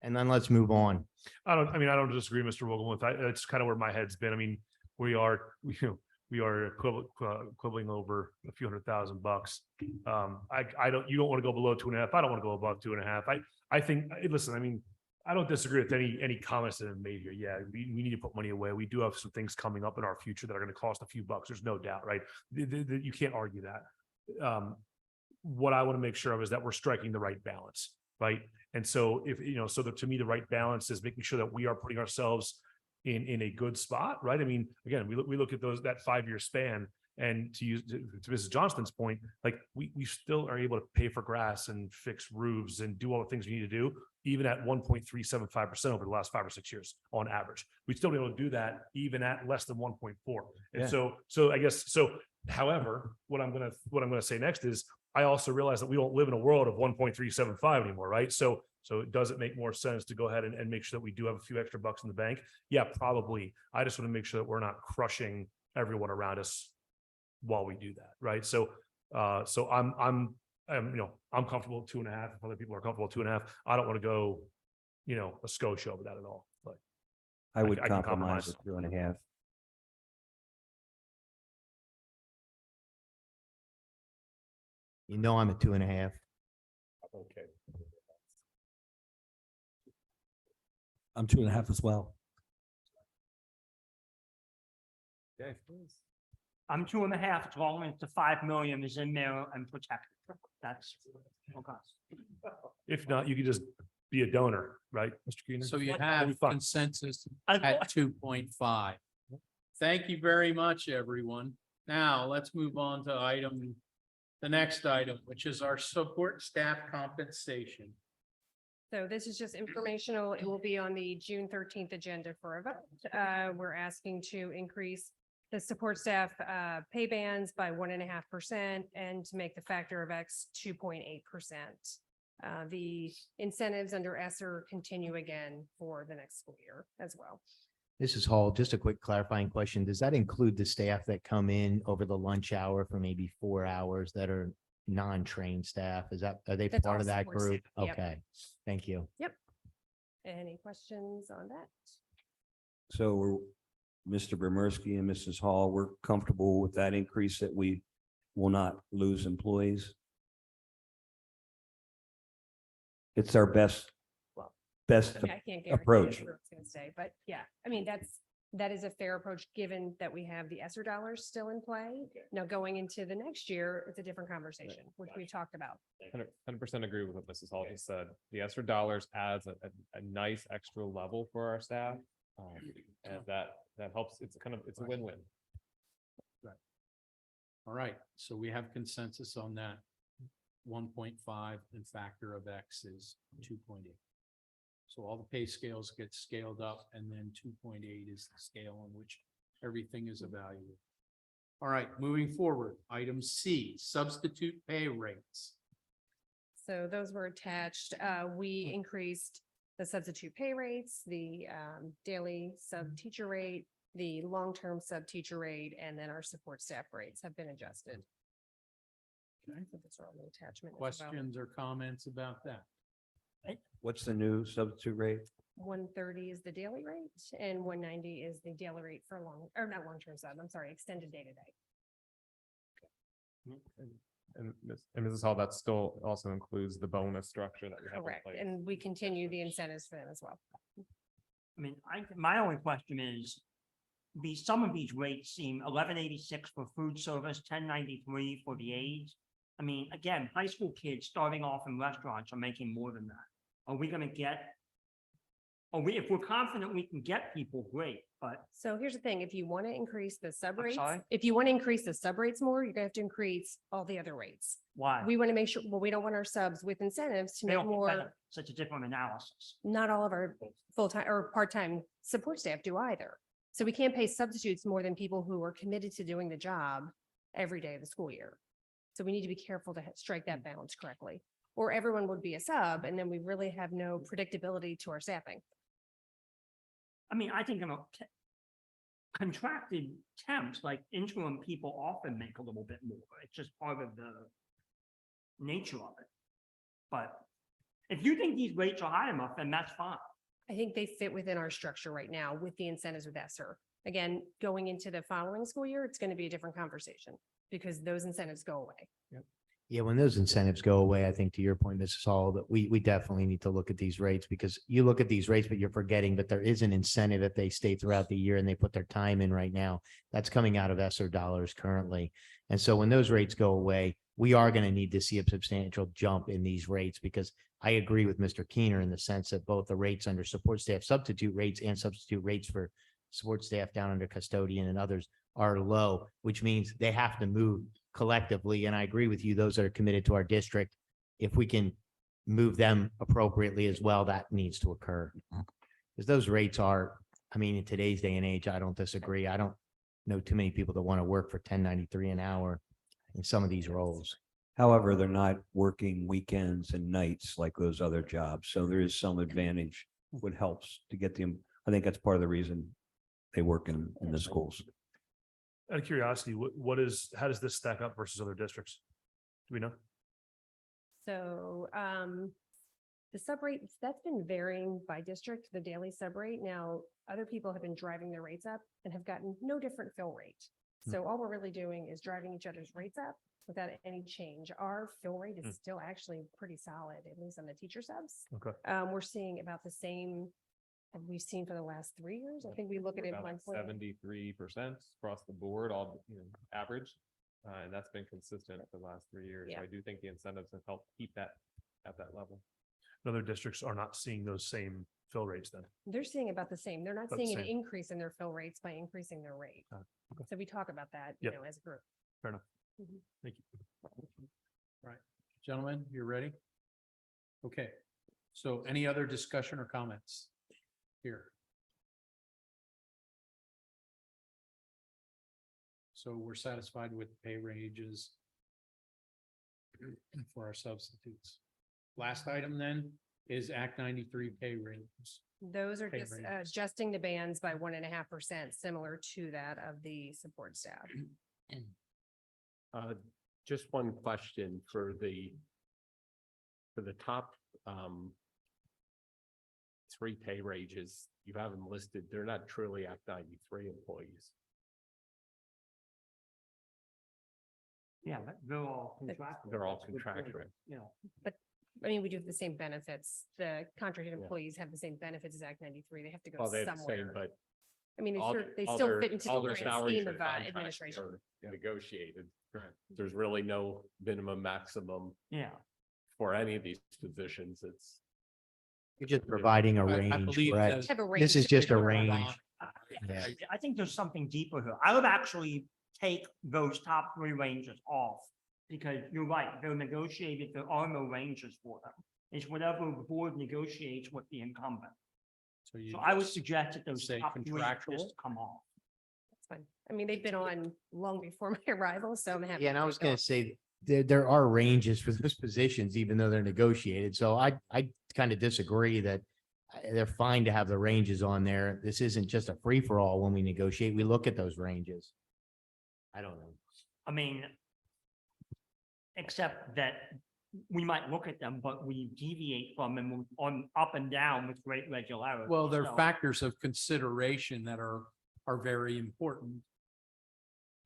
And then let's move on. I don't disagree, Mr. Wogelmuth. That's kind of where my head's been. I mean, we are quibbling over a few $100,000. You don't want to go below 2.5. I don't want to go above 2.5. I think, listen, I mean, I don't disagree with any comments that have been made here. Yeah, we need to put money away. We do have some things coming up in our future that are going to cost a few bucks. There's no doubt, right? You can't argue that. What I want to make sure of is that we're striking the right balance, right? And so to me, the right balance is making sure that we are putting ourselves in a good spot, right? I mean, again, we look at that 5-year span, and to Mrs. Johnston's point, like we still are able to pay for grass and fix roofs and do all the things we need to do, even at 1.375% over the last 5 or 6 years on average. We'd still be able to do that even at less than 1.4. And so I guess, however, what I'm gonna say next is, I also realize that we don't live in a world of 1.375 anymore, right? So does it make more sense to go ahead and make sure that we do have a few extra bucks in the bank? Yeah, probably. I just want to make sure that we're not crushing everyone around us while we do that, right? So I'm comfortable at 2.5. If other people are comfortable at 2.5, I don't want to go, a Scotia over that at all. But I would I can compromise at 2.5. I'm at 2.5. okay. I'm 2.5 as well. Okay. I'm 2.5, as long as the 5 million is in there and protected. That's, okay. If not, you could just be a donor, right, Mr. Keener? So you What- have Fine. consensus I- at 2.5. Thank you very much, everyone. Now, let's move on to the next item, which is our support staff compensation. So this is just informational. It will be on the June 13th agenda for a vote. We're asking to increase the support staff pay bands by 1.5% and to make the factor of X 2.8%. The incentives under ESSER continue again for the next school year as well. This is Hall. Just a quick clarifying question. Does that include the staff that come in over the lunch hour for maybe 4 hours that are non-trained staff? Are they That's part all of that support group? staff. Yep. Okay, thank you. Any questions on that? So Mr. Bremersky and Mrs. Hall, we're comfortable with that increase, that we will not lose employees. It's our best I mean, I can't guarantee approach. that's where it's gonna stay, but yeah, I mean, that is a fair approach, given that we have the ESSER dollars still in play. Now, going into the next year, it's a different conversation, which we talked about. 100% agree with what Mrs. Hall just said. The ESSER dollars adds a nice extra level for our staff. And that helps. It's a win-win. All right, so we have consensus on that. 1.5 and factor of X is 2.8. So all the pay scales get scaled up and then 2.8 is the scale on which everything is evaluated. All right, moving forward, item C, substitute pay rates. So those were attached. We increased the substitute pay rates, the daily sub teacher rate, the long-term sub teacher rate, and then our support staff rates have been adjusted. I think those are all the attachment as well. Questions or comments about that? What's the new substitute rate? 130 is the daily rate and 190 is the daily rate for or not long-term sub, I'm sorry, extended day to day. And Mrs. Hall, that still also includes the bonus structure that we have in Correct. place. And we continue the incentives for them as well. I mean, my only question is, some of these rates seem 1186 for food service, 1093 for the aides. I mean, again, high school kids starting off in restaurants are making more than that. Are we gonna get? If we're confident we can get people, great, but So here's the thing, if you want to increase the sub I'm rates, sorry? if you want to increase the sub rates more, you're gonna have to increase all the other rates. why? We want to make sure, well, we don't want our subs with incentives to They make don't get more, better. Such a different analysis. not all of our full-time or part-time support staff do either. So we can't pay substitutes more than people who are committed to doing the job every day of the school year. So we need to be careful to strike that balance correctly, or everyone would be a sub and then we really have no predictability to our staffing. I mean, I think, contracted temps, like interim people often make a little bit more. It's just part of the nature of it. But if you think these rates are high enough, then that's fine. I think they fit within our structure right now with the incentives with ESSER. Again, going into the following school year, it's going to be a different conversation because those incentives go away. Yeah, when those incentives go away, I think to your point, Mrs. Hall, that we definitely need to look at these rates because you look at these rates, but you're forgetting that there is an incentive if they stay throughout the year and they put their time in right now. That's coming out of ESSER dollars currently. And so when those rates go away, we are going to need to see a substantial jump in these rates because I agree with Mr. Keener in the sense that both the rates under support staff substitute rates and substitute rates for support staff down under custodian and others are low, which means they have to move collectively. And I agree with you, those that are committed to our district, if we can move them appropriately as well, that needs to occur. Because those rates are, I mean, in today's day and age, I don't disagree. I don't know too many people that want to work for 10.93 an hour in some of these roles. However, they're not working weekends and nights like those other jobs. So there is some advantage, what helps to get them. I think that's part of the reason they work in the schools. Out of curiosity, how does this stack up versus other districts? Do we know? So the sub rates, that's been varying by district, the daily sub rate. Now, other people have been driving their rates up and have gotten no different fill rate. So all we're really doing is driving each other's rates up without any change. Our fill rate is still actually pretty solid, at least on the teacher subs. Okay. We're seeing about the same have we've seen for the last 3 years. I think we look at it About monthly. 73% across the board, all, average. And that's been consistent for the last 3 years. So Yeah. I do think the incentives have helped keep that at that level. Other districts are not seeing those same fill rates then. They're seeing about the same. They're not About the seeing an same. increase in their fill rates by increasing their rate. Okay. So we talk about that, Yep. as a group. Fair enough. Mhm. Thank you. Right, gentlemen, you're ready? Okay, so any other discussion or comments here? So we're satisfied with pay ranges for our substitutes. Last item then is Act 93 pay ranges. Those are Pay just ranges. adjusting the bands by 1.5%, similar to that of the support staff. Just one question for the top, three pay ranges, you have them listed, they're not truly Act 93 employees. Yeah, but they're all contractual. They're all contractual. You know, I mean, we do have the same benefits. The contracted Yeah. employees have the same benefits as Act 93. They have to go Well, they're the same, somewhere. but I mean, all they all still their- fit into the all their grand salaries scheme are of contracted administration. or Negotiated. There's really no minimum maximum yeah. for any of these positions. It's. You're just providing a I range, believe right? that- Have a This is range. just a range. Yeah. I think there's something deeper here. I would actually take those top three ranges off because you're right, they're negotiated, there are no ranges for them. It's whatever the board negotiates with the incumbent. So you So I would suggest that those say top three contractual? just come off. That's fine. I mean, they've been on long before my arrival, so I'm happy. Yeah, and to I was take gonna off. say, there are ranges for those positions, even though they're negotiated. So I kind of disagree that they're fine to have the ranges on there. This isn't just a free for all when we negotiate. We look at those ranges. I don't know. I mean, except that we might look at them, but we deviate from them on up and down with great regularity. Well, there are So- factors of consideration that are very important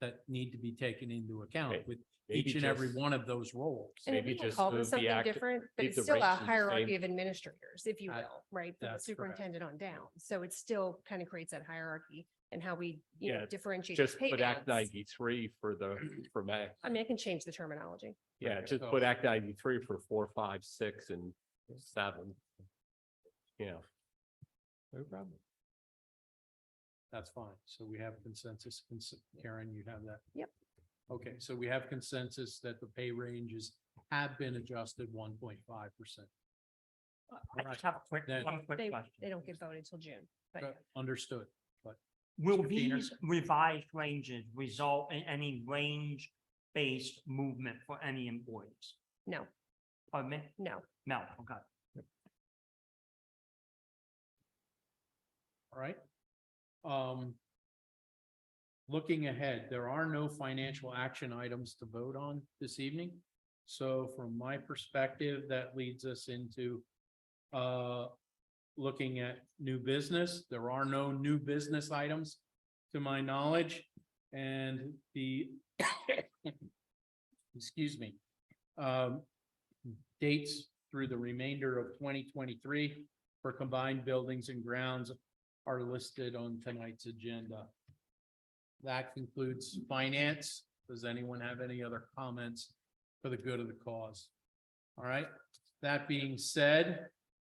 that need to be taken into account with Maybe each and every just- one of those roles. And it maybe may just call it move the something act- different, but leave it's the still a ranges the same. hierarchy of administrators, if you That- will, right? From the that's correct. superintendent on down. So it still kind of creates that hierarchy and how we, you know, Yeah, differentiate. Just pay put Act bands. 93 for May. I mean, I can change the terminology. Yeah, Okay. just put Act 93 for 4, 5, 6, and 7. Yeah. No problem. That's fine. So we have consensus. Karen, you have that? Yep. Okay, so we have consensus that the pay ranges have been adjusted 1.5%. I just have a quick, Then- one quick They, question. they don't get voted till June, but yeah. Understood, but Will Mr. Keener? these revised ranges result in any range-based movement for any employees? No, Pardon me? no. No, okay. all right. Looking ahead, there are no financial action items to vote on this evening. So from my perspective, that leads us into looking at new business. There are no new business items to my knowledge, and the excuse me, dates through the remainder of 2023 for combined buildings and grounds are listed on tonight's agenda. That concludes finance. Does anyone have any other comments for the good of the cause? All right, that being said,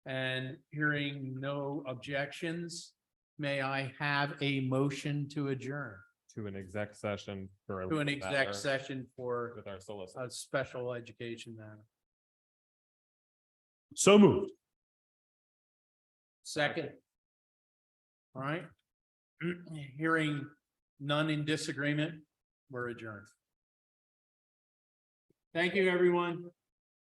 and hearing no objections, may I have a motion to adjourn To an exec session for. a to an legal exec matter session for With our solicitor. a special education matter? So moved. Second. All right. Hearing none in disagreement, we're adjourned. Thank you, everyone.